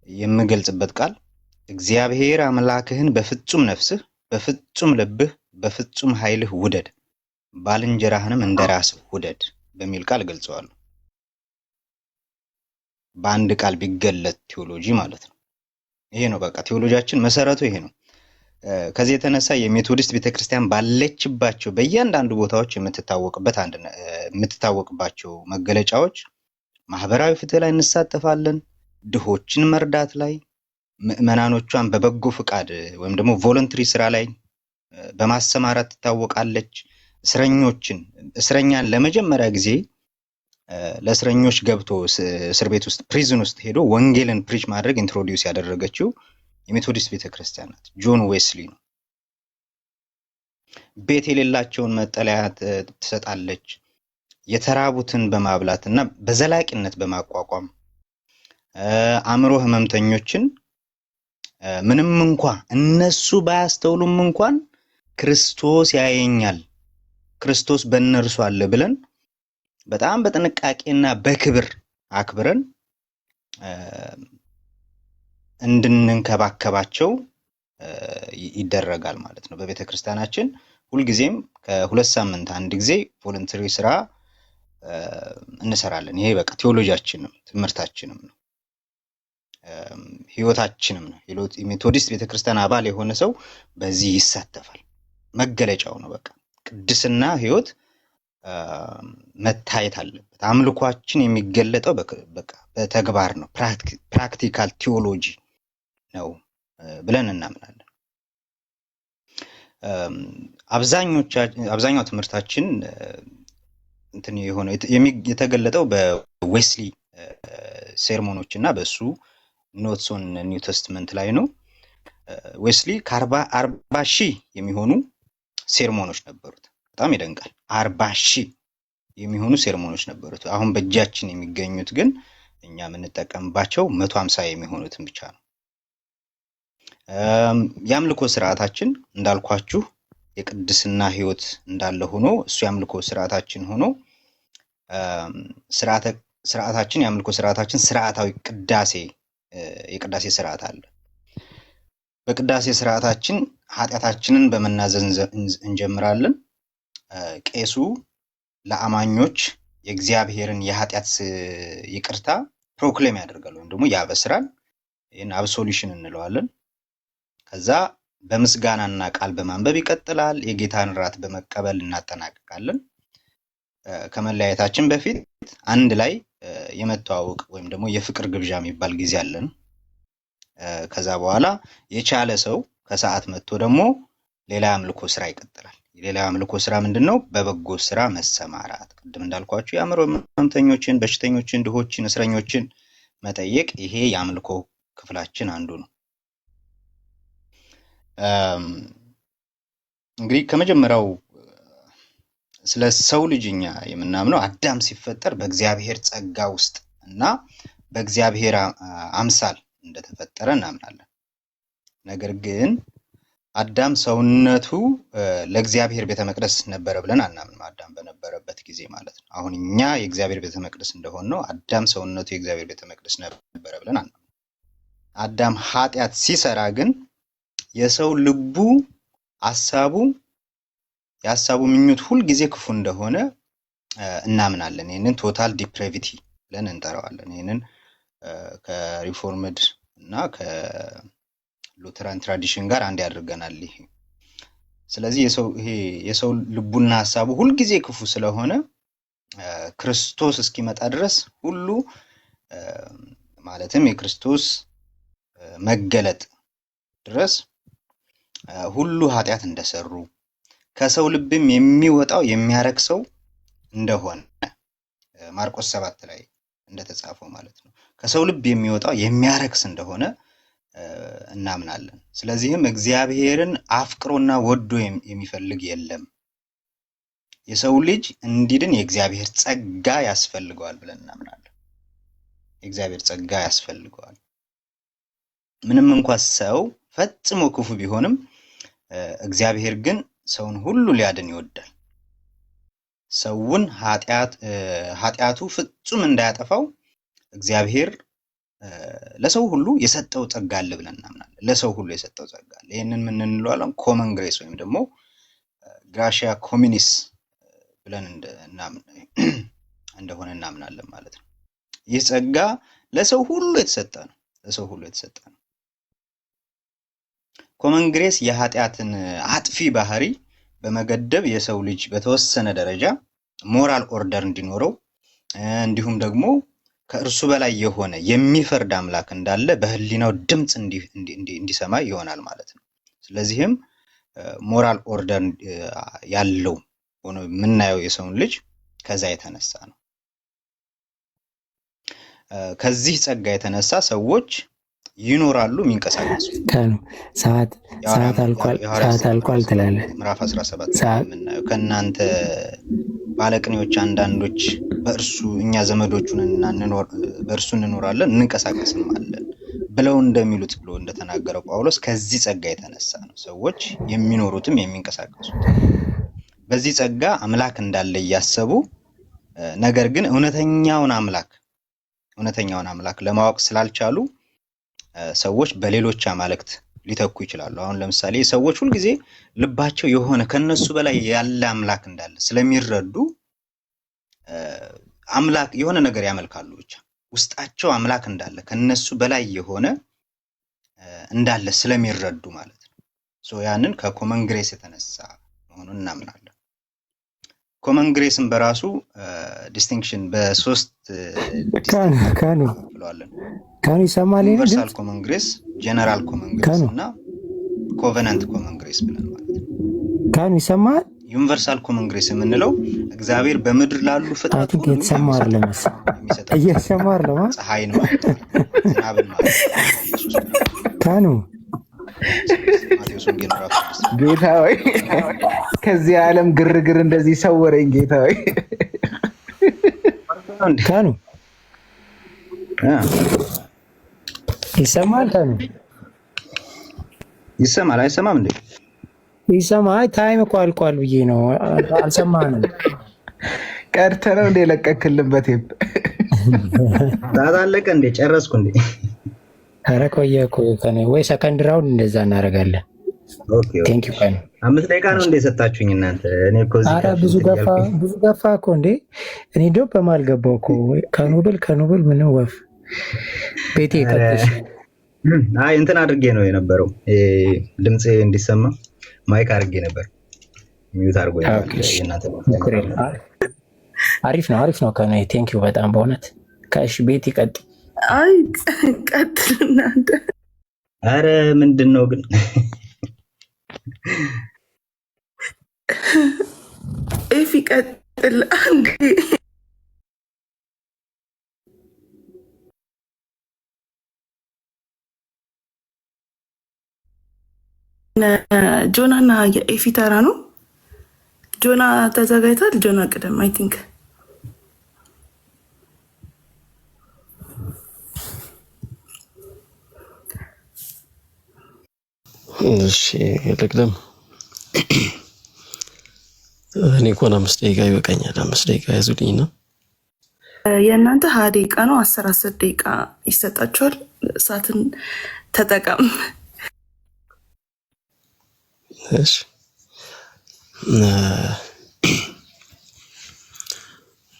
የምገልጽበት ቃል እግዚአብሔር አምላክህን በፍጹም ነፍስህ፣ በፍጹም ልብህ፣ በፍጹም ኃይልህ ውደድ፣ ባልንጀራህንም እንደራስህ ውደድ በሚል ቃል ገልጸዋለሁ። በአንድ ቃል ቢገለጥ ቴዎሎጂ ማለት ነው። ይሄ ነው በቃ ቴዎሎጂያችን መሰረቱ ይሄ ነው። ከዚህ የተነሳ የሜቶዲስት ቤተክርስቲያን ባለችባቸው በእያንዳንዱ ቦታዎች የምትታወቅባቸው መገለጫዎች ማህበራዊ ፍትህ ላይ እንሳተፋለን፣ ድሆችን መርዳት ላይ፣ ምዕመናኖቿን በበጎ ፍቃድ ወይም ደግሞ ቮለንተሪ ስራ ላይ በማሰማራት ትታወቃለች። እስረኛን ለመጀመሪያ ጊዜ ለእስረኞች ገብቶ እስር ቤት ውስጥ ፕሪዝን ውስጥ ሄዶ ወንጌልን ፕሪች ማድረግ ኢንትሮዲዩስ ያደረገችው የሜቶዲስት ቤተክርስቲያን ናት። ጆን ዌስሊ ነው። ቤት የሌላቸውን መጠለያ ትሰጣለች። የተራቡትን በማብላት እና በዘላቂነት በማቋቋም አእምሮ ህመምተኞችን ምንም እንኳ እነሱ ባያስተውሉም እንኳን ክርስቶስ ያየኛል፣ ክርስቶስ በእነርሱ አለ ብለን በጣም በጥንቃቄና በክብር አክብረን እንድንንከባከባቸው ይደረጋል ማለት ነው። በቤተክርስቲያናችን ሁልጊዜም ከሁለት ሳምንት አንድ ጊዜ ቮለንተሪ ስራ እንሰራለን። ይሄ በቃ ቴዎሎጂያችንም ትምህርታችንም ነው፣ ህይወታችንም ነው። የሜቶዲስት ቤተክርስቲያን አባል የሆነ ሰው በዚህ ይሳተፋል። መገለጫው ነው። በቃ ቅድስና ህይወት መታየት አለበት። አምልኳችን የሚገለጠው በቃ በተግባር ነው። ፕራክቲካል ቴዎሎጂ ነው ብለን እናምናለን። አብዛኛው ትምህርታችን እንትን የሆነ የተገለጠው በዌስሊ ሴርሞኖች እና በሱ ኖትስ ኦን ኒው ቴስትመንት ላይ ነው። ዌስሊ ከ40 ሺህ የሚሆኑ ሴርሞኖች ነበሩት። በጣም ይደንቃል። 40 ሺህ የሚሆኑ ሴርሞኖች ነበሩት። አሁን በእጃችን የሚገኙት ግን እኛ የምንጠቀምባቸው 150 የሚሆኑትን ብቻ ነው። የአምልኮ ስርዓታችን እንዳልኳችሁ የቅድስና ህይወት እንዳለ ሆኖ እሱ የአምልኮ ስርዓታችን ሆኖ ስርዓታችን የአምልኮ ስርዓታችን ስርዓታዊ የቅዳሴ ስርዓት አለ። በቅዳሴ ስርዓታችን ኃጢአታችንን በመናዘዝ እንጀምራለን። ቄሱ ለአማኞች የእግዚአብሔርን የኃጢአት ይቅርታ ፕሮክሌም ያደርጋል ወይም ደግሞ ያበስራል። ይህን አብሶሉሽን እንለዋለን። ከዛ በምስጋናና ቃል በማንበብ ይቀጥላል። የጌታን ራት በመቀበል እናጠናቅቃለን። ከመለያየታችን በፊት አንድ ላይ የመተዋወቅ ወይም ደግሞ የፍቅር ግብዣ የሚባል ጊዜ አለን። ከዛ በኋላ የቻለ ሰው ከሰዓት መጥቶ ደግሞ ሌላ አምልኮ ስራ ይቀጥላል። ሌላ አምልኮ ስራ ምንድነው? በበጎ ስራ መሰማራት። ቅድም እንዳልኳችሁ የአእምሮ ህመምተኞችን፣ በሽተኞችን፣ ድሆችን፣ እስረኞችን መጠየቅ ይሄ የአምልኮ ክፍላችን አንዱ ነው። እንግዲህ ከመጀመሪያው ስለ ሰው ልጅኛ የምናምነው አዳም ሲፈጠር በእግዚአብሔር ጸጋ ውስጥ እና በእግዚአብሔር አምሳል እንደተፈጠረ እናምናለን። ነገር ግን አዳም ሰውነቱ ለእግዚአብሔር ቤተመቅደስ ነበረ ብለን አናምንም። አዳም በነበረበት ጊዜ ማለት ነው። አሁን እኛ የእግዚአብሔር ቤተመቅደስ እንደሆነው አዳም ሰውነቱ የእግዚአብሔር ቤተመቅደስ ነበረ ብለን አናምንም። አዳም ኃጢአት ሲሰራ ግን የሰው ልቡ የሐሳቡ ምኞት ሁል ጊዜ ክፉ እንደሆነ እናምናለን። ይሄንን ቶታል ዲፕሬቪቲ ብለን እንጠራዋለን። ይሄንን ከሪፎርምድ እና ከሉተራን ትራዲሽን ጋር አንድ ያደርገናል። ይሄ ስለዚህ የሰው ልቡና ሐሳቡ ሁል ጊዜ ክፉ ስለሆነ ክርስቶስ እስኪመጣ ድረስ ሁሉ ማለትም የክርስቶስ መገለጥ ድረስ ሁሉ ኃጢአት እንደሰሩ ከሰው ልብም የሚወጣው የሚያረክሰው እንደሆነ ማርቆስ 7 ላይ እንደተጻፈው ማለት ነው። ከሰው ልብ የሚወጣው የሚያረክስ እንደሆነ እናምናለን። ስለዚህም እግዚአብሔርን አፍቅሮና ወዶ የሚፈልግ የለም። የሰው ልጅ እንዲድን የእግዚአብሔር ጸጋ ያስፈልገዋል ብለን እናምናለን። የእግዚአብሔር ጸጋ ያስፈልገዋል። ምንም እንኳን ሰው ፈጽሞ ክፉ ቢሆንም እግዚአብሔር ግን ሰውን ሁሉ ሊያድን ይወዳል። ሰውን ኃጢአቱ ፍጹም እንዳያጠፋው እግዚአብሔር ለሰው ሁሉ የሰጠው ጸጋ አለ ብለን እናምናለን። ለሰው ሁሉ የሰጠው ጸጋ አለ። ይሄንን ምን እንለዋለን? ኮመን ግሬስ ወይም ደግሞ ግራሺያ ኮሚኒስ ብለን እንደሆነ እናምናለን ማለት ነው። ይህ ጸጋ ለሰው ሁሉ የተሰጠ ነው። ለሰው ሁሉ የተሰጠ ነው። ኮመን ግሬስ የኃጢአትን አጥፊ ባህሪ በመገደብ የሰው ልጅ በተወሰነ ደረጃ ሞራል ኦርደር እንዲኖረው እንዲሁም ደግሞ ከእርሱ በላይ የሆነ የሚፈርድ አምላክ እንዳለ በህሊናው ድምጽ እንዲሰማ ይሆናል ማለት ነው። ስለዚህም ሞራል ኦርደር ያለው ሆኖ የምናየው የሰውን ልጅ ከዛ የተነሳ ነው። ከዚህ ጸጋ የተነሳ ሰዎች ይኖራሉ፣ የሚንቀሳቀሱ ሰዓት አልቋል ትላለህ። ምዕራፍ 17 የምናየው ከእናንተ ባለቅኔዎች አንዳንዶች እኛ ዘመዶቹን በእርሱ እንኖራለን እንንቀሳቀስም አለን ብለው እንደሚሉት ብሎ እንደተናገረው ጳውሎስ ከዚህ ጸጋ የተነሳ ነው ሰዎች የሚኖሩትም የሚንቀሳቀሱት። በዚህ ጸጋ አምላክ እንዳለ እያሰቡ ነገር ግን እውነተኛውን አምላክ ለማወቅ ስላልቻሉ ሰዎች በሌሎች አማልክት ሊተኩ ይችላሉ። አሁን ለምሳሌ ሰዎች ሁሉ ጊዜ ልባቸው የሆነ ከነሱ በላይ ያለ አምላክ እንዳለ ስለሚረዱ አምላክ የሆነ ነገር ያመልካሉ። ብቻ ውስጣቸው አምላክ እንዳለ ከነሱ በላይ የሆነ እንዳለ ስለሚረዱ ማለት ነው። ያንን ከኮመን ግሬስ የተነሳ መሆኑን እናምናለን። ኮመን ግሬስን በራሱ ዲስቲንክሽን በሶስት ካኑ ይሰማል። ዩኒቨርሳል ኮመን ግሬስ፣ ጀነራል ኮመን ግሬስ እና ኮቨናንት ኮመን ግሬስ ብለን ማለት ነው። ካኑ ይሰማል። ዩኒቨርሳል ኮመን ግሬስ የምንለው እግዚአብሔር በምድር ላሉ ፍጥረት ሁሉ የተሰማር ለማስ እየሰማር ለማ ፀሐይን ማለት ዝናብን ማለት ካኑ ማቴዎስ ወንጌል ምዕራፍ 6 ጌታ ሆይ ከዚህ ዓለም ግርግር እንደዚህ ሰወረኝ ጌታ ሆይ። ካኑ ይሰማል? ካኑ ይሰማል አይሰማም እንዴ? ይሰማል። ታይም እኮ አልቋል ብዬ ነው። አልሰማንም። ቀርተህ ነው እንደ ለቀክልን በቴፕ ታላለቀ እንዴ? ጨረስኩ እንዴ? ኧረ ቆየ እኮ ከኔ ወይ ሰከንድ ራውንድ እንደዛ እናደርጋለን። ኦኬ ቴንክ ዩ ካኑ። 5 ደቂቃ ነው እንዴ ሰጣችሁኝ እናንተ? እኔ እኮ እዚህ ኧረ ብዙ ገፋ እኮ እንዴ። እኔ ዶ በማል ገባው እኮ ከኖብል ምን ወፍ ቤቴ ቀጥሽ። አይ እንትን አድርጌ ነው የነበረው ድምጼ እንዲሰማ ማይክ አድርጌ ነበር። ሚዩት አድርጎ አሪፍ ነው ከኔ ቴንክ ዩ በጣም በእውነት ከእሺ ቤት ይቀጥ። አይ ቀጥል እናንተ። አረ ምንድን ነው ግን ኤፊ ቀጥል አንዴ። ጆና እና የኤፊ ተራ ነው። ጆና ተዘጋጅቷል። ጆና ቅደም። አይ ቲንክ እሺ ልቅደም። እኔ እንኳን 5 ደቂቃ ይበቃኛል። 5 ደቂቃ ያዙልኝና የእናንተ 20 ደቂቃ ነው። 10 ደቂቃ ይሰጣችኋል። ሰዓትን ተጠቀም። እሺ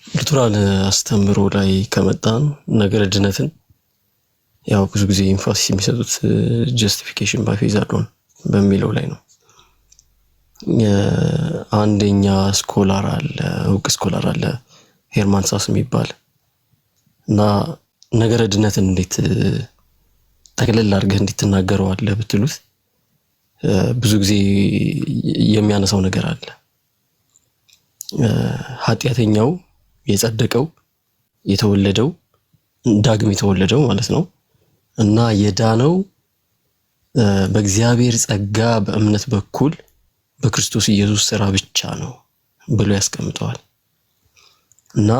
ሉተራን አስተምሮ ላይ ከመጣን ነገረ ድነትን ያው ብዙ ጊዜ ኢንፋሲስ የሚሰጡት ጀስቲፊኬሽን ባይ ፌዝ አሎን በሚለው ላይ ነው። አንደኛ ስኮላር አለ፣ እውቅ ስኮላር አለ ሄርማን ሳስ የሚባል እና ነገረ ድነትን እንዴት ጠቅልል አድርገህ እንድትናገረው አለ ብትሉት ብዙ ጊዜ የሚያነሳው ነገር አለ። ኃጢአተኛው የጸደቀው የተወለደው ዳግም የተወለደው ማለት ነው እና የዳነው በእግዚአብሔር ጸጋ በእምነት በኩል በክርስቶስ ኢየሱስ ሥራ ብቻ ነው ብሎ ያስቀምጠዋል። እና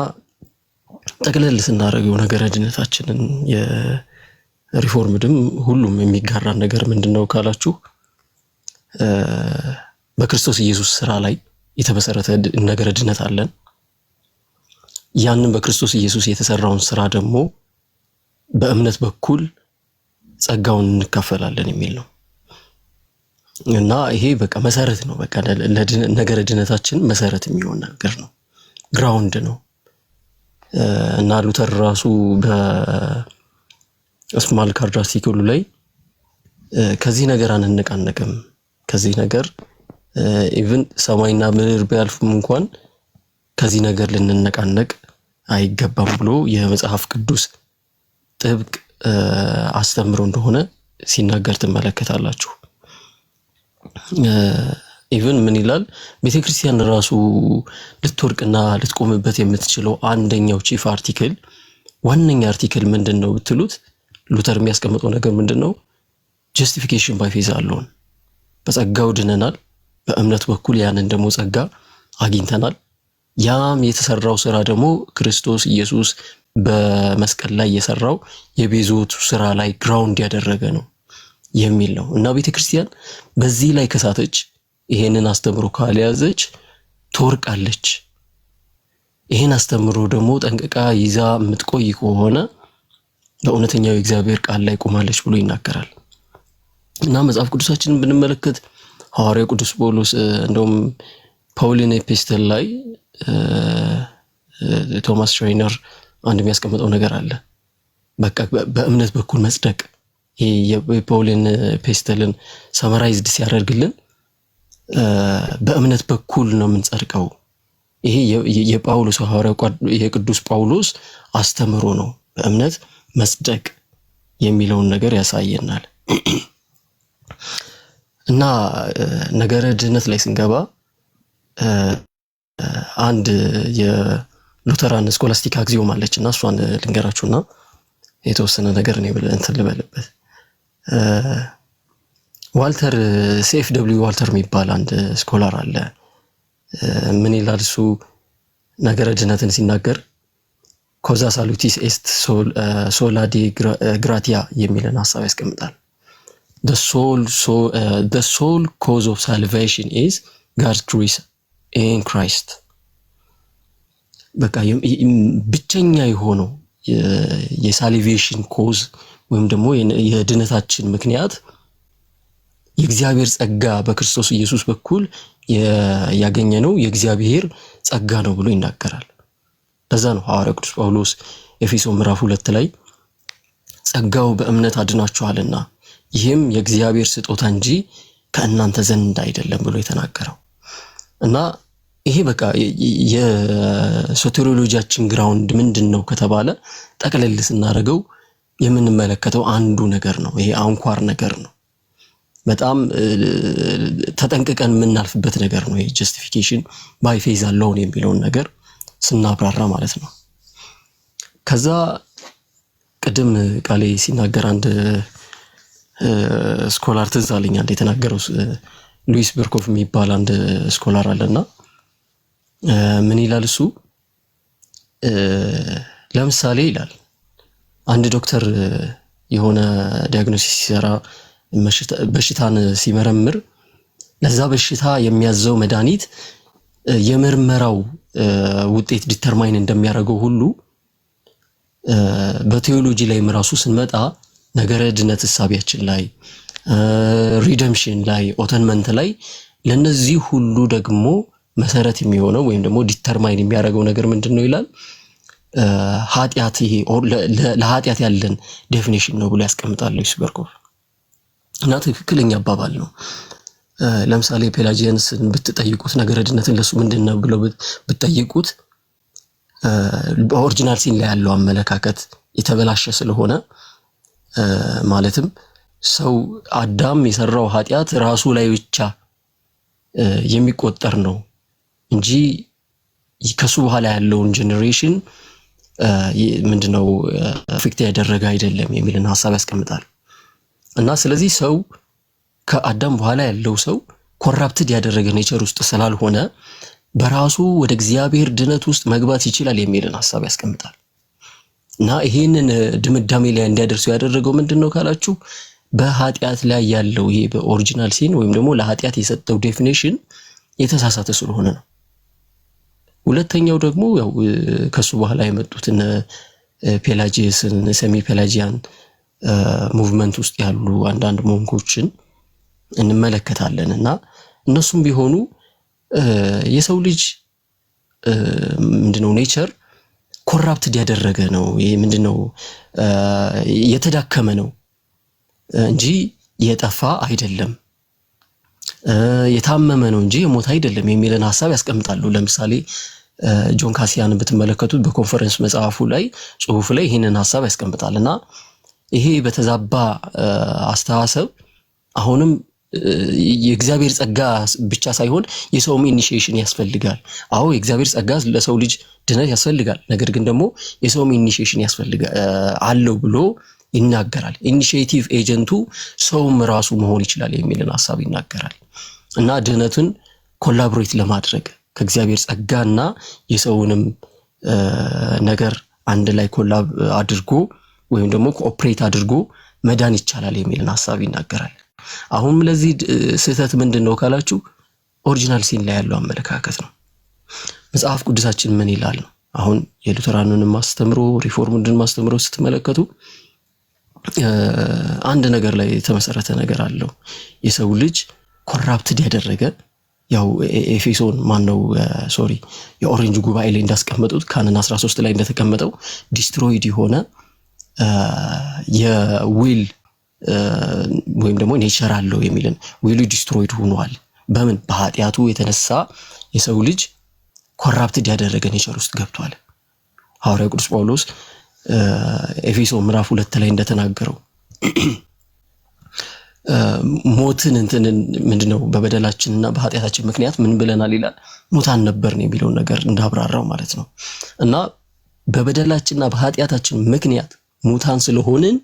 ጠቅለል ስናደርገው ነገረ ድነታችንን የሪፎርምድም ሁሉም የሚጋራን ነገር ምንድነው ካላችሁ በክርስቶስ ኢየሱስ ሥራ ላይ የተመሰረተ ነገረ ድነት አለን። ያንን በክርስቶስ ኢየሱስ የተሰራውን ሥራ ደግሞ በእምነት በኩል ጸጋውን እንካፈላለን የሚል ነው። እና ይሄ በቃ መሰረት ነው። በቃ ነገረ ድነታችን መሰረት የሚሆን ነገር ነው፣ ግራውንድ ነው። እና ሉተር ራሱ በስማል ካርድ አርቲክሉ ላይ ከዚህ ነገር አንነቃነቅም፣ ከዚህ ነገር ኢቭን ሰማይና ምድር ቢያልፉም እንኳን ከዚህ ነገር ልንነቃነቅ አይገባም ብሎ የመጽሐፍ ቅዱስ ጥብቅ አስተምሮ እንደሆነ ሲናገር ትመለከታላችሁ። ኢቭን ምን ይላል? ቤተክርስቲያን ራሱ ልትወርቅና ልትቆምበት የምትችለው አንደኛው ቺፍ አርቲክል ዋነኛ አርቲክል ምንድነው ብትሉት ሉተር የሚያስቀምጠው ነገር ምንድነው? ጀስቲፊኬሽን ባይ ፌዝ አሎን፣ በጸጋው ድነናል፣ በእምነት በኩል ያንን ደግሞ ጸጋ አግኝተናል። ያም የተሰራው ሥራ ደግሞ ክርስቶስ ኢየሱስ በመስቀል ላይ የሰራው የቤዞቱ ሥራ ላይ ግራውንድ ያደረገ ነው የሚል ነው። እና ቤተክርስቲያን በዚህ ላይ ከሳተች፣ ይሄንን አስተምሮ ካልያዘች ትወርቃለች። ይሄን አስተምሮ ደግሞ ጠንቅቃ ይዛ የምትቆይ ከሆነ በእውነተኛው የእግዚአብሔር ቃል ላይ ቆማለች ብሎ ይናገራል። እና መጽሐፍ ቅዱሳችንን ብንመለከት ሐዋርያው ቅዱስ ጳውሎስ እንደውም ፓውሊን ኤፒስቶል ላይ ቶማስ ሽራይነር አንድ የሚያስቀምጠው ነገር አለ። በቃ በእምነት በኩል መጽደቅ፣ ይሄ የፓውሊን ኤፒስቶልን ሰመራይዝድ ሲያደርግልን በእምነት በኩል ነው የምንጸድቀው። ይሄ የጳውሎስ ሐዋርያው የቅዱስ ጳውሎስ አስተምሮ ነው፣ በእምነት መጽደቅ የሚለውን ነገር ያሳየናል። እና ነገረ ድነት ላይ ስንገባ አንድ የሉተራን ስኮላስቲክ አግዚዮም አለችና እሷን ልንገራችሁና የተወሰነ ነገር ነው እንትን ልበልበት። ዋልተር ሴፍ ደብሊው ዋልተር የሚባል አንድ ስኮላር አለ። ምን ይላል እሱ ነገረ ድነትን ሲናገር ኮዛ ሳሉቲስ ኤስት ሶላ ዲ ግራቲያ የሚልን ሐሳብ ያስቀምጣል። the sole cause of salvation is God's grace in Christ። በቃ ብቸኛ የሆነው የሳልቬሽን ኮዝ ወይም ደግሞ የድነታችን ምክንያት የእግዚአብሔር ጸጋ በክርስቶስ ኢየሱስ በኩል ያገኘነው የእግዚአብሔር ጸጋ ነው ብሎ ይናገራል። ለዛ ነው ሐዋርያው ቅዱስ ጳውሎስ ኤፌሶን ምዕራፍ 2 ላይ ጸጋው በእምነት አድናችኋልና ይህም የእግዚአብሔር ስጦታ እንጂ ከእናንተ ዘንድ አይደለም ብሎ የተናገረው። እና ይሄ በቃ የሶቴሪዮሎጂያችን ግራውንድ ምንድነው ከተባለ ጠቅለል ስናደርገው የምንመለከተው አንዱ ነገር ነው። ይሄ አንኳር ነገር ነው። በጣም ተጠንቅቀን የምናልፍበት ነገር ነው። ይሄ ጀስቲፊኬሽን ባይ ፌዝ አሎን የሚለውን ነገር ስናብራራ ማለት ነው። ከዛ ቅድም ቃሌ ሲናገር አንድ ስኮላር ትዝ አለኝ አንድ የተናገረው ሉዊስ በርኮፍ የሚባል አንድ ስኮላር አለና ምን ይላል እሱ ለምሳሌ ይላል አንድ ዶክተር የሆነ ዲያግኖሲስ ሲሰራ በሽታን ሲመረምር ለዛ በሽታ የሚያዘው መድኃኒት የምርመራው ውጤት ዲተርማይን እንደሚያደርገው ሁሉ በቴዎሎጂ ላይ ራሱ ስንመጣ ነገረ ድነት ሐሳቢያችን ላይ ሪደምፕሽን ላይ ኦተንመንት ላይ ለነዚህ ሁሉ ደግሞ መሰረት የሚሆነው ወይም ደግሞ ዲተርማይን የሚያደርገው ነገር ምንድነው ይላል ኃጢአት። ይሄ ለኃጢአት ያለን ዴፊኒሽን ነው ብሎ ያስቀምጣል ሉዊስ በርኮፍ እና ትክክለኛ አባባል ነው። ለምሳሌ ፔላጂያንስን ብትጠይቁት ነገረ ድነትን ለሱ ምንድነው ብሎ ብትጠይቁት በኦሪጂናል ሲን ላይ ያለው አመለካከት የተበላሸ ስለሆነ ማለትም ሰው አዳም የሰራው ኃጢአት ራሱ ላይ ብቻ የሚቆጠር ነው እንጂ ከሱ በኋላ ያለውን ጄኔሬሽን ምንድነው አፌክት ያደረገ አይደለም የሚልን ሐሳብ ያስቀምጣል። እና ስለዚህ ሰው ከአዳም በኋላ ያለው ሰው ኮራፕትድ ያደረገ ኔቸር ውስጥ ስላልሆነ በራሱ ወደ እግዚአብሔር ድነት ውስጥ መግባት ይችላል የሚልን ሐሳብ ያስቀምጣል። እና ይሄንን ድምዳሜ ላይ እንዲያደርሰው ያደረገው ምንድነው ካላችሁ በኃጢአት ላይ ያለው ይሄ በኦሪጂናል ሲን ወይም ደግሞ ለኃጢአት የሰጠው ዴፊኒሽን የተሳሳተ ስለሆነ ነው። ሁለተኛው ደግሞ ያው ከሱ በኋላ የመጡትን ፔላጂየስን ሰሚ ፔላጂያን ሙቭመንት ውስጥ ያሉ አንዳንድ ሞንኮችን እንመለከታለን እና እነሱም ቢሆኑ የሰው ልጅ ምንድነው ኔቸር ኮራፕትድ ያደረገ ነው። ይሄ ምንድነው የተዳከመ ነው እንጂ የጠፋ አይደለም፣ የታመመ ነው እንጂ የሞተ አይደለም የሚልን ሐሳብ ያስቀምጣሉ። ለምሳሌ ጆን ካሲያን ብትመለከቱት በኮንፈረንስ መጽሐፉ ላይ ጽሁፍ ላይ ይሄንን ሐሳብ ያስቀምጣልና ይሄ በተዛባ አስተሳሰብ አሁንም የእግዚአብሔር ጸጋ ብቻ ሳይሆን የሰውም ኢኒሺዬሽን ያስፈልጋል። አዎ የእግዚአብሔር ጸጋ ለሰው ልጅ ድነት ያስፈልጋል፣ ነገር ግን ደግሞ የሰውም ኢኒሺዬሽን ያስፈልጋል አለው ብሎ ይናገራል። ኢኒሺዬቲቭ ኤጀንቱ ሰውም ራሱ መሆን ይችላል የሚልን ሐሳብ ይናገራል። እና ድነትን ኮላቦሬት ለማድረግ ከእግዚአብሔር ጸጋና የሰውንም ነገር አንድ ላይ ኮላብ አድርጎ ወይም ደግሞ ኮኦፕሬት አድርጎ መዳን ይቻላል የሚልን ሐሳብ ይናገራል። አሁንም ለዚህ ስህተት ምንድነው ካላችሁ ኦሪጂናል ሲን ላይ ያለው አመለካከት ነው። መጽሐፍ ቅዱሳችን ምን ይላል ነው። አሁን የሉተራንን ማስተምሮ ሪፎርምድን ማስተምሮ ስትመለከቱ አንድ ነገር ላይ የተመሰረተ ነገር አለው። የሰው ልጅ ኮራፕትድ ያደረገ ያው ኤፌሶን ማነው ሶሪ የኦሬንጅ ጉባኤ ላይ እንዳስቀመጡት ካንን 13 ላይ እንደተቀመጠው ዲስትሮይድ የሆነ የዊል ወይም ደግሞ ኔቸር አለው የሚልን ዊሉ ዲስትሮይድ ሆኗል። በምን በኃጢአቱ የተነሳ የሰው ልጅ ኮራፕትድ ያደረገ ኔቸር ውስጥ ገብቷል። ሐዋርያው ቅዱስ ጳውሎስ ኤፌሶን ምዕራፍ 2 ላይ እንደተናገረው ሞትን ምንድነው በበደላችንና በኃጢአታችን ምክንያት ምን ብለናል ይላል ሙታን ነበርን የሚለው ነገር እንዳብራራው ማለት ነው። እና በበደላችንና በኃጢአታችን ምክንያት ሙታን ስለሆንን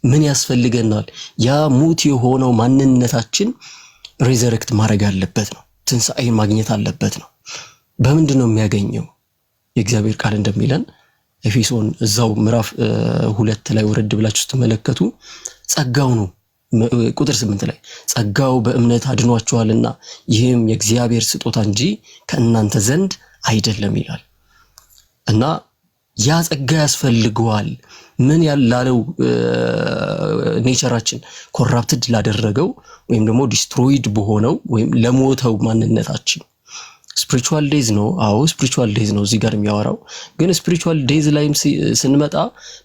ምን ያስፈልገናል? ያ ሙት የሆነው ማንነታችን ሪዘረክት ማድረግ አለበት ነው። ትንሣኤን ማግኘት አለበት ነው። በምንድን ነው የሚያገኘው? የእግዚአብሔር ቃል እንደሚለን ኤፌሶን እዛው ምዕራፍ 2 ላይ ወረድ ብላችሁ ስትመለከቱ ጸጋው ነው። ቁጥር 8 ላይ ጸጋው በእምነት አድኗችኋልና ይህም የእግዚአብሔር ስጦታ እንጂ ከእናንተ ዘንድ አይደለም ይላል። እና ያ ጸጋ ያስፈልገዋል። ምን ያላለው ኔቸራችን ኮራፕትድ ላደረገው ወይም ደግሞ ዲስትሮይድ በሆነው ወይም ለሞተው ማንነታችን ስፒሪቹዋል ዴዝ ነው። አዎ ስፒሪቹዋል ዴዝ ነው እዚህ ጋር የሚያወራው። ግን ስፒሪቹዋል ዴዝ ላይም ስንመጣ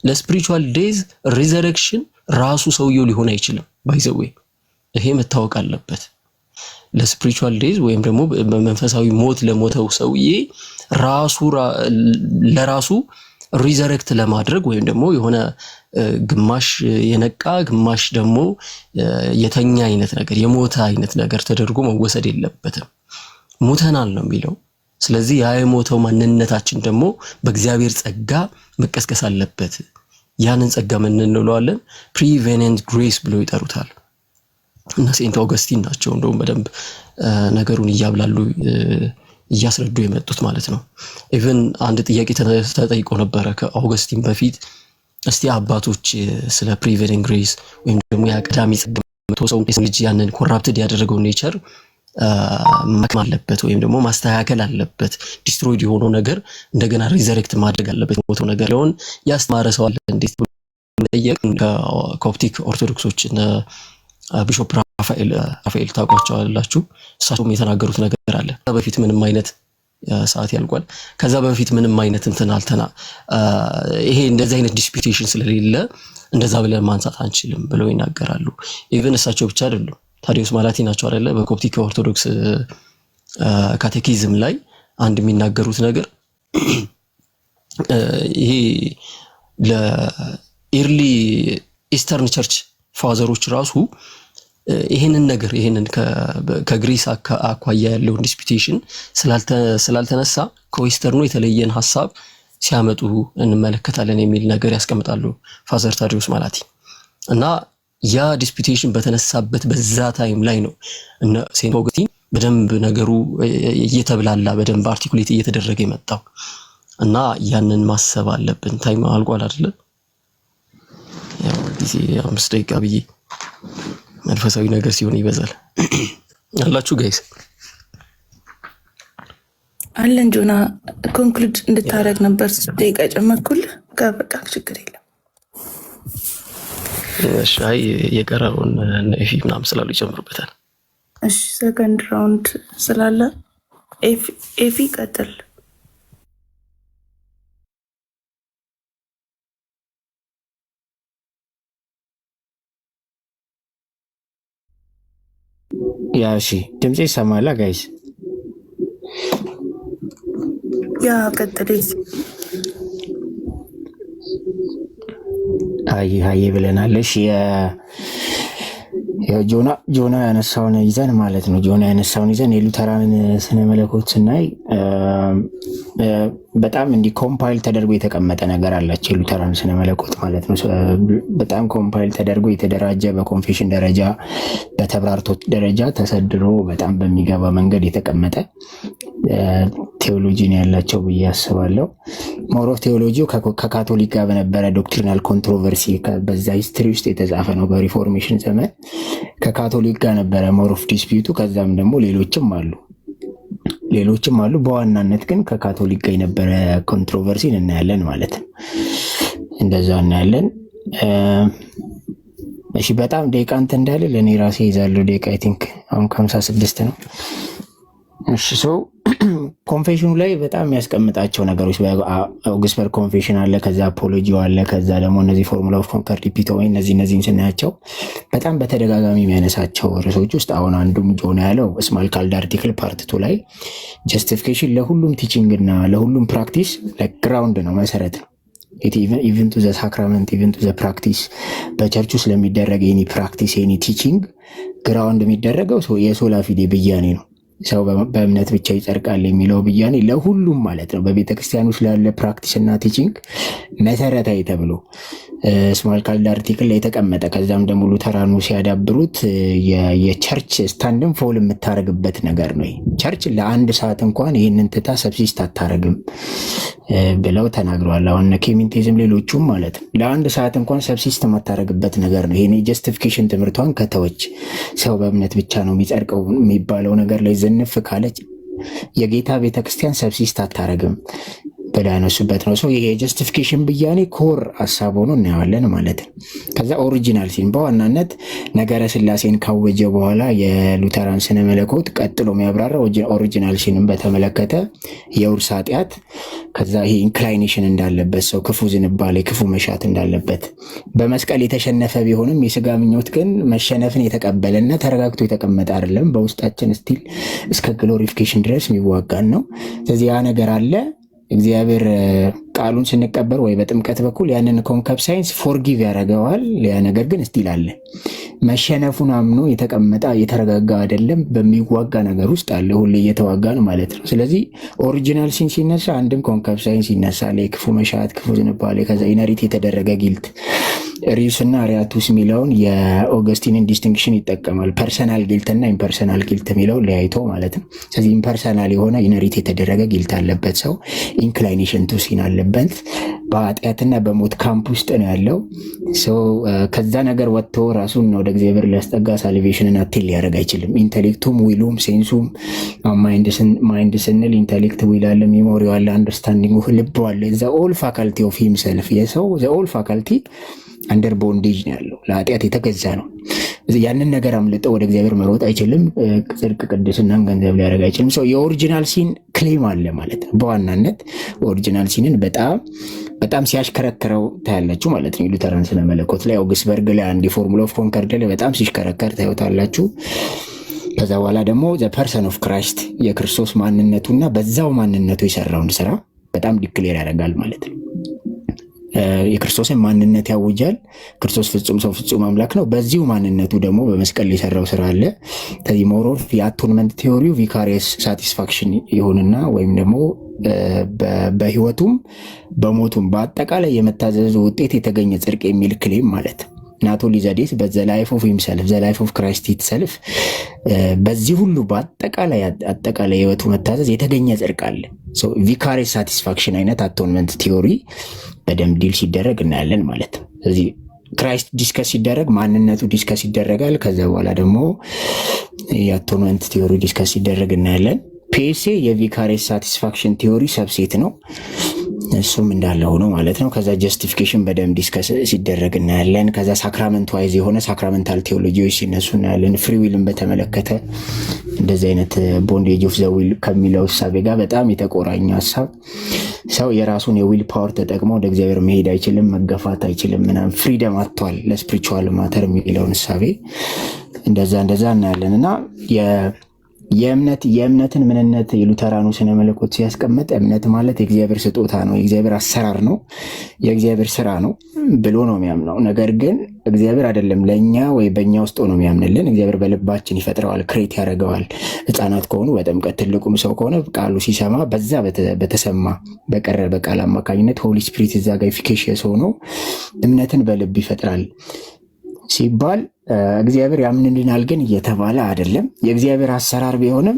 ለስፒሪቹዋል ዴዝ ሪዘረክሽን ራሱ ሰውየው ሊሆን አይችልም። ባይዘዌ ይሄ መታወቅ አለበት። ለስፒሪቹዋል ዴዝ ወይም ደግሞ በመንፈሳዊ ሞት ለሞተው ሰውዬ ራሱ ለራሱ ሪዘረክት ለማድረግ ወይም ደግሞ የሆነ ግማሽ የነቃ ግማሽ ደግሞ የተኛ አይነት ነገር የሞተ አይነት ነገር ተደርጎ መወሰድ የለበትም። ሞተናል ነው የሚለው። ስለዚህ ያ የሞተው ማንነታችን ደግሞ በእግዚአብሔር ጸጋ መቀስቀስ አለበት። ያንን ጸጋ ምን እንለዋለን? ፕሪቬነንት ግሬስ ብለው ይጠሩታል። እና ሴንት ኦገስቲን ናቸው እንደውም በደንብ ነገሩን እያብላሉ እያስረዱ የመጡት ማለት ነው። ኢቭን አንድ ጥያቄ ተጠይቆ ነበረ ከኦገስቲን በፊት። እስቲ አባቶች ስለ ፕሪቬነንት ግሬስ ወይም ደግሞ ያ ቀዳሚ ጸጋ ሰው ልጅ ያንን ኮራፕትድ ያደረገው ኔቸር ማከም አለበት ወይም ደግሞ ማስተካከል አለበት፣ ዲስትሮይድ የሆነው ነገር እንደገና ሪዘሬክት ማድረግ አለበት ሞተው ነገር ለሆን ያስተማረ ሰው አለ እንዴት ብሎ ጠየቅ። ኮፕቲክ ኦርቶዶክሶች ቢሾፕ ራፋኤል ታውቋቸዋላችሁ። እሳቸውም የተናገሩት ነገር አለ። በፊት ምንም አይነት ሰዓት ያልቋል። ከዛ በፊት ምንም አይነት እንትን አልተና ይሄ እንደዚህ አይነት ዲስፒቴሽን ስለሌለ እንደዛ ብለን ማንሳት አንችልም ብለው ይናገራሉ። ኢቭን እሳቸው ብቻ አይደሉም፣ ታዲዮስ ማላቲ ናቸው አይደለ? በኮፕቲክ ኦርቶዶክስ ካቴኪዝም ላይ አንድ የሚናገሩት ነገር ይሄ ለኢርሊ ኢስተርን ቸርች ፋዘሮች ራሱ ይሄንን ነገር ይሄንን ከግሪስ አኳያ ያለውን ዲስፒቴሽን ስላልተነሳ ከዌስተርኑ የተለየን ሐሳብ ሲያመጡ እንመለከታለን የሚል ነገር ያስቀምጣሉ ፋዘር ታዲዮስ ማላቲ። እና ያ ዲስፒቴሽን በተነሳበት በዛ ታይም ላይ ነው እነ ሴንት ኦገስቲን በደንብ ነገሩ እየተብላላ በደንብ አርቲኩሌት እየተደረገ የመጣው። እና ያንን ማሰብ አለብን። ታይም አልቋል አይደለ? ያው ጊዜ 5 ደቂቃ ብዬ መንፈሳዊ ነገር ሲሆን ይበዛል አላችሁ ጋይስ አለን። ጆና ኮንክሉድ እንድታረግ ነበር 6 ደቂቃ ጨመርኩልህ። በቃ ችግር የለም። እሺ አይ የቀረውን ኤፊ ምናምን ስላሉ ይጨምሩበታል። እሺ ሰከንድ ራውንድ ስላለ ኤፊ ቀጥል። ያ እሺ ድምጼ ይሰማላ ጋይስ? ያ ቀጥል። አይ ብለናለሽ። ጆና ያነሳውን ይዘን ማለት ነው። ጆና ያነሳውን ይዘን የሉተራንን ስነ መለኮት ስናይ በጣም እንዲህ ኮምፓይል ተደርጎ የተቀመጠ ነገር አላቸው። የሉተራን ስነ መለኮት ማለት ነው። በጣም ኮምፓይል ተደርጎ የተደራጀ በኮንፌሽን ደረጃ በተብራርቶች ደረጃ ተሰድሮ በጣም በሚገባ መንገድ የተቀመጠ ቴዎሎጂ ነው ያላቸው ብዬ አስባለሁ። ሞሮፍ ቴዎሎጂው ከካቶሊክ ጋር በነበረ ዶክትሪናል ኮንትሮቨርሲ በዛ ሂስትሪ ውስጥ የተጻፈ ነው። በሪፎርሜሽን ዘመን ከካቶሊክ ጋር ነበረ ሞሮፍ ዲስፒዩቱ። ከዛም ደግሞ ሌሎችም አሉ። በዋናነት ግን ከካቶሊክ ጋር የነበረ ኮንትሮቨርሲን እናያለን ማለት ነው። እንደዛ እናያለን። እሺ በጣም ደቂቃ እንትን እንዳለ ለእኔ ራሴ ይዛለሁ ደቂቃ አይ ቲንክ አሁን 56 ነው። እሺ ሰው ኮንፌሽኑ ላይ በጣም የሚያስቀምጣቸው ነገሮች በኦግስበርግ ኮንፌሽን አለ፣ ከዛ አፖሎጂው አለ፣ ከዛ ደግሞ እነዚህ ፎርሙላ ኦፍ ኮንከርዲፒቶ ወይ እነዚህን ስናያቸው በጣም በተደጋጋሚ የሚያነሳቸው ርዕሶች ውስጥ አሁን አንዱም ጆና ያለው ስማል ካልድ አርቲክል ፓርት 2 ላይ ጀስቲፊኬሽን ለሁሉም ቲቺንግ እና ለሁሉም ፕራክቲስ ግራውንድ ነው፣ መሰረት ነው። ኢቨን ቱ ዘ ሳክራመንት ኢቨን ቱ ዘ ፕራክቲስ በቸርቹ ስለሚደረግ የኒ ፕራክቲስ የኒ ቲቺንግ ግራውንድ የሚደረገው የሶላ ፊዴ ብያኔ ነው። ሰው በእምነት ብቻ ይጸድቃል የሚለው ብያኔ ለሁሉም ማለት ነው በቤተ ክርስቲያን ውስጥ ላለ ፕራክቲስ እና ቲቺንግ መሰረታዊ ተብሎ ስማል ካልድ አርቲክል ላይ የተቀመጠ ከዛም ደግሞ ሉተራኑ ሲያዳብሩት የቸርች ስታንድን ፎል የምታደርግበት ነገር ነው። ቸርች ለአንድ ሰዓት እንኳን ይህንን ትታ ሰብሲስት አታረግም ብለው ተናግረዋል። አሁን ኬሚንቲዝም ሌሎቹም ማለት ነው ለአንድ ሰዓት እንኳን ሰብሲስት የማታረግበት ነገር ነው። ይሄ ጀስቲፊኬሽን ትምህርቷን ከተወች ሰው በእምነት ብቻ ነው የሚጸድቀው የሚባለው ነገር ላይ ዝንፍ ካለች የጌታ ቤተክርስቲያን ሰብሲስት አታረግም ብለው ያነሱበት ነው። ሰው ይሄ ጀስቲፊኬሽን ብያኔ ኮር ሀሳብ ሆኖ እናየዋለን ማለት ነው። ከዛ ኦሪጂናል ሲን በዋናነት ነገረ ስላሴን ካወጀ በኋላ የሉተራን ስነ መለኮት ቀጥሎ የሚያብራራው ኦሪጂናል ሲንን በተመለከተ የውርስ ኃጢአት፣ ከዛ ይሄ ኢንክላይኔሽን እንዳለበት ሰው ክፉ ዝንባሌ ክፉ መሻት እንዳለበት በመስቀል የተሸነፈ ቢሆንም የስጋ ምኞት ግን መሸነፍን የተቀበለና ተረጋግቶ የተቀመጠ አይደለም። በውስጣችን ስቲል እስከ ግሎሪፊኬሽን ድረስ የሚዋጋን ነው። ስለዚህ ያ ነገር አለ። እግዚአብሔር ቃሉን ስንቀበል ወይ በጥምቀት በኩል ያንን ኮንከፕት ሳይንስ ፎርጊቭ ያደርገዋል። ያ ነገር ግን ስቲል አለ። መሸነፉን አምኖ የተቀመጠ የተረጋጋ አይደለም። በሚዋጋ ነገር ውስጥ አለ። ሁሌ እየተዋጋን ማለት ነው። ስለዚህ ኦሪጂናል ሲን ሲነሳ አንድም ኮንከፕት ሳይንስ ይነሳል። ክፉ መሻት፣ ክፉ ዝንባሌ፣ ከዛ ኢነሪት የተደረገ ጊልት ሪዩስ እና ሪያቱስ የሚለውን የኦገስቲንን ዲስቲንክሽን ይጠቀማል። ፐርሰናል ጊልት እና ኢምፐርሰናል ጊልት የሚለው ለያይቶ ማለት ነው። ስለዚህ ኢምፐርሰናል የሆነ ኢነሪት የተደረገ ጊልት አለበት ሰው፣ ኢንክላይኔሽን ቱ ሲን አለበት። በኃጢአትና በሞት ካምፕ ውስጥ ነው ያለው ሰው። ከዛ ነገር ወጥቶ ራሱን ወደ እግዚአብሔር ሊያስጠጋ ሳልቬሽንን አቴል ሊያደርግ አይችልም። ኢንቴሌክቱም ዊሉም ሴንሱም ማይንድ ስንል ኢንቴሌክት ዊል አለ፣ ሜሞሪ አለ፣ አንደርስታንዲንግ ልብ አለ። ዘ ኦል ፋካልቲ ኦፍ ሂምሰልፍ የሰው ዘ ኦል ፋካልቲ አንደር ቦንዴጅ ነው ያለው፣ ለኃጢአት የተገዛ ነው። ያንን ነገር አምልጠው ወደ እግዚአብሔር መሮጥ አይችልም። ጽድቅ ቅድስናን ገንዘብ ሊያደርግ አይችልም። ሰው የኦሪጂናል ሲን ክሌም አለ ማለት ነው። በዋናነት ኦሪጂናል ሲንን በጣም ሲያሽከረክረው ታያላችሁ ማለት ነው። ሉተራን ስነ መለኮት ላይ ኦግስበርግ ላይ አንድ ፎርሙላ ኦፍ ኮንከርድ ላይ በጣም ሲሽከረከር ታዩታላችሁ። ከዛ በኋላ ደግሞ ዘ ፐርሰን ኦፍ ክራይስት የክርስቶስ ማንነቱና በዛው ማንነቱ የሰራውን ስራ በጣም ዲክሌር ያደርጋል ማለት ነው። የክርስቶስን ማንነት ያውጃል። ክርስቶስ ፍጹም ሰው ፍጹም አምላክ ነው። በዚሁ ማንነቱ ደግሞ በመስቀል የሰራው ስራ አለ። ከዚህ ሞሮፍ የአቶንመንት ቴዎሪው ቪካሪየስ ሳቲስፋክሽን ይሁንና ወይም ደግሞ በህይወቱም በሞቱም በአጠቃላይ የመታዘዙ ውጤት የተገኘ ጽድቅ የሚል ክሌም ማለት ነው። ናቶ ሊዘዴት በዘ ላይፍ ኦፍ ሂምሰልፍ ዘ ላይፍ ኦፍ ክራይስት ኢትሰልፍ በዚህ ሁሉ በአጠቃላይ ህይወቱ መታዘዝ የተገኘ ጽድቅ አለ። ቪካሪየስ ሳቲስፋክሽን አይነት አቶንመንት ቲዮሪ በደንብ ዲል ሲደረግ እናያለን ማለት ነው። ስለዚህ ክራይስት ዲስከስ ሲደረግ ማንነቱ ዲስከስ ይደረጋል። ከዛ በኋላ ደግሞ የአቶንመንት ቲዮሪ ዲስከስ ሲደረግ እናያለን። ፒኤስኤ የቪካሪየስ ሳቲስፋክሽን ቲዮሪ ሰብሴት ነው። እሱም እንዳለ ሆኖ ማለት ነው። ከዛ ጀስቲፊኬሽን በደንብ ዲስከስ ሲደረግ እናያለን። ከዛ ሳክራመንት ዋይዝ የሆነ ሳክራመንታል ቴዎሎጂዎች ሲነሱ እናያለን። ፍሪ ዊልን በተመለከተ እንደዚህ አይነት ቦንዴጅ ኦፍ ዘ ዊል ከሚለው እሳቤ ጋር በጣም የተቆራኘ ሀሳብ፣ ሰው የራሱን የዊል ፓወር ተጠቅሞ ወደ እግዚአብሔር መሄድ አይችልም፣ መገፋት አይችልም፣ ምናምን ፍሪደም አጥቷል ለስፒሪቹዋል ማተር የሚለውን እሳቤ እንደዛ እናያለን እና የእምነትን ምንነት የሉተራኑ ስነ መለኮት ሲያስቀምጥ እምነት ማለት የእግዚአብሔር ስጦታ ነው፣ የእግዚአብሔር አሰራር ነው፣ የእግዚአብሔር ስራ ነው ብሎ ነው የሚያምነው። ነገር ግን እግዚአብሔር አይደለም ለእኛ ወይ በእኛ ውስጥ ነው የሚያምንልን። እግዚአብሔር በልባችን ይፈጥረዋል፣ ክሬት ያደርገዋል። ህፃናት ከሆኑ በጥምቀት ትልቁም ሰው ከሆነ ቃሉ ሲሰማ በዛ በተሰማ በቀረበ ቃል አማካኝነት ሆሊ ስፒሪት እዛ ጋር ኢፊኬሽየስ ሆኖ እምነትን በልብ ይፈጥራል ሲባል እግዚአብሔር ያምንልናል ግን እየተባለ አይደለም። የእግዚአብሔር አሰራር ቢሆንም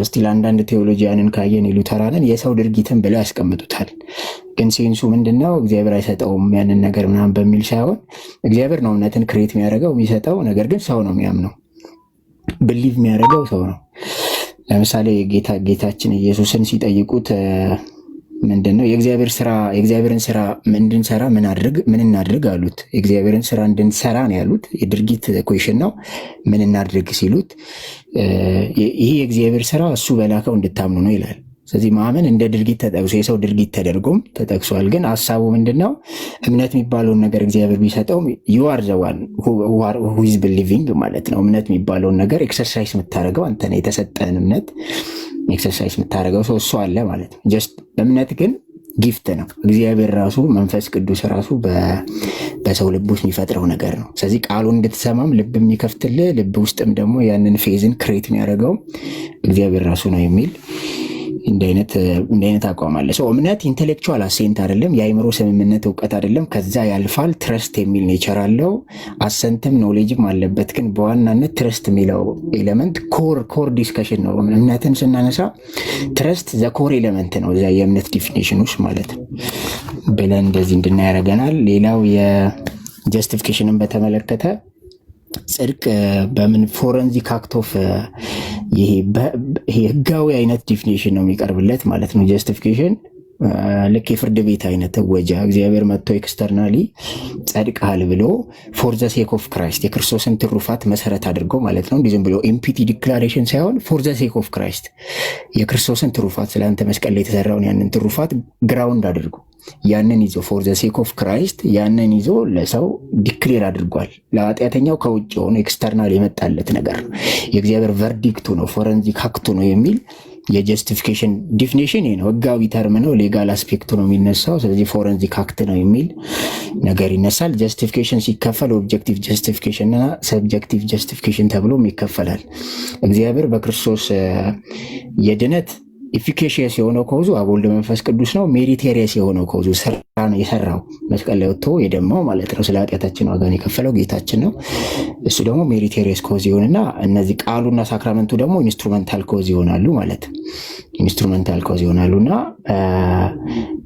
ስቲል አንዳንድ ቴዎሎጂያንን ካየን ሉተራንን የሰው ድርጊትን ብለው ያስቀምጡታል። ግን ሴንሱ ምንድነው? እግዚአብሔር አይሰጠውም ያንን ነገር ምናምን በሚል ሳይሆን እግዚአብሔር ነው እምነትን ክሬት የሚያደርገው የሚሰጠው፣ ነገር ግን ሰው ነው የሚያምነው፣ ብሊቭ የሚያደርገው ሰው ነው። ለምሳሌ ጌታችን ኢየሱስን ሲጠይቁት ምንድነው የእግዚአብሔርን ስራ እንድንሰራ ምን እናድርግ አሉት። የእግዚአብሔርን ስራ እንድንሰራ ነው ያሉት። የድርጊት ኩዌሽን ነው። ምን እናድርግ ሲሉት ይሄ የእግዚአብሔር ስራ እሱ በላከው እንድታምኑ ነው ይላል። ስለዚህ ማመን እንደ ድርጊት ተጠቅሶ የሰው ድርጊት ተደርጎም ተጠቅሷል። ግን ሀሳቡ ምንድነው? እምነት የሚባለውን ነገር እግዚአብሔር ቢሰጠውም ዩ አር ዘ ዋን ሁ ኢዝ ቢሊቪንግ ማለት ነው። እምነት የሚባለውን ነገር ኤክሰርሳይዝ የምታደርገው አንተ ነህ። የተሰጠህን እምነት ኤክሰርሳይዝ የምታደርገው ሰው እሱ አለ ማለት ነው። ጀስት እምነት ግን ጊፍት ነው። እግዚአብሔር ራሱ መንፈስ ቅዱስ ራሱ በሰው ልብ ውስጥ የሚፈጥረው ነገር ነው። ስለዚህ ቃሉን እንድትሰማም ልብ የሚከፍትልህ ልብ ውስጥም ደግሞ ያንን ፌዝን ክሬት የሚያደርገው እግዚአብሔር ራሱ ነው የሚል እንዲህ አይነት አቋም አለ። እምነት ኢንቴሌክቹዋል አሴንት አይደለም፣ የአይምሮ ስምምነት እውቀት አይደለም፣ ከዛ ያልፋል። ትረስት የሚል ኔቸር አለው፣ አሰንትም ኖሌጅም አለበት። ግን በዋናነት ትረስት የሚለው ኤሌመንት ኮር ዲስከሽን ነው። እምነትን ስናነሳ ትረስት ዘ ኮር ኤሌመንት ነው እዛ የእምነት ዲፊኒሽን ውስጥ ማለት ነው ብለን እንደዚህ እንድናይ ያደርገናል። ሌላው የጀስቲፊኬሽንን በተመለከተ ጽድቅ በምን ፎረንዚክ አክት ኦፍ ይሄ ህጋዊ አይነት ዲፊኒሽን ነው የሚቀርብለት ማለት ነው። ጀስቲፊኬሽን ልክ የፍርድ ቤት አይነት እወጃ እግዚአብሔር መጥቶ ኤክስተርናሊ ጸድቀሃል ብሎ ፎር ዘ ሴክ ኦፍ ክራይስት የክርስቶስን ትሩፋት መሰረት አድርጎ ማለት ነው። እንዲህ ዝም ብሎ ኤምፒቲ ዲክላሬሽን ሳይሆን ፎር ዘ ሴክ ኦፍ ክራይስት የክርስቶስን ትሩፋት ስለአንተ መስቀል ላይ የተሰራውን ያንን ትሩፋት ግራውንድ አድርጎ ያንን ይዞ ፎር ዘ ሴክ ኦፍ ክራይስት ያንን ይዞ ለሰው ዲክሌር አድርጓል። ለኃጢአተኛው ከውጭ የሆነ ኤክስተርናል የመጣለት ነገር ነው። የእግዚአብሔር ቨርዲክቱ ነው፣ ፎረንዚክ አክቱ ነው የሚል የጀስቲፊኬሽን ዲፊኒሽን ነው። ህጋዊ ተርም ነው፣ ሌጋል አስፔክቱ ነው የሚነሳው። ስለዚህ ፎረንዚክ አክት ነው የሚል ነገር ይነሳል። ጀስቲፊኬሽን ሲከፈል ኦብጀክቲቭ ጀስቲፊኬሽን እና ሰብጀክቲቭ ጀስቲፊኬሽን ተብሎም ይከፈላል። እግዚአብሔር በክርስቶስ የድነት ኢፊኬሽየስ የሆነው ከውዙ አብ ወልድ መንፈስ ቅዱስ ነው። ሜሪቴሪየስ የሆነው ከውዙ ስራ ነው የሰራው መስቀል ላይ ወጥቶ የደማው ማለት ነው። ስለ ኃጢአታችን ዋጋን የከፈለው ጌታችን ነው። እሱ ደግሞ ሜሪቴሪየስ ኮዝ ይሆንና እነዚህ ቃሉና ሳክራመንቱ ደግሞ ኢንስትሩመንታል ኮዝ ይሆናሉ ማለት ኢንስትሩመንታል ኮዝ ይሆናሉ። እና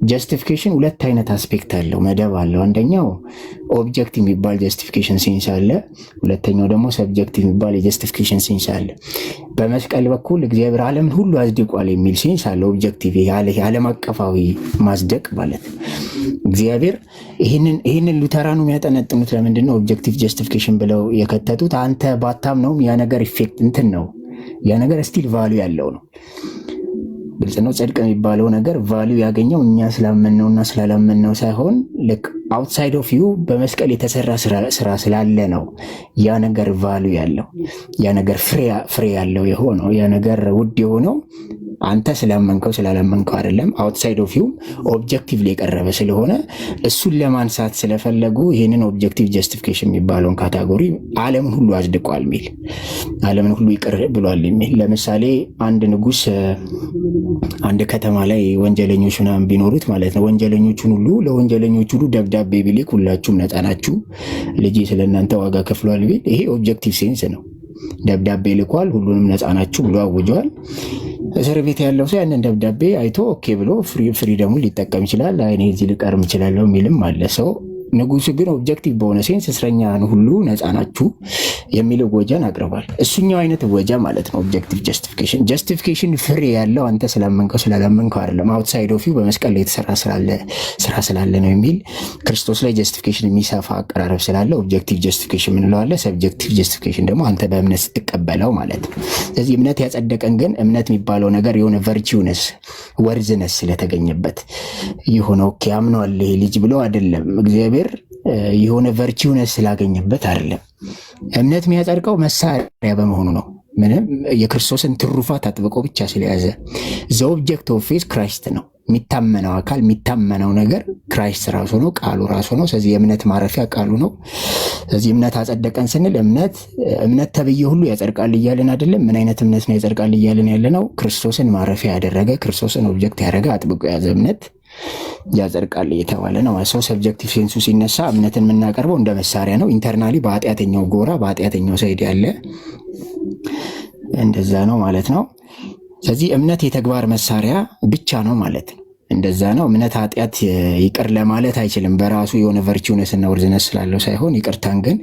ጀስቲፊኬሽን ሁለት አይነት አስፔክት አለው፣ መደብ አለው። አንደኛው ኦብጀክቲቭ የሚባል ጀስቲፊኬሽን ሴንስ አለ። ሁለተኛው ደግሞ ሰብጀክቲቭ የሚባል የጀስቲፊኬሽን ሴንስ አለ። በመስቀል በኩል እግዚአብሔር ዓለምን ሁሉ አጽድቋል የሚል ሴንስ አለ። ኦብጀክቲቭ ዓለም አቀፋዊ ማጽደቅ ማለት እግዚአብሔር ይህንን ሉተራኑ የሚያጠነጥኑት ለምንድን ነው ኦብጀክቲቭ ጀስቲፊኬሽን ብለው የከተቱት? አንተ ባታምነውም ያ ነገር ኢፌክት እንትን ነው፣ ያ ነገር ስቲል ቫልዩ ያለው ነው። ግልጽ ነው። ጽድቅ የሚባለው ነገር ቫልዩ ያገኘው እኛ ስላመንነውና ስላላመንነው ሳይሆን ልክ አውትሳይድ ኦፍ ዩ በመስቀል የተሰራ ስራ ስላለ ነው ያ ነገር ቫልዩ ያለው፣ ያ ነገር ፍሬ ያለው የሆነው፣ ያ ነገር ውድ የሆነው አንተ ስላመንከው ስላላመንከው አይደለም። አውትሳይድ ኦፍ ዩ ኦብጀክቲቭ ላይ የቀረበ ስለሆነ እሱን ለማንሳት ስለፈለጉ ይህንን ኦብጀክቲቭ ጀስቲፊኬሽን የሚባለውን ካታጎሪ ዓለምን ሁሉ አጽድቋል የሚል ዓለምን ሁሉ ይቅር ብሏል የሚል። ለምሳሌ አንድ ንጉሥ አንድ ከተማ ላይ ወንጀለኞች ምናምን ቢኖሩት ማለት ነው፣ ወንጀለኞቹን ሁሉ ለወንጀለኞቹ ሁሉ ደብዳቤ ቢልክ ሁላችሁም ነፃ ናችሁ፣ ልጄ ስለእናንተ ዋጋ ከፍሏል ቢል ይሄ ኦብጀክቲቭ ሴንስ ነው። ደብዳቤ ልኳል፣ ሁሉንም ነፃ ናችሁ ብሎ አውጀዋል። እስር ቤት ያለው ሰው ያንን ደብዳቤ አይቶ ኦኬ ብሎ ፍሪደሙን ሊጠቀም ይችላል። እኔ እዚህ ልቀርም ይችላለሁ የሚልም አለ ሰው። ንጉሱ ግን ኦብጀክቲቭ በሆነ ሴንስ እስረኛን ሁሉ ነፃ ናችሁ የሚል እወጃን አቅርቧል። እሱኛው አይነት እወጃ ማለት ነው ኦብጀክቲቭ ጀስቲፊኬሽን ፍሬ ያለው አንተ ስላመንከው ስላላመንከው አይደለም፣ አውትሳይድ ኦፍ ዩ በመስቀል ላይ የተሰራ ስራ ስላለ ነው የሚል ክርስቶስ ላይ ጀስቲፊኬሽን የሚሰፋ አቀራረብ ስላለ ኦብጀክቲቭ ጀስቲፊኬሽን ምንለው አለ። ሰብጀክቲቭ ጀስቲፊኬሽን ደግሞ አንተ በእምነት ስትቀበለው ማለት ነው። ስለዚህ እምነት ያጸደቀን ግን እምነት የሚባለው ነገር የሆነ ቨርቹነስ ወርዝነስ ስለተገኘበት የሆነ ኦኬ አምኗል ይሄ ልጅ ብሎ አይደለም። እግዚአብሔር የሆነ ቨርቹነስ ስላገኘበት አይደለም። እምነት የሚያጸድቀው መሳሪያ በመሆኑ ነው። ምንም የክርስቶስን ትሩፋት አጥብቆ ብቻ ስለያዘ ዘ ኦብጀክት ኦፍ ፌዝ ክራይስት ነው። የሚታመነው አካል የሚታመነው ነገር ክራይስት ራሱ ነው፣ ቃሉ ራሱ ነው። ስለዚህ የእምነት ማረፊያ ቃሉ ነው። ስለዚህ እምነት አጸደቀን ስንል እምነት ተብዬ ሁሉ ያጸድቃል እያልን አይደለም። ምን አይነት እምነት ነው ያጸድቃል እያልን ያለ ነው? ክርስቶስን ማረፊያ ያደረገ ክርስቶስን ኦብጀክት ያደረገ አጥብቆ የያዘ እምነት ያጸድቃል እየተባለ ነው። ሰው ሰብጀክቲቭ ሴንሱ ሲነሳ እምነትን የምናቀርበው እንደ መሳሪያ ነው። ኢንተርናሊ በኃጢአተኛው ጎራ በኃጢአተኛው ሳይድ ያለ እንደዛ ነው ማለት ነው። ስለዚህ እምነት የተግባር መሳሪያ ብቻ ነው ማለት ነው። እንደዛ ነው። እምነት ኃጢአት ይቅር ለማለት አይችልም በራሱ የሆነ ቨርቹነስ እና ወርዝነስ ስላለው ሳይሆን ይቅርታን ግን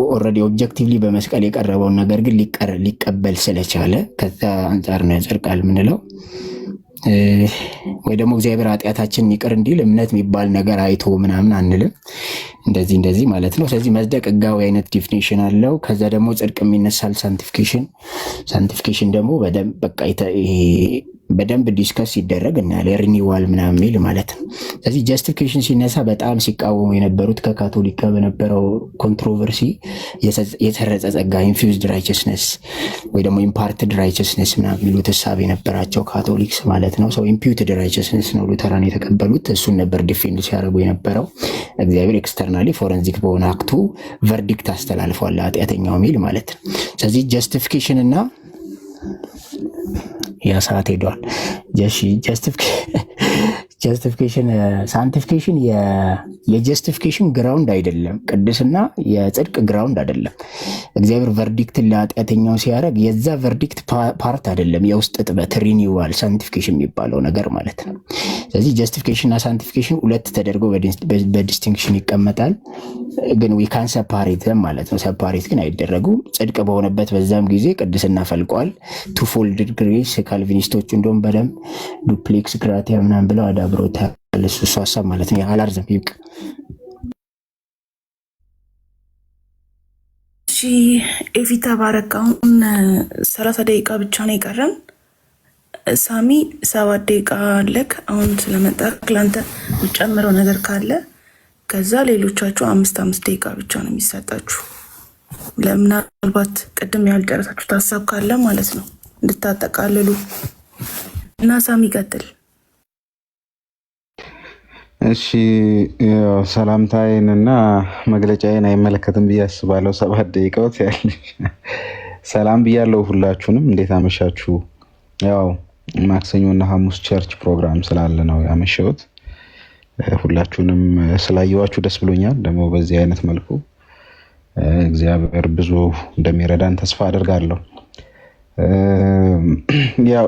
ኦልሬዲ ኦብጀክቲቭሊ በመስቀል የቀረበውን ነገር ግን ሊቀበል ስለቻለ ከዛ አንጻር ነው ያጸድቃል የምንለው። ወይ ደግሞ እግዚአብሔር ኃጢአታችንን ይቅር እንዲል እምነት የሚባል ነገር አይቶ ምናምን አንልም። እንደዚህ ማለት ነው። ስለዚህ መጽደቅ ህጋዊ አይነት ዲፊኒሽን አለው። ከዛ ደግሞ ጽድቅ የሚነሳል ሳንቲፊኬሽን ደግሞ በደንብ በቃ በደንብ ዲስከስ ሲደረግ እናያለን። ሪኒዋል ምናምን የሚል ማለት ነው። ስለዚህ ጀስቲፊኬሽን ሲነሳ በጣም ሲቃወሙ የነበሩት ከካቶሊክ ጋር በነበረው ኮንትሮቨርሲ የተሰረጸ ጸጋ ኢንፊውዝድ ራይቸስነስ ወይ ደግሞ ኢምፓርትድ ራይቸስነስ ምናምን የሚሉት ሀሳብ የነበራቸው ካቶሊክስ ማለት ነው። ሰው ኢምፒውትድ ራይቸስነስ ነው ሉተራን የተቀበሉት። እሱን ነበር ዲፌንድ ሲያደርጉ የነበረው። እግዚአብሔር ኤክስተርናሊ ፎረንዚክ በሆነ አክቱ ቨርዲክት አስተላልፏል ኃጢአተኛው የሚል ማለት ነው። ስለዚህ ጀስቲፊኬሽን እና ያ ሰዓት ሄዷል። ጀስቲፊኬሽን ሳንቲፊኬሽን የጀስቲፊኬሽን ግራውንድ አይደለም። ቅድስና የጽድቅ ግራውንድ አይደለም። እግዚአብሔር ቨርዲክትን ለኃጢአተኛው ሲያደርግ የዛ ቨርዲክት ፓርት አይደለም። የውስጥ ጥበት ሪኒዋል ሳንቲፊኬሽን የሚባለው ነገር ማለት ነው። ስለዚህ ጀስቲፊኬሽን እና ሳንቲፊኬሽን ሁለት ተደርጎ በዲስቲንክሽን ይቀመጣል። ግን ዊ ካን ሰፓሬት ማለት ነው። ሰፓሬት ግን አይደረጉም። ጽድቅ በሆነበት በዛም ጊዜ ቅድስና ፈልቋል። ቱፎልድ ግሬስ ካልቪኒስቶቹ እንደውም በደንብ ዱፕሌክስ ግራቲያ ምናምን ብለው አዳብሮታል። እሱ ሀሳብ ማለት ነው። አላርዝም ይብቅ። እሺ ኤፊ ተባረክ። አሁን 30 ደቂቃ ብቻ ነው የቀረን። ሳሚ 7 ደቂቃ አለክ። አሁን ስለመጣ ለአንተ የምጨምረው ነገር ካለ ከዛ ሌሎቻችሁ 5 ደቂቃ ብቻ ነው የሚሰጣችሁ። ለምናልባት ቅድም ያልጨረሳችሁት ሀሳብ ካለ ማለት ነው እንድታጠቃልሉ እና ሳሚ ቀጥል። እሺ ሰላምታዬን እና መግለጫዬን አይመለከትም ብዬ አስባለሁ። 7 ደቂቃዎች ያለ ሰላም ብያለሁ ሁላችሁንም። እንዴት አመሻችሁ? ያው ማክሰኞና ሐሙስ ቸርች ፕሮግራም ስላለ ነው ያመሸሁት። ሁላችሁንም ስላየዋችሁ ደስ ብሎኛል። ደግሞ በዚህ አይነት መልኩ እግዚአብሔር ብዙ እንደሚረዳን ተስፋ አደርጋለሁ። ያው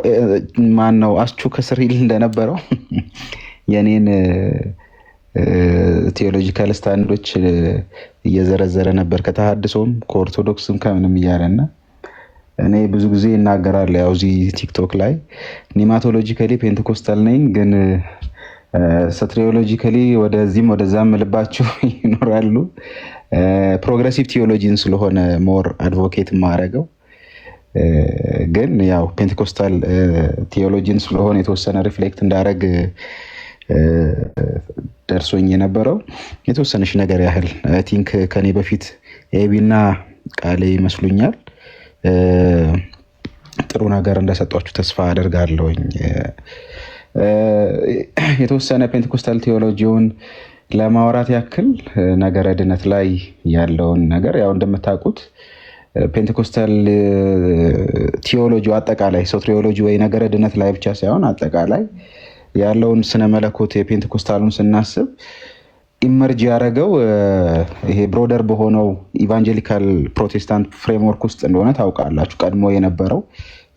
ማን ነው አስቹ ከስር ይል እንደነበረው የኔን ቴዎሎጂካል ስታንዶች እየዘረዘረ ነበር፣ ከተሐድሶም ከኦርቶዶክስም ከምንም እያለና እኔ ብዙ ጊዜ እናገራለሁ። ያው እዚህ ቲክቶክ ላይ ኒማቶሎጂካሊ ፔንቴኮስታል ነኝ፣ ግን ሰትሪዮሎጂካሊ ወደዚህም ወደዛም ልባችሁ ይኖራሉ። ፕሮግሬሲቭ ቴዎሎጂን ስለሆነ ሞር አድቮኬት ማረገው፣ ግን ያው ፔንቴኮስታል ቴዎሎጂን ስለሆነ የተወሰነ ሪፍሌክት እንዳረግ ደርሶኝ የነበረው የተወሰነሽ ነገር ያህል አይ ቲንክ ከኔ በፊት ኤቢና ቃሌ ይመስሉኛል ጥሩ ነገር እንደሰጧችሁ ተስፋ አደርጋለሁኝ። የተወሰነ ፔንቴኮስታል ቴዎሎጂውን ለማውራት ያክል ነገረ ድነት ላይ ያለውን ነገር ያው እንደምታውቁት ፔንቴኮስታል ቴዎሎጂ አጠቃላይ ሶትሪዮሎጂ ወይ ነገረ ድነት ላይ ብቻ ሳይሆን አጠቃላይ ያለውን ስነ መለኮት የፔንቴኮስታሉን ስናስብ ኢመርጅ ያደረገው ይሄ ብሮደር በሆነው ኢቫንጀሊካል ፕሮቴስታንት ፍሬምወርክ ውስጥ እንደሆነ ታውቃላችሁ። ቀድሞ የነበረው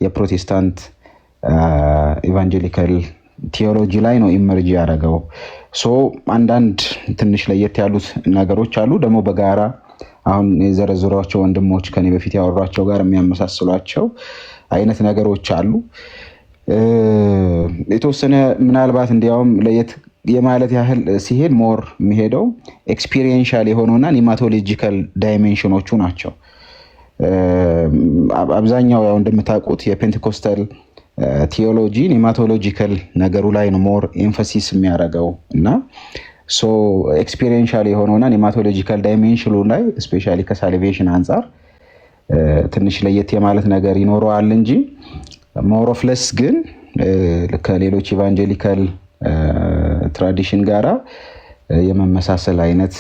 የፕሮቴስታንት ኢቫንጀሊካል ቴዎሎጂ ላይ ነው ኢመርጅ ያደረገው። ሶ አንዳንድ ትንሽ ለየት ያሉት ነገሮች አሉ። ደግሞ በጋራ አሁን የዘረዘሯቸው ወንድሞች ከኔ በፊት ያወሯቸው ጋር የሚያመሳስሏቸው አይነት ነገሮች አሉ። የተወሰነ ምናልባት እንዲያውም ለየት የማለት ያህል ሲሄድ ሞር የሚሄደው ኤክስፒሪየንሻል የሆነውና ኒማቶሎጂካል ዳይሜንሽኖቹ ናቸው። አብዛኛው ያው እንደምታውቁት የፔንቴኮስታል ቲዮሎጂ ኒማቶሎጂካል ነገሩ ላይ ነው ሞር ኤምፋሲስ የሚያደርገው እና ሶ ኤክስፒሪየንሻል የሆነውና ኒማቶሎጂካል ዳይሜንሽኑ ላይ ስፔሻሊ ከሳልቬሽን አንጻር ትንሽ ለየት የማለት ነገር ይኖረዋል እንጂ ሞር ኦፍ ለስ ግን ከሌሎች ኢቫንጀሊካል ትራዲሽን ጋራ የመመሳሰል አይነት